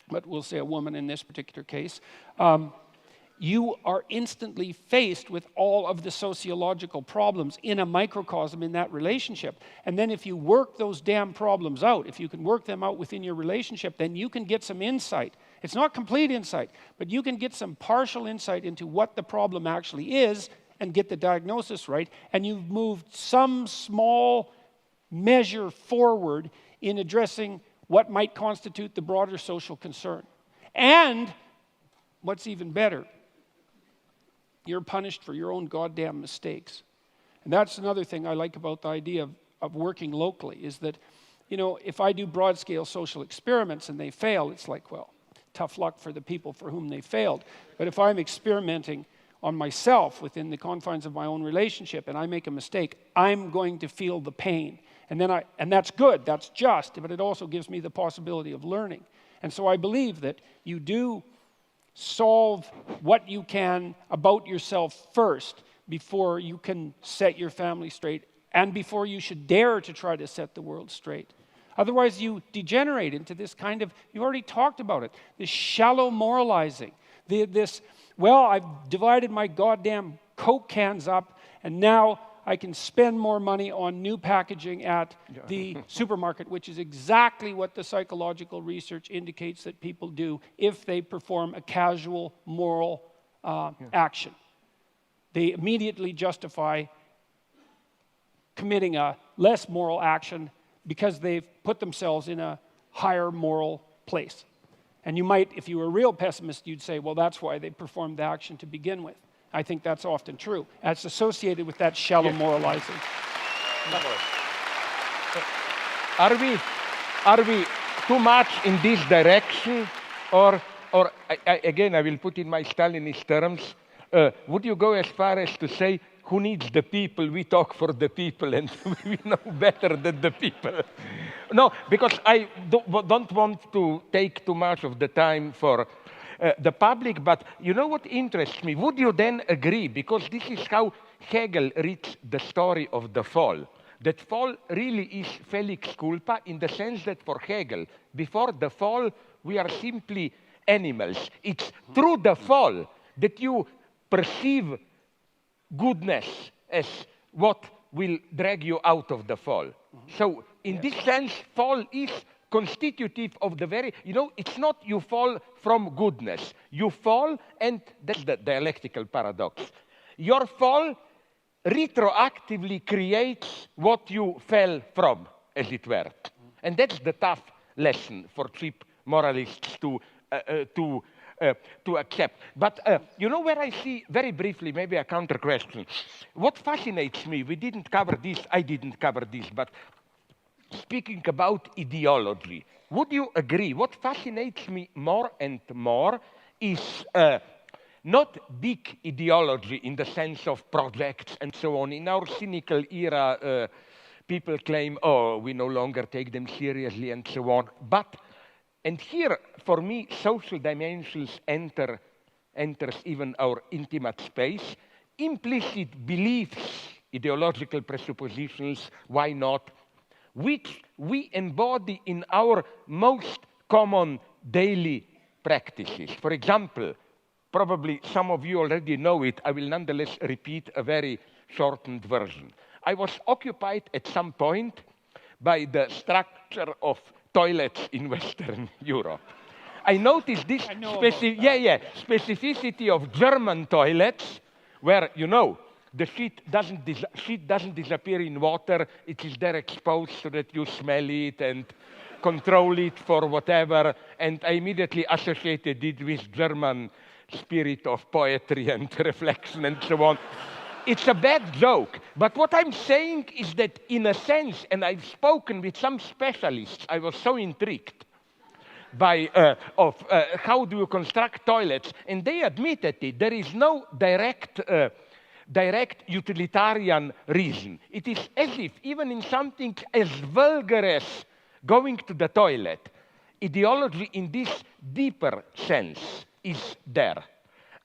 Speaker 2: but we'll say a woman in this particular case, you are instantly faced with all of the sociological problems in a microcosm in that relationship. And then if you work those damn problems out, if you can work them out within your relationship, then you can get some insight. It's not complete insight, but you can get some partial insight into what the problem actually is and get the diagnosis right, and you've moved some small measure forward in addressing what might constitute the broader social concern. And what's even better, you're punished for your own goddamn mistakes. And that's another thing I like about the idea of working locally, is that, if I do broad-scale social experiments and they fail, it's like, well, tough luck for the people for whom they failed. But if I'm experimenting on myself within the confines of my own relationship and I make a mistake, I'm going to feel the pain. And that's good, that's just, but it also gives me the possibility of learning. And so I believe that you do solve what you can about yourself first before you can set your family straight and before you should dare to try to set the world straight. Otherwise you degenerate into this kind of, you already talked about it, this shallow moralizing, well, I've divided my goddamn Coke cans up, and now I can spend more money on new packaging at the supermarket, which is exactly what the psychological research indicates that people do if they perform a casual moral action. They immediately justify committing a less moral action because they've put themselves in a higher moral place. And you might, if you were a real pessimist, you'd say, well, that's why they performed the action to begin with. I think that's often true. That's associated with that shallow moralizing.
Speaker 3: Are we too much in this direction? Or again, I will put in my Stalinist terms, would you go as far as to say, who needs the people? We talk for the people and we know better than the people. No, because I don't want to take too much of the time for the public, but you know what interests me? Would you then agree, because this is how Hegel reads the story of the fall, that fall really is felix culpa in the sense that for Hegel, before the fall, we are simply animals. It's through the fall that you perceive goodness as what will drag you out of the fall. So in this sense, fall is constitutive of the very, it's not you fall from goodness. You fall, and that's the dialectical paradox. Your fall retroactively creates what you fell from, as it were. And that's the tough lesson for cheap moralists to accept. But where I see, very briefly, maybe a counter question. What fascinates me, we didn't cover this, I didn't cover this, but speaking about ideology, would you agree? What fascinates me more and more is not big ideology in the sense of projects and so on. In our cynical era, people claim, oh, we no longer take them seriously and so on. But, and here, for me, social dimensions enters even our intimate space. Implicit beliefs, ideological presuppositions, why not, which we embody in our most common daily practices. For example, probably some of you already know it, I will nonetheless repeat a very shortened version. I was occupied at some point by the structure of toilets in Western Europe. I noticed this specificity of German toilets where, the sheet doesn't disappear in water, it is there exposed so that you smell it, and control it for whatever, and I immediately associated it with German spirit of poetry and reflection and so on. It's a bad joke, but what I'm saying is that in a sense, and I've spoken with some specialists, I was so intrigued by how do you construct toilets, and they admitted it. There is no direct utilitarian reason. It is as if even in something as vulgar as going to the toilet, ideology in this deeper sense is there.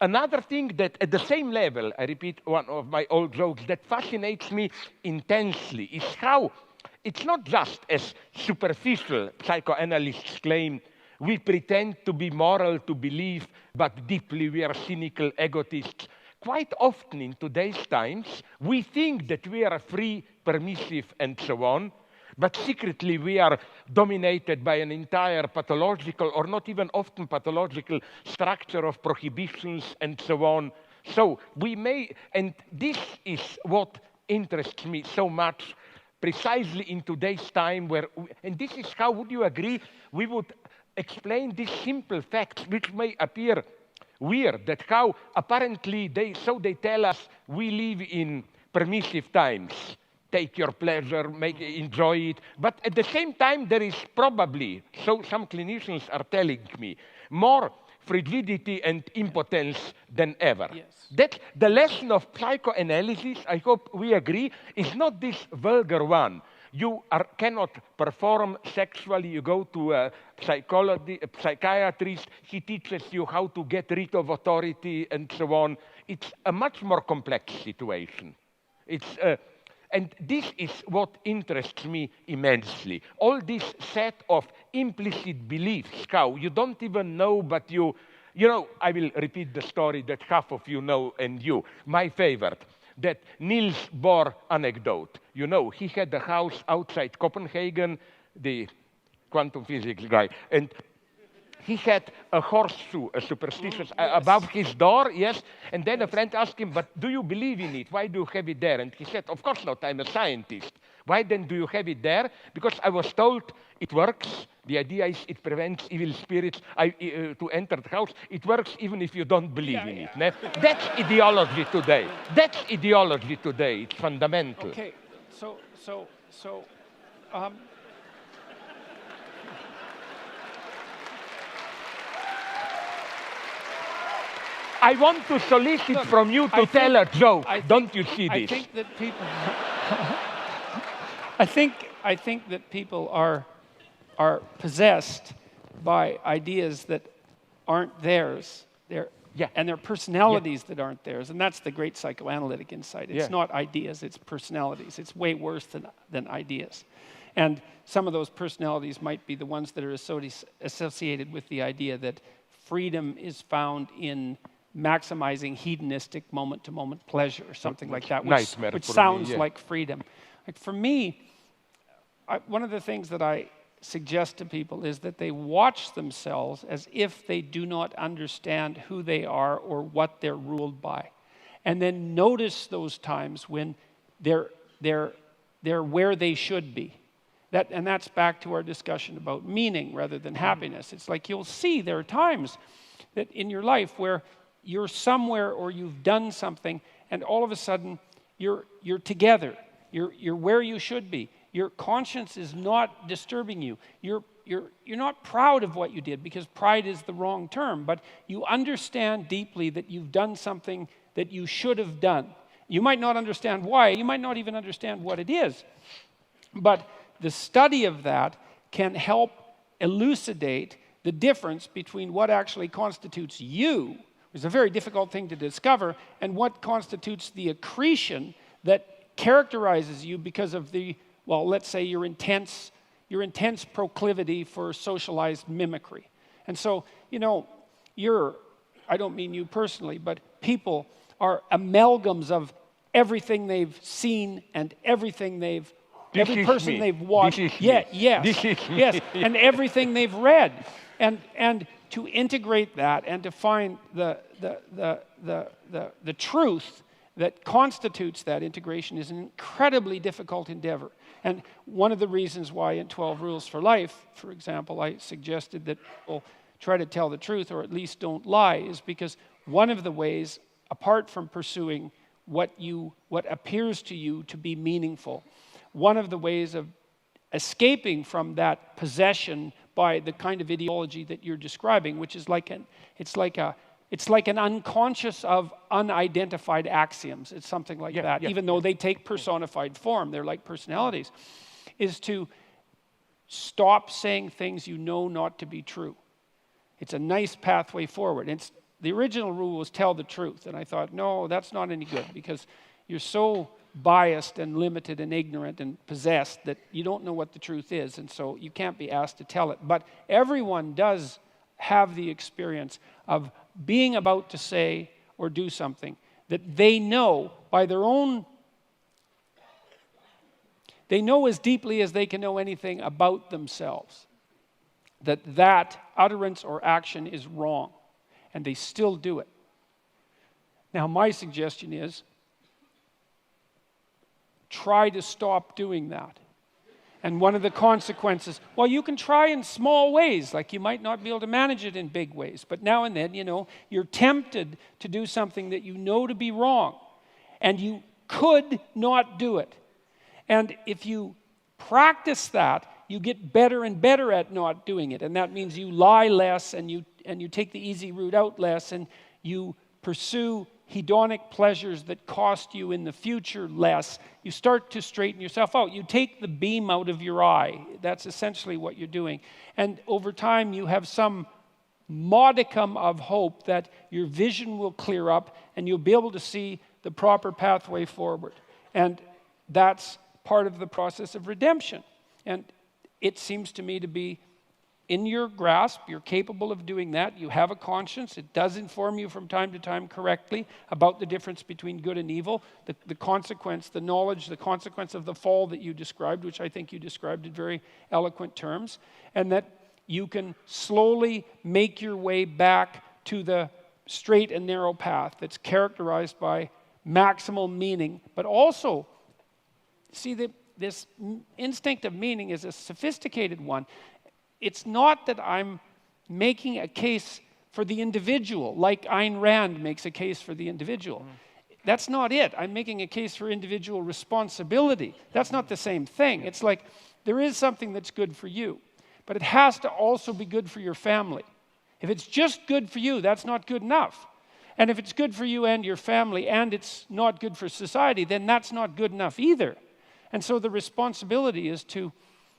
Speaker 3: Another thing that at the same level, I repeat one of my old jokes, that fascinates me intensely is how it's not just as superficial psychoanalysts claim, we pretend to be moral to believe, but deeply we are cynical egotists. Quite often in today's times, we think that we are free, permissive, and so on, but secretly we are dominated by an entire pathological, or not even often pathological, structure of prohibitions and so on. So we may, and this is what interests me so much, precisely in today's time where, and this is how, would you agree, we would explain these simple facts which may appear weird, that how apparently they tell us we live in permissive times. Take your pleasure, enjoy it. But at the same time, there is probably, so some clinicians are telling me, more frigidity and impotence than ever.
Speaker 2: Yes.
Speaker 3: That the lesson of psychoanalysis, I hope we agree, is not this vulgar one. You cannot perform sexually. You go to a psychiatrist. He teaches you how to get rid of authority and so on. It's a much more complex situation. And this is what interests me immensely. All this set of implicit beliefs, how you don't even know, but you know, I will repeat the story that half of you know and you. My favorite, that Niels Bohr anecdote. You know, he had a house outside Copenhagen, the quantum physics guy, and he had a horseshoe, a superstitious, above his door, yes. And then a friend asked him, but do you believe in it? Why do you have it there? And he said, of course not, I'm a scientist. Why then do you have it there? Because I was told it works. The idea is it prevents evil spirits to enter the house. It works even if you don't believe in it. Ne? That's ideology today. That's ideology today. It's fundamental.
Speaker 2: Okay,
Speaker 3: I want to solicit from you to tell a joke. Don't you see this?
Speaker 2: I think that people. I think that people are possessed by ideas that aren't theirs. And their personalities that aren't theirs. And that's the great psychoanalytic insight. It's not ideas, it's personalities. It's way worse than ideas. And some of those personalities might be the ones that are associated with the idea that freedom is found in maximizing hedonistic moment-to-moment pleasure or something like that, which sounds like freedom. Like for me, one of the things that I suggest to people is that they watch themselves as if they do not understand who they are or what they're ruled by. And then notice those times when they're where they should be. And that's back to our discussion about meaning rather than happiness. It's like you'll see there are times that in your life where you're somewhere or you've done something and all of a sudden you're together. You're where you should be. Your conscience is not disturbing you. You're not proud of what you did, because pride is the wrong term, but you understand deeply that you've done something that you should have done. You might not understand why. You might not even understand what it is. But the study of that can help elucidate the difference between what actually constitutes you, which is a very difficult thing to discover, and what constitutes the accretion that characterizes you because of the, well, let's say your intense proclivity for socialized mimicry. And so, you know, I don't mean you personally, but people are amalgams of everything they've seen and everything every person they've watched. Yes, and everything they've read. And to integrate that and to find the truth that constitutes that integration is an incredibly difficult endeavor. And one of the reasons why in 12 Rules for Life, for example, I suggested that people try to tell the truth or at least don't lie is because one of the ways, apart from pursuing what appears to you to be meaningful, one of the ways of escaping from that possession by the kind of ideology that you're describing, which is it's like an unconscious of unidentified axioms. It's something like that, even though they take personified form. They're like personalities, is to stop saying things you know not to be true. It's a nice pathway forward. The original rule was tell the truth. And I thought, no, that's not any good because you're so biased and limited and ignorant and possessed that you don't know what the truth is. And so you can't be asked to tell it. But everyone does have the experience of being about to say or do something that they know by their own, they know as deeply as they can know anything about themselves, that utterance or action is wrong, and they still do it. Now, my suggestion is try to stop doing that. And one of the consequences, well, you can try in small ways, like you might not be able to manage it in big ways, but now and then, you're tempted to do something that you know to be wrong, and you could not do it. And if you practice that, you get better and better at not doing it, and that means you lie less, and you take the easy route out less, and you pursue hedonic pleasures that cost you in the future less. You start to straighten yourself out. You take the beam out of your eye. That's essentially what you're doing. And over time, you have some modicum of hope that your vision will clear up and you'll be able to see the proper pathway forward. And that's part of the process of redemption. And it seems to me to be in your grasp. You're capable of doing that. You have a conscience. It does inform you from time to time correctly about the difference between good and evil, the consequence, the knowledge, the consequence of the fall that you described, which I think you described in very eloquent terms, and that you can slowly make your way back to the straight and narrow path that's characterized by maximal meaning, but also, see, this instinct of meaning is a sophisticated one. It's not that I'm making a case for the individual, like Ayn Rand makes a case for the individual. That's not it. I'm making a case for individual responsibility. That's not the same thing. It's like there is something that's good for you, but it has to also be good for your family. If it's just good for you, that's not good enough. And if it's good for you and your family and it's not good for society, then that's not good enough either. And so the responsibility is to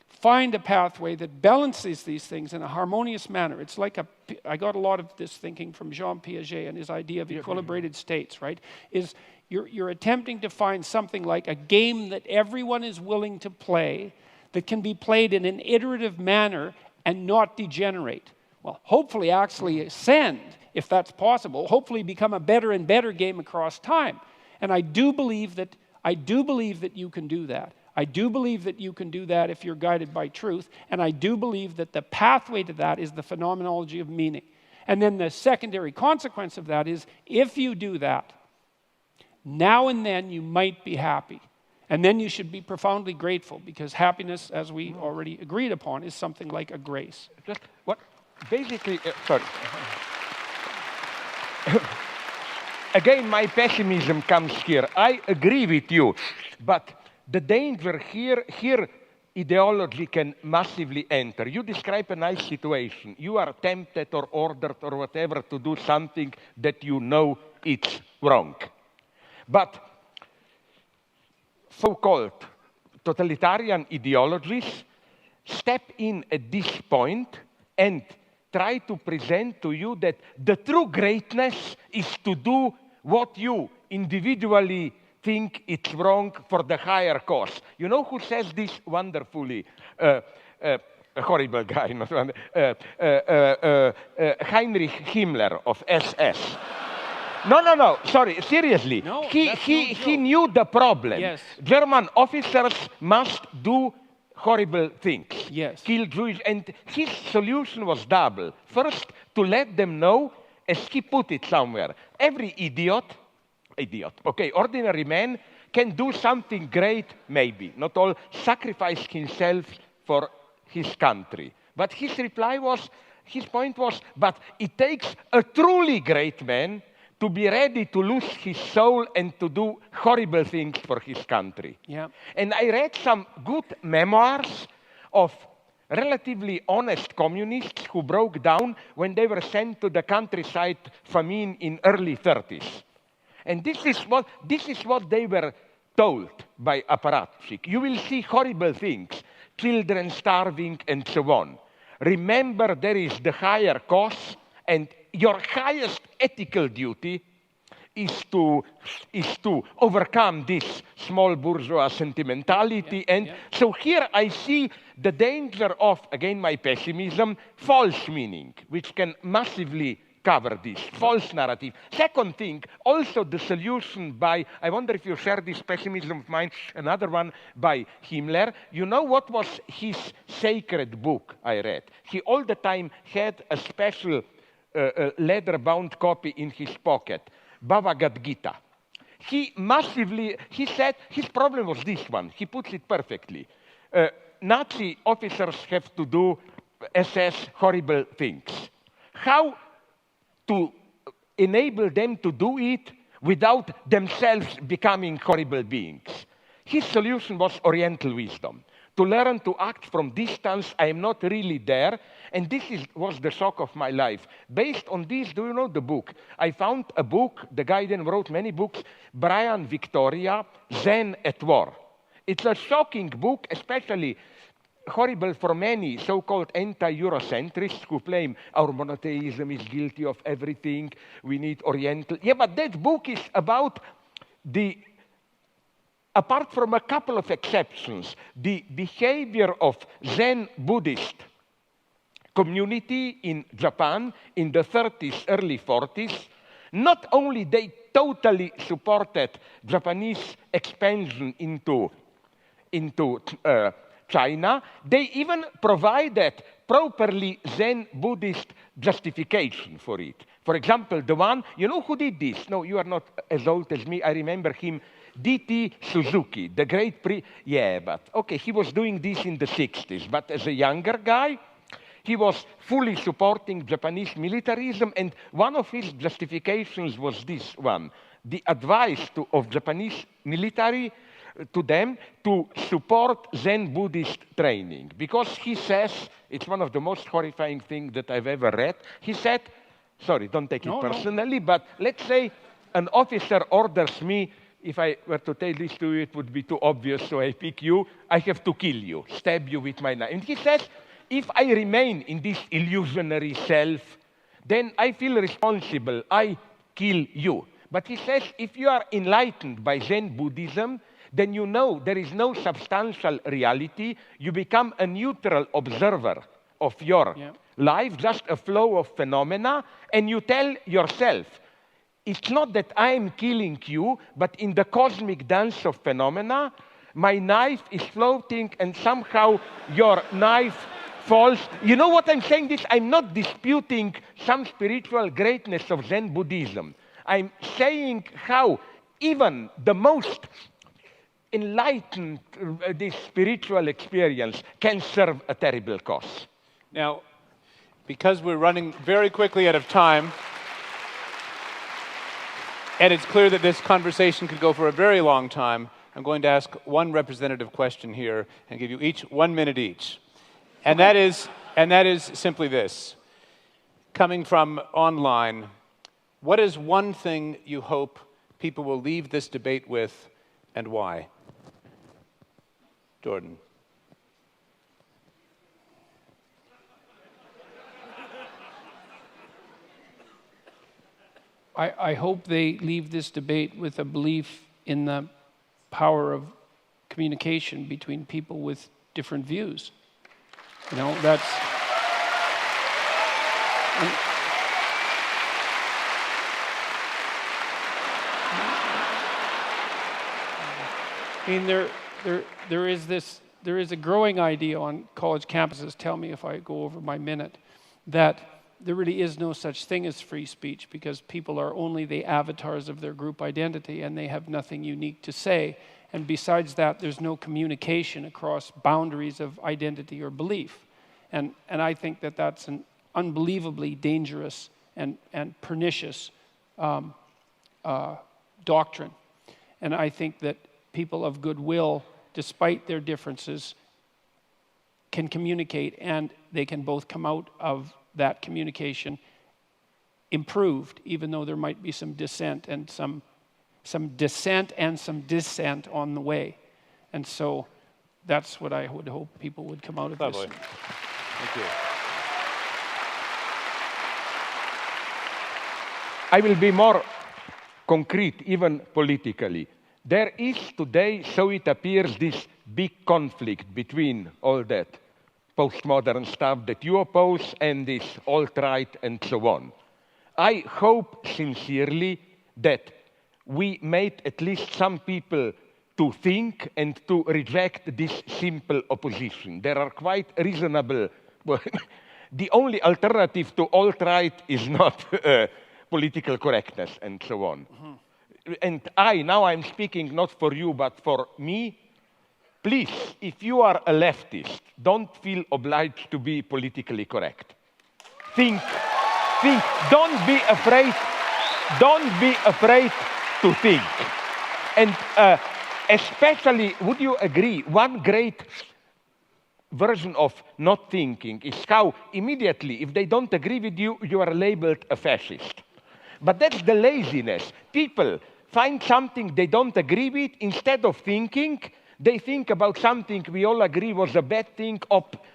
Speaker 2: find a pathway that balances these things in a harmonious manner. It's like I got a lot of this thinking from Jean Piaget and his idea of equilibrated states, right? Is you're attempting to find something like a game that everyone is willing to play that can be played in an iterative manner and not degenerate. Well, hopefully actually ascend, if that's possible, hopefully become a better and better game across time. And I do believe that you can do that. I do believe that you can do that if you're guided by truth, and I do believe that the pathway to that is the phenomenology of meaning. And then the secondary consequence of that is, if you do that, now and then you might be happy. And then you should be profoundly grateful, because happiness, as we already agreed upon, is something like a grace.
Speaker 3: Just what? Basically, sorry. Again, my pessimism comes here. I agree with you, but the danger here ideology can massively enter. You describe a nice situation. You are tempted or ordered or whatever to do something that you know it's wrong. But so-called totalitarian ideologies step in at this point and try to present to you that the true greatness is to do what you individually think it's wrong for the higher cause. You know who says this wonderfully? A horrible guy, not one. Heinrich Himmler of SS. No, sorry, seriously.
Speaker 2: No,
Speaker 3: he knew the problem.
Speaker 2: Yes.
Speaker 3: German officers must do horrible things.
Speaker 2: Yes.
Speaker 3: Kill Jewish, and his solution was double. First, to let them know, as he put it somewhere, every idiot idiot. Okay, ordinary man can do something great, maybe. Not all sacrifice himself for his country. But his reply was, his point was, but it takes a truly great man to be ready to lose his soul and to do horrible things for his country.
Speaker 2: Yeah.
Speaker 3: And I read some good memoirs of relatively honest communists who broke down when they were sent to the countryside famine in early 30s. And this is what they were told by apparatchik. You will see horrible things, children starving and so on. Remember, there is the higher cause, and your highest ethical duty is to overcome this small bourgeois sentimentality. So here I see the danger of, again, my pessimism, false meaning, which can massively cover this, false narrative. Second thing, also the solution by, I wonder if you share this pessimism of mine, another one by Himmler. You know what was his sacred book I read? He all the time had a special leather-bound copy in his pocket, Bhagavad Gita. He said, his problem was this one, he puts it perfectly. Nazi officers have to do SS horrible things. How to enable them to do it without themselves becoming horrible beings? His solution was Oriental wisdom. To learn to act from distance, I am not really there, and this was the shock of my life. Based on this, do you know the book? I found a book, the guy then wrote many books, Brian Victoria, Zen at War. It's a shocking book, especially horrible for many so-called anti-Eurocentrists who claim our monotheism is guilty of everything, we need Oriental. Yeah, but that book is about apart from a couple of exceptions, the behavior of Zen Buddhist community in Japan in the 30s, early 40s. Not only they totally supported Japanese expansion into China, they even provided properly Zen Buddhist justification for it. For example, the one, you know who did this? No, you are not as old as me, I remember him, D.T. Suzuki, the great yeah, but okay, he was doing this in the 60s, but as a younger guy, he was fully supporting Japanese militarism, and one of his justifications was this one, the advice of Japanese military to them to support Zen Buddhist training. Because he says, it's one of the most horrifying things that I've ever read, he said, sorry, don't take it personally, but let's say an officer orders me, if I were to tell this to you, it would be too obvious, so I pick you, I have to kill you, stab you with my knife. And he says, if I remain in this illusionary self, then I feel responsible, I kill you. But he says, if you are enlightened by Zen Buddhism, then you know there is no substantial reality, you become a neutral observer of your life, just a flow of phenomena, and you tell yourself, it's not that I'm killing you, but in the cosmic dance of phenomena, my knife is floating and somehow your knife false. You know what I'm saying? This, I'm not disputing some spiritual greatness of Zen Buddhism. I'm saying how even the most enlightened this spiritual experience can serve a terrible cause.
Speaker 1: Now, because we're running very quickly out of time, and it's clear that this conversation could go for a very long time, I'm going to ask one representative question here and give you each 1 minute each. And that is simply this. Coming from online, what is one thing you hope people will leave this debate with, and why? Jordan.
Speaker 2: I hope they leave this debate with a belief in the power of communication between people with different views. You know, that's... I mean, there is a growing idea on college campuses, tell me if I go over my minute, that there really is no such thing as free speech, because people are only the avatars of their group identity and they have nothing unique to say. And besides that, there's no communication across boundaries of identity or belief. And I think that that's an unbelievably dangerous and pernicious doctrine. And I think that people of goodwill, despite their differences, can communicate, and they can both come out of that communication improved, even though there might be some dissent and some dissent on the way. And so that's what I would hope people would come out of this.
Speaker 1: Thank you.
Speaker 3: I will be more concrete, even politically. There is today, so it appears, this big conflict between all that postmodern stuff that you oppose and this alt-right and so on. I hope sincerely that we made at least some people to think and to reject this simple opposition. There are quite reasonable... Well, the only alternative to alt-right is not political correctness and so on. And now I'm speaking not for you, but for me. Please, if you are a leftist, don't feel obliged to be politically correct. Think, don't be afraid to think. And especially, would you agree, one great version of not thinking is how immediately, if they don't agree with you, you are labeled a fascist. But that's the laziness. People find something they don't agree with, instead of thinking, they think about something we all agree was a bad thing,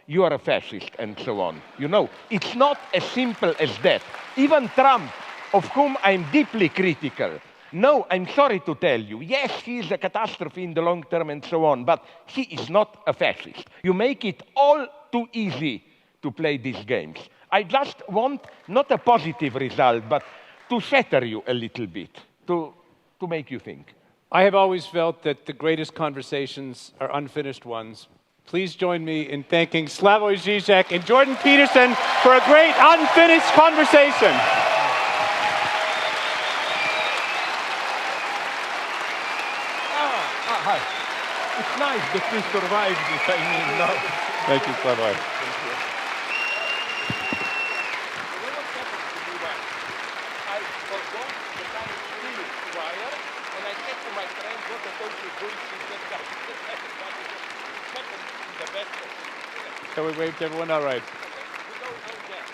Speaker 3: you are a fascist, and so on. You know, it's not as simple as that. Even Trump, of whom I'm deeply critical, no, I'm sorry to tell you, yes, he is a catastrophe in the long term and so on, but he is not a fascist. You make it all too easy to play these games. I just want not a positive result, but to shatter you a little bit, to make you think.
Speaker 1: I have always felt that the greatest conversations are unfinished ones. Please join me in thanking Slavoj Zizek and Jordan Peterson for a great unfinished conversation.
Speaker 3: Hi. It's nice that we survived this, I mean, now.
Speaker 1: Thank you, Slavoj. Shall we wave to everyone? All right.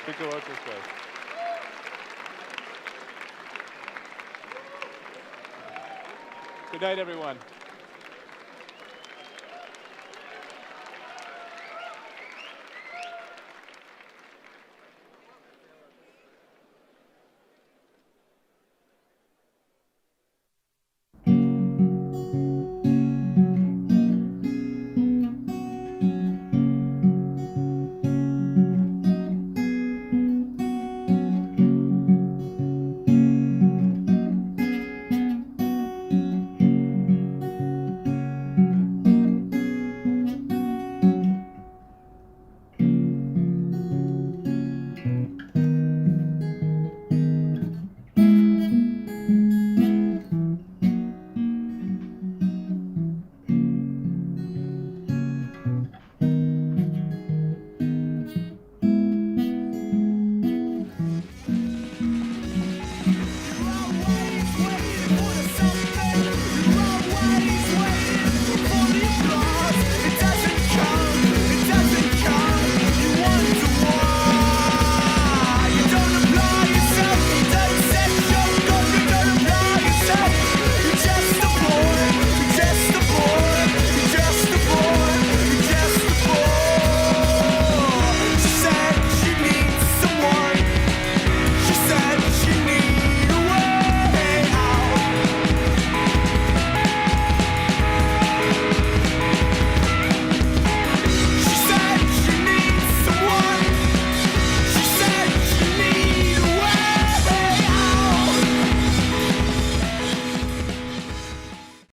Speaker 1: We go out this way. Good night, everyone.